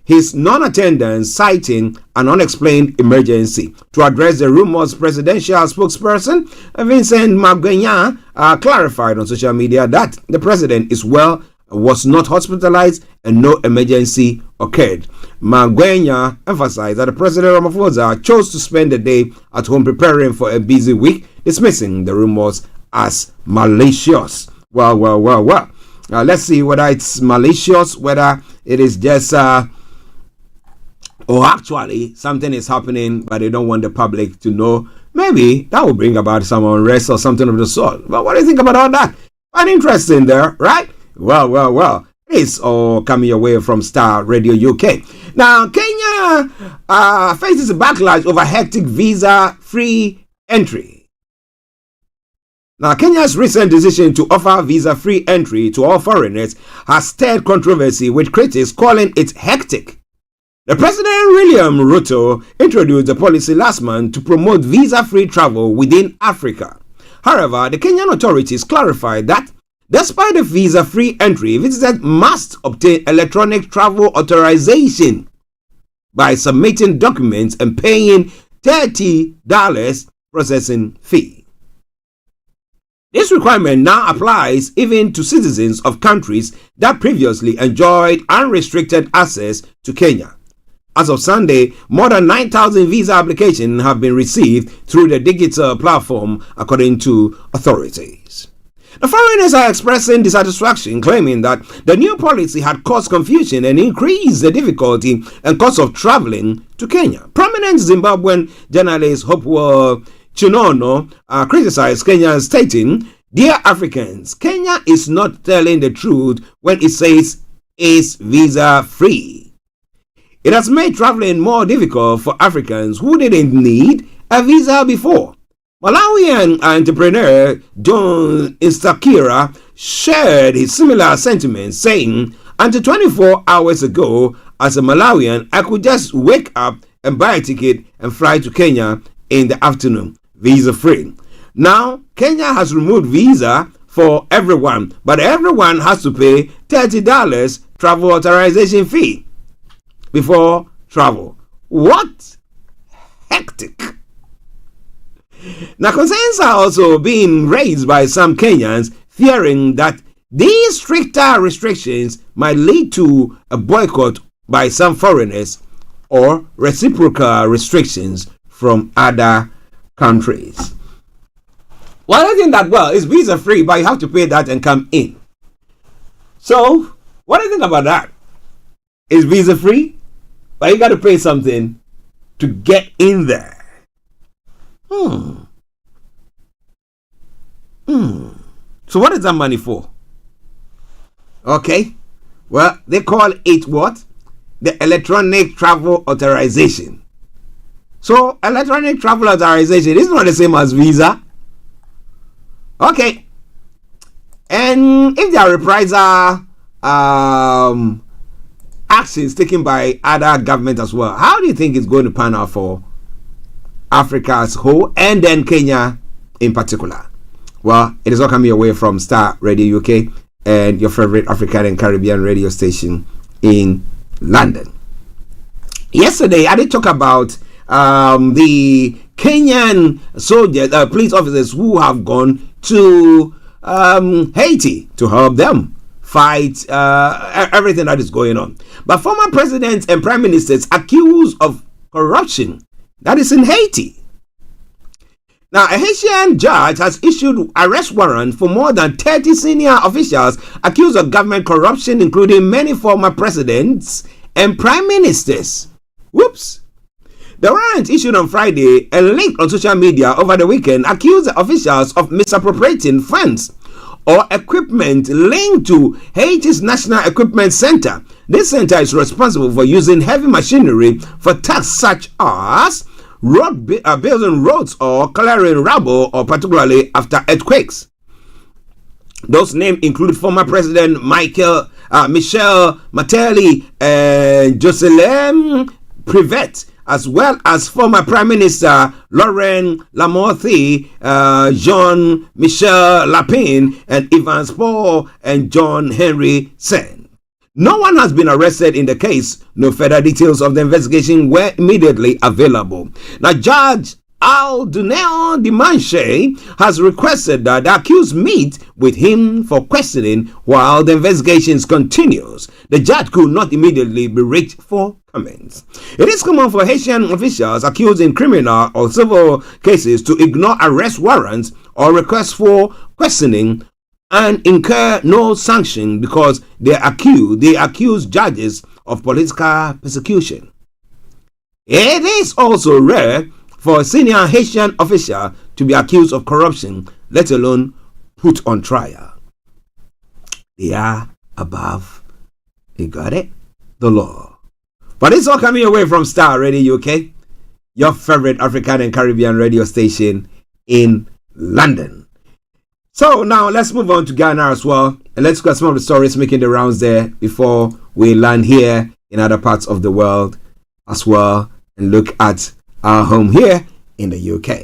his non-attendance, citing an unexplained emergency. To address the rumors, presidential spokesperson Vincent Magwenya clarified on social media that the president is well, was not hospitalized, and no emergency occurred. Magwenya emphasized that the President Ramaphosa chose to spend the day at home preparing for a busy week, dismissing the rumors as malicious. Well. Let's see whether it's malicious, whether it is just or actually something is happening, but they don't want the public to know. Maybe that will bring about some unrest or something of the sort. But what do you think about all that? Quite interesting there, right? Well. It's all coming your way from Starr Radio UK. Now, Kenya faces a backlash over hectic visa-free entry. Now, Kenya's recent decision to offer visa-free entry to all foreigners has stirred controversy, with critics calling it hectic. The President William Ruto introduced the policy last month to promote visa-free travel within Africa. However, the Kenyan authorities clarified that despite the visa-free entry, visitors must obtain electronic travel authorization by submitting documents and paying $30 processing fee. This requirement now applies even to citizens of countries that previously enjoyed unrestricted access to Kenya. As of Sunday, more than 9,000 visa applications have been received through the digital platform, according to authorities. The foreigners are expressing dissatisfaction, claiming that the new policy had caused confusion and increased the difficulty and cost of traveling to Kenya. Prominent Zimbabwean journalist Hopewell Chinono criticized Kenya, stating, "Dear Africans, Kenya is not telling the truth when it says it's visa-free. It has made traveling more difficult for Africans who didn't need a visa before. Malawian entrepreneur John Instakira shared his similar sentiments, saying, "Until 24 hours ago, as a Malawian, I could just wake up and buy a ticket and fly to Kenya in the afternoon, visa-free. Now, Kenya has removed visa for everyone, but everyone has to pay $30 travel authorization fee before travel." What hectic! Now, concerns are also being raised by some Kenyans, fearing that these stricter restrictions might lead to a boycott by some foreigners or reciprocal restrictions from other countries. Well, I think that, it's visa free, but you have to pay that and come in. So, what do you think about that? It's visa free, but you got to pay something to get in there. So what is that money for? Okay. Well, they call it what? The electronic travel authorization. So electronic travel authorization is not the same as visa. Okay. And if there are reprisal actions taken by other governments as well, how do you think it's going to pan out for Africa as a whole, and then Kenya in particular? Well, it is all coming away from Starr Radio UK and your favorite African and Caribbean radio station in London. Yesterday, I did talk about the Kenyan soldiers, police officers who have gone to Haiti to help them fight everything that is going on. But former presidents and prime ministers accused of corruption that is in Haiti. Now, a Haitian judge has issued arrest warrant for more than 30 senior officials accused of government corruption, including many former presidents and prime ministers. Whoops. The warrant issued on Friday and linked on social media over the weekend accused the officials of misappropriating funds or equipment linked to Haiti's National Equipment Center. This center is responsible for using heavy machinery for tasks such as building roads or clearing rubble, or particularly after earthquakes. Those names include former President Michel Martelly and Jocelyn Privet, as well as former Prime Minister Laurent Lamothe, Jean-Michel Lapin, and Evans Paul and John Henry Sen. No one has been arrested in the case. No further details of the investigation were immediately available. Now, Judge Aldunel Dimanche has requested that the accused meet with him for questioning while the investigations continues. The judge could not immediately be reached for comments. It is common for Haitian officials accused in criminal or civil cases to ignore arrest warrants or requests for questioning and incur no sanction because they accuse judges of political persecution. It is also rare for a senior Haitian official to be accused of corruption, let alone put on trial. They are above, you got it, the law. But it's all coming away from Starr Radio UK, your favorite African and Caribbean radio station in London. So now let's move on to Ghana as well, and let's look at some of the stories making the rounds there before we land here in other parts of the world as well, and look at our home here in the UK.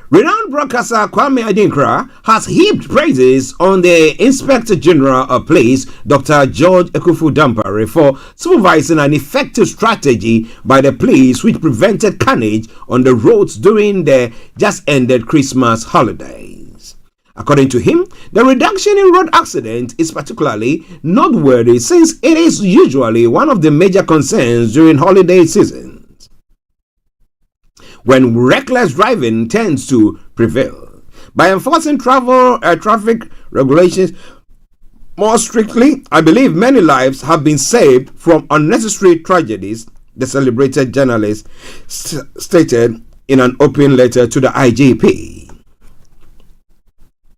Renowned broadcaster Kwame Adinkra has heaped praises on the Inspector General of Police, Dr. George Ekufu-Dampare, for supervising an effective strategy by the police which prevented carnage on the roads during the just-ended Christmas holidays. According to him, the reduction in road accidents is particularly noteworthy since it is usually one of the major concerns during holiday seasons, when reckless driving tends to prevail. By enforcing traffic regulations more strictly, I believe many lives have been saved from unnecessary tragedies, the celebrated journalist stated in an open letter to the IGP.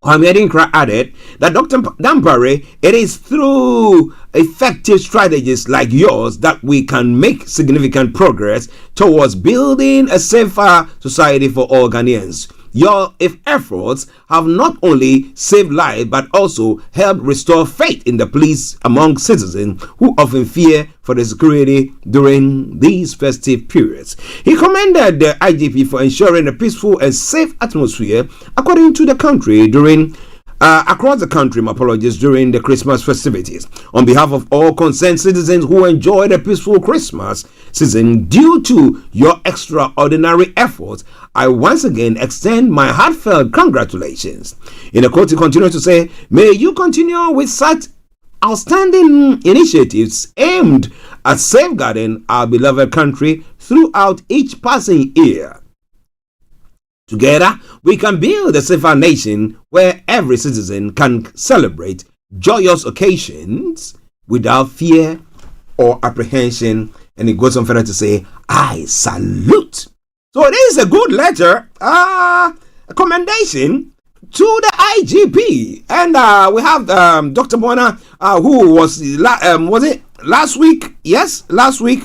Kwame added that Dr. Dampare, it is through effective strategies like yours that we can make significant progress towards building a safer society for all Ghanaians. Your efforts have not only saved lives but also helped restore faith in the police among citizens who often fear for the security during these festive periods. He commended the IGP for ensuring a peaceful and safe atmosphere according to the country during across the country, my apologies, during the Christmas festivities. On behalf of all concerned citizens who enjoyed a peaceful Christmas season due to your extraordinary efforts, I once again extend my heartfelt congratulations. In a quote, he continued to say, may you continue with such outstanding initiatives aimed at safeguarding our beloved country throughout each passing year. Together, we can build a safer nation where every citizen can celebrate joyous occasions without fear or apprehension. And it goes on further to say, I salute. So it is a good letter, a commendation to the IGP. And we have Dr. Bona, who was it last week? Yes, last week.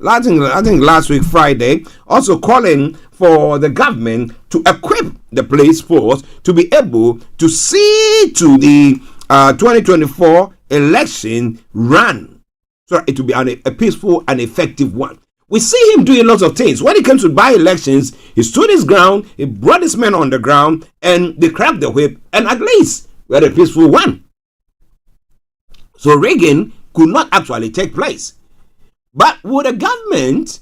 I think last week Friday, also calling for the government to equip the police force to be able to see to the 2024 election run, so it will be a peaceful and effective one. We see him doing lots of things. When it comes to by-elections, he stood his ground, he brought his men on the ground, and they cracked the whip, and at least we had a peaceful one. So Reagan could not actually take place. But would the government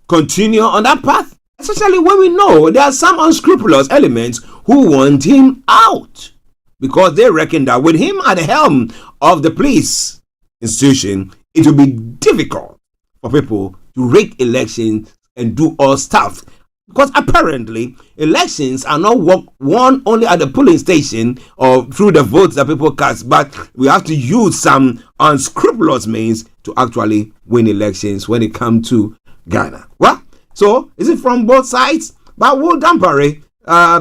continue on that path? Especially when we know there are some unscrupulous elements who want him out, because they reckon that with him at the helm of the police institution, it will be difficult for people to rig elections and do all stuff. Because apparently, elections are not won only at the polling station or through the votes that people cast, but we have to use some unscrupulous means to actually win elections when it comes to Ghana. Well, so is it from both sides? But will Dampare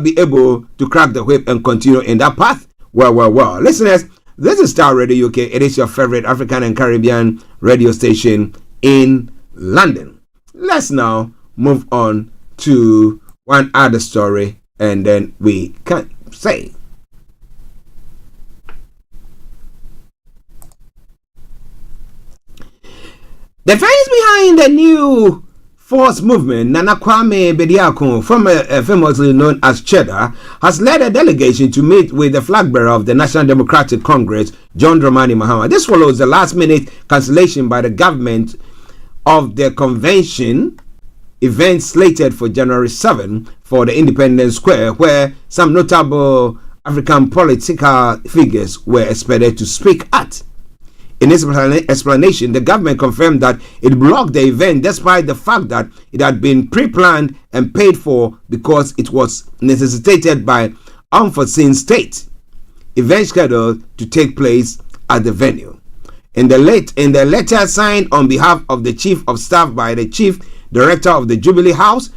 be able to crack the whip and continue in that path? Well. Listeners, this is Starr Radio UK. It is your favorite African and Caribbean radio station in London. Let's now move on to one other story, and then we can say the face behind the new force movement, Nana Kwame Bediako, famously known as Cheddar, has led a delegation to meet with the flag bearer of the National Democratic Congress, John Dramani Mahama. This follows the last-minute cancellation by the government of the convention event slated for January 7 for the Independence Square, where some notable African political figures were expected to speak at. In its explanation, the government confirmed that it blocked the event despite the fact that it had been pre-planned and paid for because it was necessitated by unforeseen state event scheduled to take place at the venue. In the letter signed on behalf of the Chief of Staff by the Chief Director of the Jubilee House,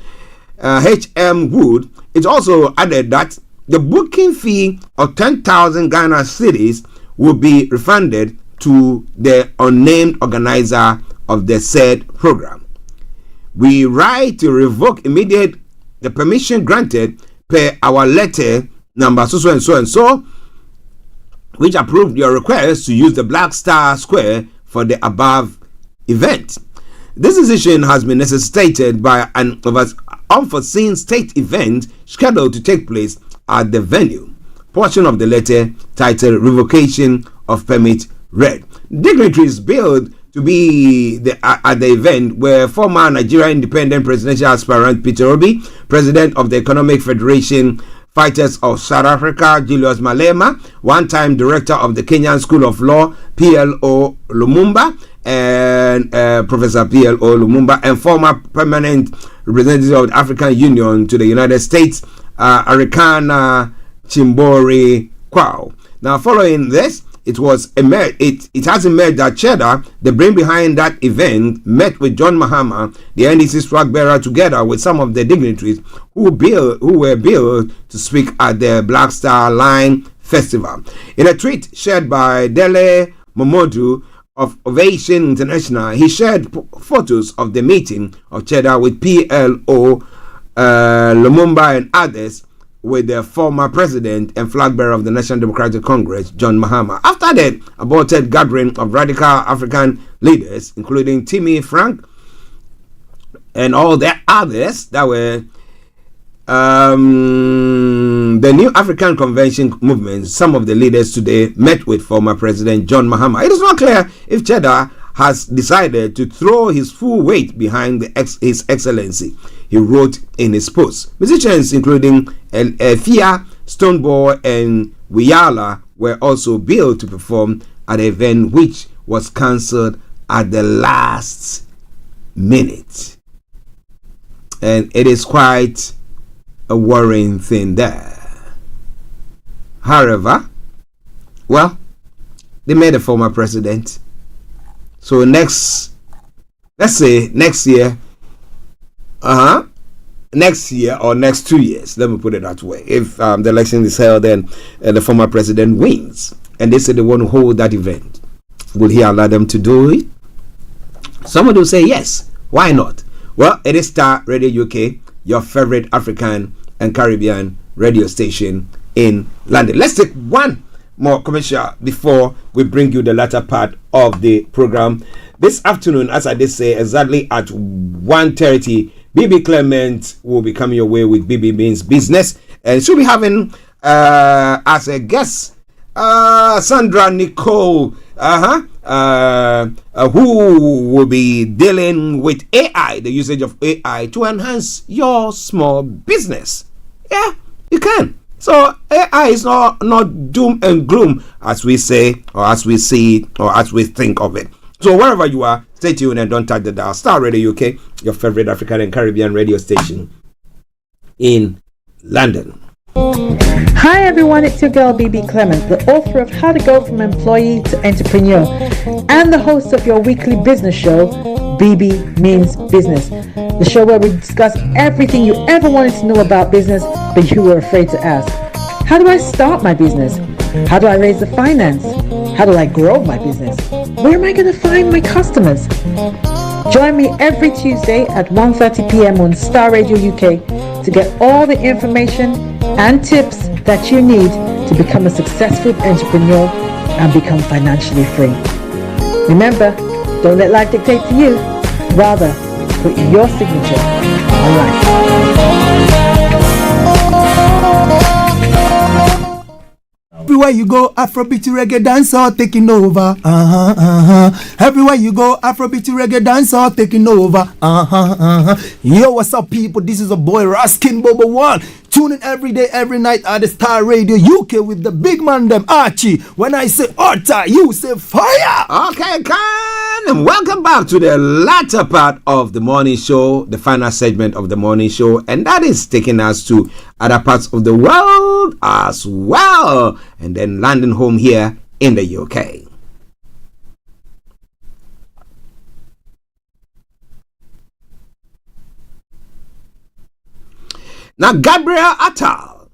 H.M. Wood, it also added that the booking fee of 10,000 Ghana cedis will be refunded to the unnamed organizer of the said program. We write to revoke immediate the permission granted per our letter number so and so, which approved your request to use the Black Star Square for the above event. This decision has been necessitated by an unforeseen state event scheduled to take place at the venue. Portion of the letter titled Revocation of Permit read, dignitaries billed to be at the event were former Nigerian Independent Presidential Aspirant Peter Obi, President of the Economic Federation Fighters of South Africa Julius Malema, one-time Director of the Kenyan School of Law P.L.O. Lumumba, and Professor P.L.O. Lumumba, and former permanent representative of the African Union to the United States, Arikana Chimbori Kwao. Now, following this, it has emerged that Cheddar, the brain behind that event, met with John Mahama, the NDC flag bearer, together with some of the dignitaries who were billed to speak at the Black Star Line Festival. In a tweet shared by Dele Momodu of Ovation International, he shared photos of the meeting of Cheddar with PLO, Lumumba and others, with the former president and flag bearer of the National Democratic Congress, John Mahama. After that aborted gathering of radical African leaders, including Timmy Frank and all the others that were the New African Convention movement, some of the leaders today met with former President John Mahama. It is not clear if Cheddar has decided to throw his full weight behind His Excellency, he wrote in his post. Musicians including Fia, Stoneball and Wiyala were also billed to perform at the event, which was cancelled at the last minute. And it is quite a worrying thing there. However, well, they made a former president. So let's say next year or next 2 years, let me put it that way, if the election is held, then the former president wins and they say they want to hold that event, will he allow them to do it? Somebody will say yes, why not? Well, it is Star Radio UK, your favorite African and Caribbean radio station in London. Let's take one more commercial before we bring you the latter part of the program. This afternoon, as I did say, exactly at 1:30, BB Clement will be coming your way with BB Means Business, and she'll be having as a guest Sandra Nicole, who will be dealing with AI, the usage of AI to enhance your small business. Yeah, you can. So AI is not doom and gloom, as we say, or as we see, or as we think of it. So wherever you are, stay tuned and don't touch the dial. Star Radio UK, your favorite African and Caribbean radio station in London. Hi everyone, it's your girl BB Clement, the author of How to Go From Employee to Entrepreneur and the host of your weekly business show, BB Means Business, the show where we discuss everything you ever wanted to know about business but you were afraid to ask. How do I start my business? How do I raise the finance? How do I grow my business? Where am I going to find my customers? Join me every Tuesday at 1:30 p.m. on Star Radio UK to get all the information and tips that you need to become a successful entrepreneur and become financially free. Remember, don't let life dictate to you. Rather, put your signature on life. Everywhere you go, Afrobeat reggae dancehall taking over. Everywhere you go, Afrobeat reggae dancehall taking over. Yo, what's up, people? This is a boy Raskin Bobo One. Tune in every day, every night at the Star Radio UK with the big man them Archie. When I say Orta, you say fire. Okay, and welcome back to the latter part of the morning show, the final segment of the morning show, and that is taking us to other parts of the world as well, and then landing home here in the UK. Now, Gabriel Attal,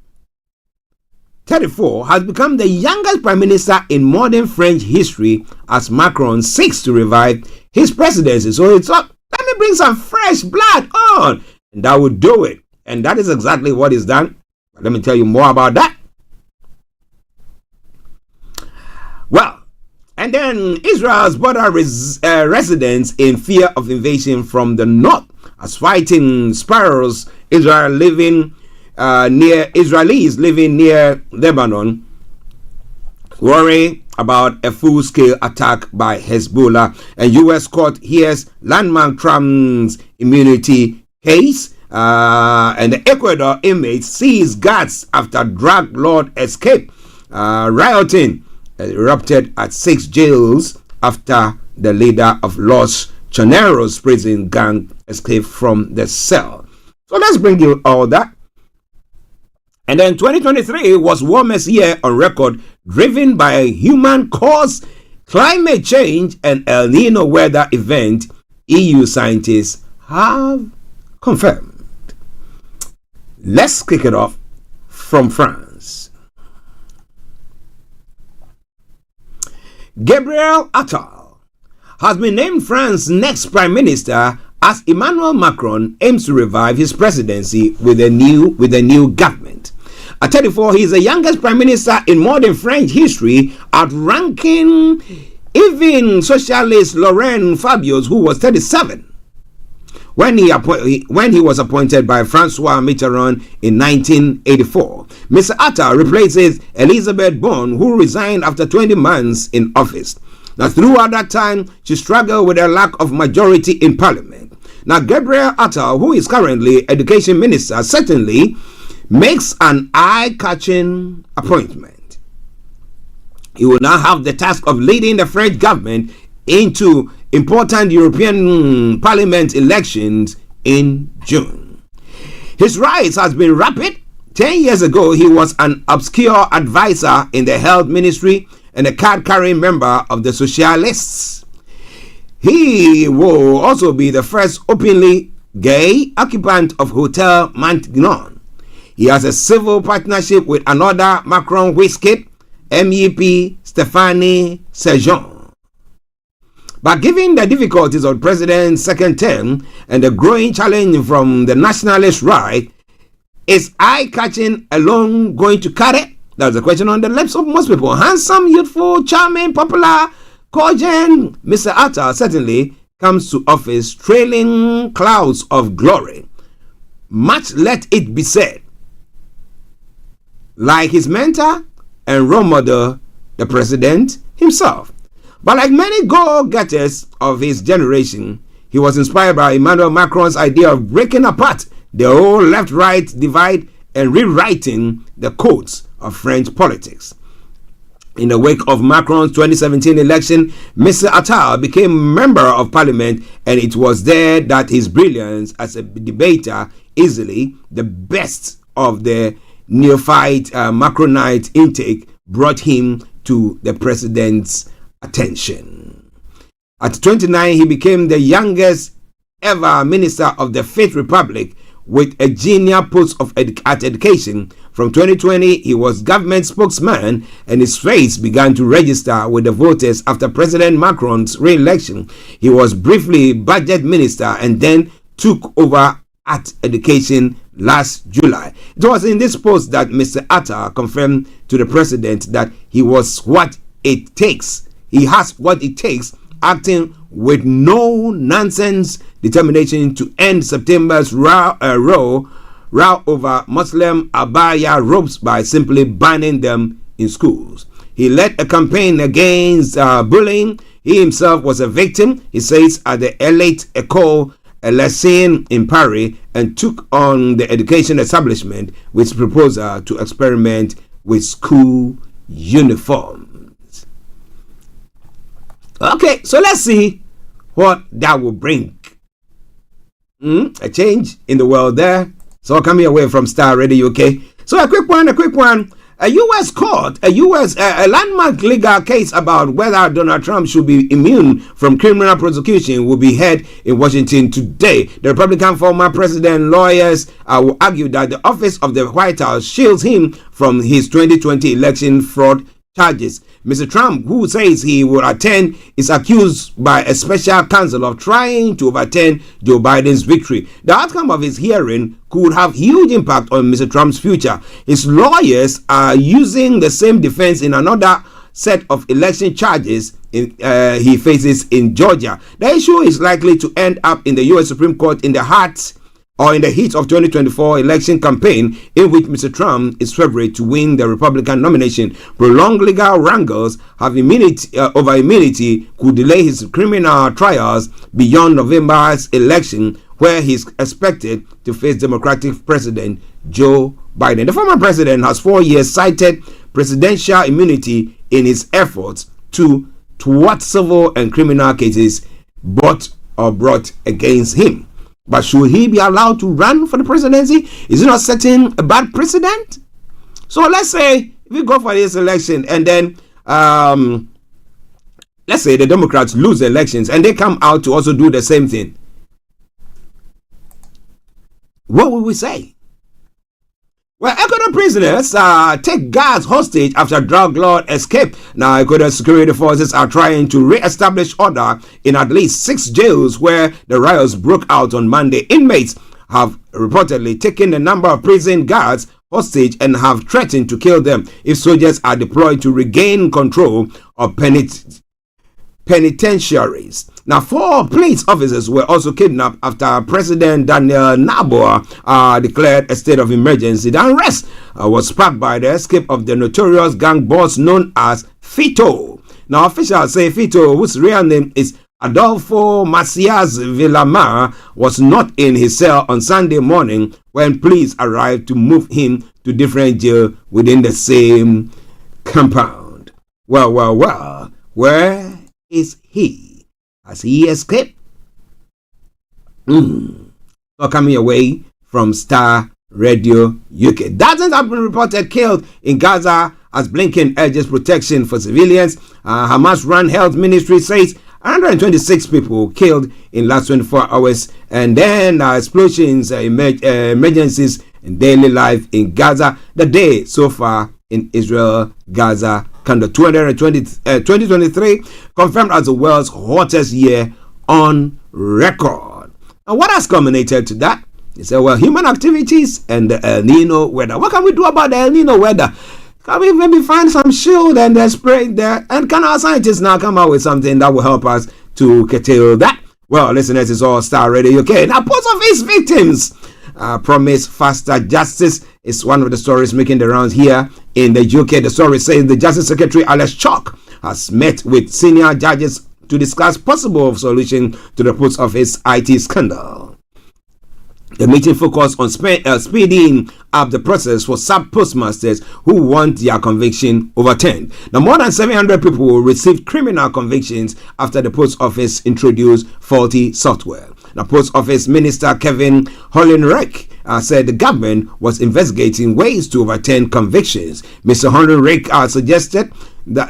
34, has become the youngest prime minister in modern French history as Macron seeks to revive his presidency. So it's up, let me bring some fresh blood on, and that will do it. And that is exactly what is done. Let me tell you more about that. Well, and then Israel's border residents in fear of invasion from the north as fighting spirals. Israelis living near Lebanon worry about a full-scale attack by Hezbollah. A U.S. court hears landmark Trump's immunity case, and the Ecuador inmates seize guards after drug lord escape. Rioting erupted at 6 jails after the leader of Los Choneros prison gang escaped from the cell. So let's bring you all that. And then 2023 was warmest year on record, driven by human-caused climate change and El Nino weather event, EU scientists have confirmed. Let's kick it off from France. Gabriel Attal has been named France's next prime minister as Emmanuel Macron aims to revive his presidency with a new government. At 34, he is the youngest prime minister in modern French history, outranking even socialist Laurent Fabius, who was 37 when he was appointed by François Mitterrand in 1984. Mr. Attal replaces Elisabeth Borne, who resigned after 20 months in office. Now, throughout that time, she struggled with a lack of majority in parliament. Now, Gabriel Attal, who is currently education minister, certainly makes an eye-catching appointment. He will now have the task of leading the French government into important European Parliament elections in June. His rise has been rapid. 10 years ago, he was an obscure advisor in the health ministry and a card-carrying member of the Socialists. He will also be the first openly gay occupant of Hotel Matignon. He has a civil partnership with another Macron whiskey, MEP Stéphanie Sejon. But given the difficulties of the president's second term and the growing challenge from the nationalist right, is eye-catching alone going to cut it? That's the question on the lips of most people. Handsome, youthful, charming, popular, cogent, Mr. Attal certainly comes to office trailing clouds of glory. Much let it be said. Like his mentor and role model, the president himself. But like many go-getters of his generation, he was inspired by Emmanuel Macron's idea of breaking apart the whole left-right divide and rewriting the codes of French politics. In the wake of Macron's 2017 election, Mr. Attal became a member of parliament, and it was there that his brilliance as a debater, easily the best of the neophyte Macronite intake, brought him to the president's attention. At 29, he became the youngest ever minister of the Fifth Republic with a genial post at education. From 2020, he was government spokesman, and his face began to register with the voters after President Macron's re-election. He was briefly budget minister and then took over at education last July. It was in this post that Mr. Attal confirmed to the president that he was what it takes. He has what it takes, acting with no nonsense determination to end September's row over Muslim abaya robes by simply banning them in schools. He led a campaign against bullying. He himself was a victim, he says, at the elite École Lycéenne in Paris, and took on the education establishment with his proposal to experiment with school uniforms. Okay, so let's see what that will bring. A change in the world there. So coming away from Starr Radio UK. So a quick one. A U.S. court, a landmark legal case about whether Donald Trump should be immune from criminal prosecution will be heard in Washington today. The Republican former president lawyers will argue that the office of the White House shields him from his 2020 election fraud charges. Mr. Trump, who says he will attend, is accused by a special counsel of trying to overturn Joe Biden's victory. The outcome of his hearing could have huge impact on Mr. Trump's future. His lawyers are using the same defense in another set of election charges he faces in Georgia. The issue is likely to end up in the U.S. Supreme Court in the heat of 2024 election campaign, in which Mr. Trump is favorite to win the Republican nomination. Prolonged legal wrangles over immunity could delay his criminal trials beyond November's election, where he's expected to face Democratic President Joe Biden. The former president has 4 years cited presidential immunity in his efforts to thwart civil and criminal cases brought against him. But should he be allowed to run for the presidency? Is it not setting a bad precedent? So let's say if we go for this election and then let's say the Democrats lose the elections and they come out to also do the same thing, what will we say? Well, Ecuador prisoners take guards hostage after drug lord escape. Now, Ecuador security forces are trying to re-establish order in at least 6 jails where the riots broke out on Monday. Inmates have reportedly taken a number of prison guards hostage and have threatened to kill them if soldiers are deployed to regain control of penitentiaries. Now, 4 police officers were also kidnapped after President Daniel Noboa declared a state of emergency. The unrest was sparked by the escape of the notorious gang boss known as Fito. Now, officials say Fito, whose real name is Adolfo Macias Villamar, was not in his cell on Sunday morning when police arrived to move him to different jails within the same compound. Well, where is he? Has he escaped? So coming away from Starr Radio UK. Dozens have been reported killed in Gaza as Blinken urges protection for civilians. Hamas-run health ministry says 126 people killed in last 24 hours. And then explosions, emergencies in daily life in Gaza. The day so far in Israel, Gaza, calendar 2023 confirmed as the world's hottest year on record. And what has culminated to that? They say, well, human activities and the El Nino weather. What can we do about the El Nino weather? Can we maybe find some shield and spray it there? And can our scientists now come out with something that will help us to curtail that? Well, listeners, it's all Starr Radio UK. Now, post office victims promise faster justice is one of the stories making the rounds here in the UK. The story says the Justice Secretary Alex Chalk has met with senior judges to discuss possible solution to the post office IT scandal. The meeting focused on speeding up the process for sub-postmasters who want their conviction overturned. Now, more than 700 people received criminal convictions after the post office introduced faulty software. Now, Post Office Minister Kevin Hollenreich said the government was investigating ways to overturn convictions. Mr. Hollenreich suggested that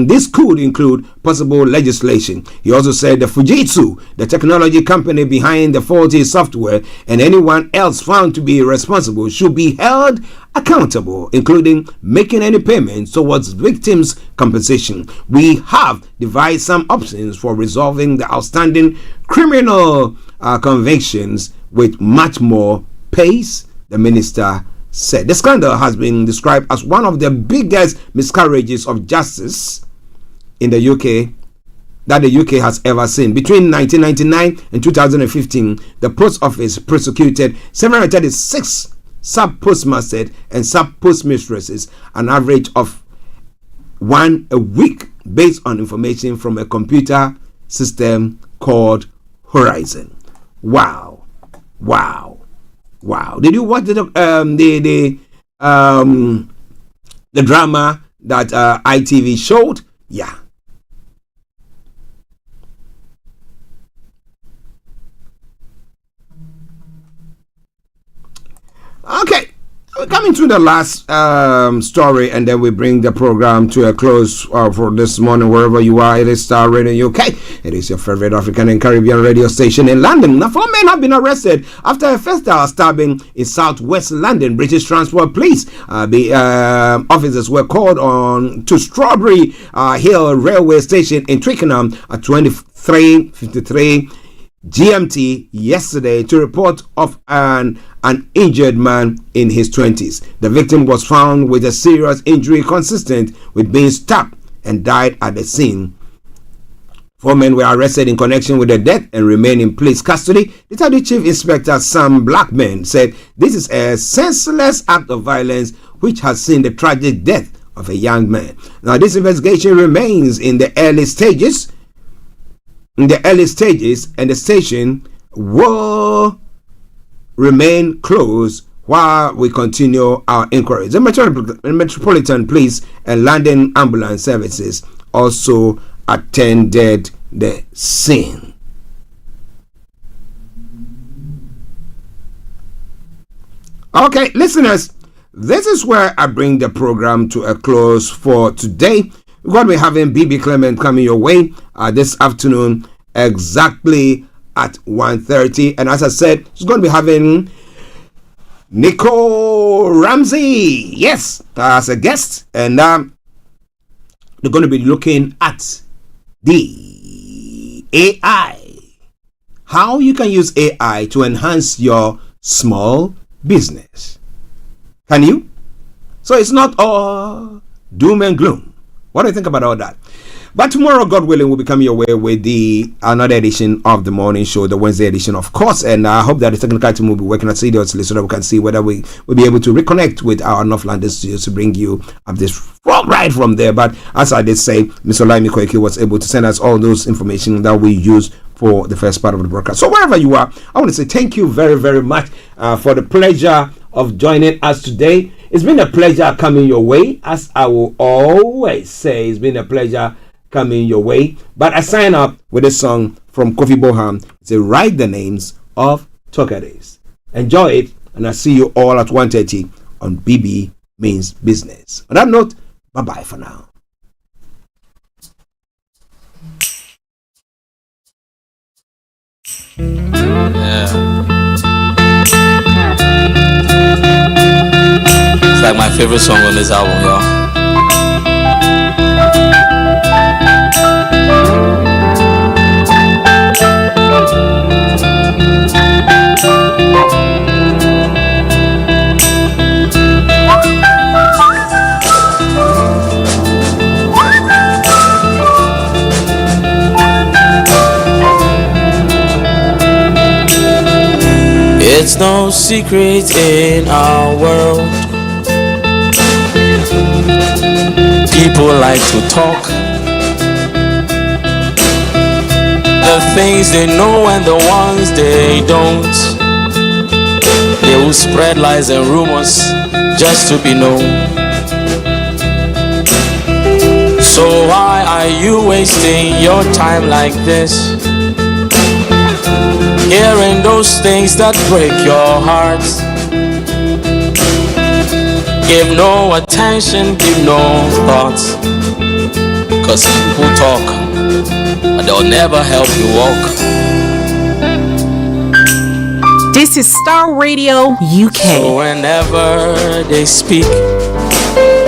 this could include possible legislation. He also said the Fujitsu, the technology company behind the faulty software, and anyone else found to be responsible should be held accountable, including making any payments towards victims' compensation. We have devised some options for resolving the outstanding criminal convictions with much more pace, the minister said. The scandal has been described as one of the biggest miscarriages of justice in the UK that the UK has ever seen. Between 1999 and 2015, the Post Office prosecuted 736 sub-postmasters and sub-postmistresses, an average of 1 a week, based on information from a computer system called Horizon. Wow. Did you watch the drama that ITV showed? Yeah. Okay, we're coming to the last story, and then we bring the program to a close for this morning. Wherever you are, it is Starr Radio UK. It is your favorite African and Caribbean radio station in London. Now, 4 men have been arrested after a fatal stabbing in southwest London. British Transport Police officers were called on to Strawberry Hill Railway Station in Twickenham at 23:53 GMT yesterday to report of an injured man in his 20s. The victim was found with a serious injury consistent with being stabbed and died at the scene. 4 men were arrested in connection with the death and remain in police custody. Detective Chief Inspector Sam Blackman said this is a senseless act of violence which has seen the tragic death of a young man. Now, this investigation remains in the early stages. And the station will remain closed while we continue our inquiries. The Metropolitan Police and London Ambulance Services also attended the scene. Okay, listeners, this is where I bring the program to a close for today. We're going to be having BB Clement coming your way this afternoon exactly at 1:30. And as I said, she's going to be having Nico Ramsey, yes, as a guest. And they're going to be looking at the AI. How you can use AI to enhance your small business. Can you? So it's not all doom and gloom. What do you think about all that? But tomorrow, God willing, we'll be coming your way with another edition of the morning show, the Wednesday edition, of course. And I hope that the technical team will be working assiduously so that we can see whether we will be able to reconnect with our North London studios to bring you updates right from there. But as I did say, Mr. Olayomi Koiki was able to send us all those information that we use for the first part of the broadcast. So wherever you are, I want to say thank you very, very much for the pleasure of joining us today. It's been a pleasure coming your way. As I will always say, it's been a pleasure coming your way. But I sign up with a song from Kofi Boham. It's a Write the Names of Talkers. Enjoy it, and I'll see you all at 1:30 on BB Means Business. On that note, bye-bye for now. It's like my favorite song on this album, y'all. It's no secret in our world. People like to talk the things they know and the ones they don't. They will spread lies and rumors just to be known. So why are you wasting your time like this? Hearing those things that break your heart. Give no attention, give no thoughts. Cause people talk, but they'll never help you walk. This is Starr Radio UK. So whenever they speak,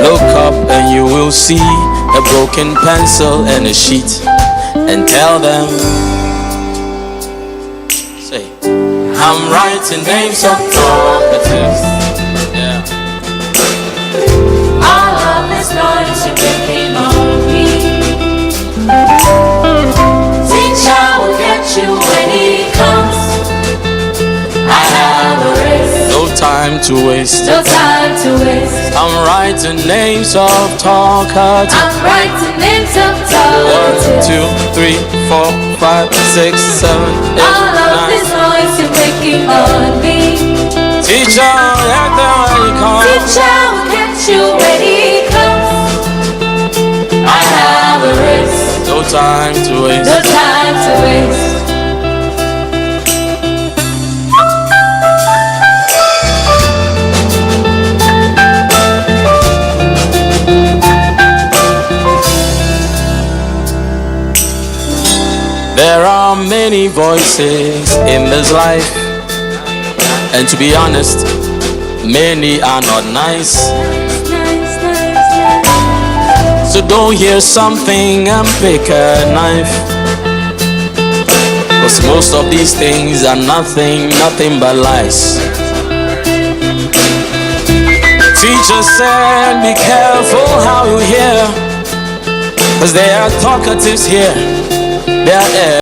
look up and you will see a broken pencil and a sheet. And tell them, say, I'm writing names of talkatives. Yeah. All of this noise you're making on me. Teacher will get you when he comes. I have a race. No time to waste. No time to waste. I'm writing names of talkatives. I'm writing names of talkatives. 1, 2, 3, 4, 5, 6, 7, 8, all of 9. this noise you're making on me. Teacher, get them when he comes. Teacher will get you when he comes. I have a race. No time to waste. No time to waste. There are many voices in this life, and to be honest, many are not nice. So don't hear something and pick a knife, cause most of these things are nothing but lies. Teacher said be careful how you hear, cause there are talkatives here. There are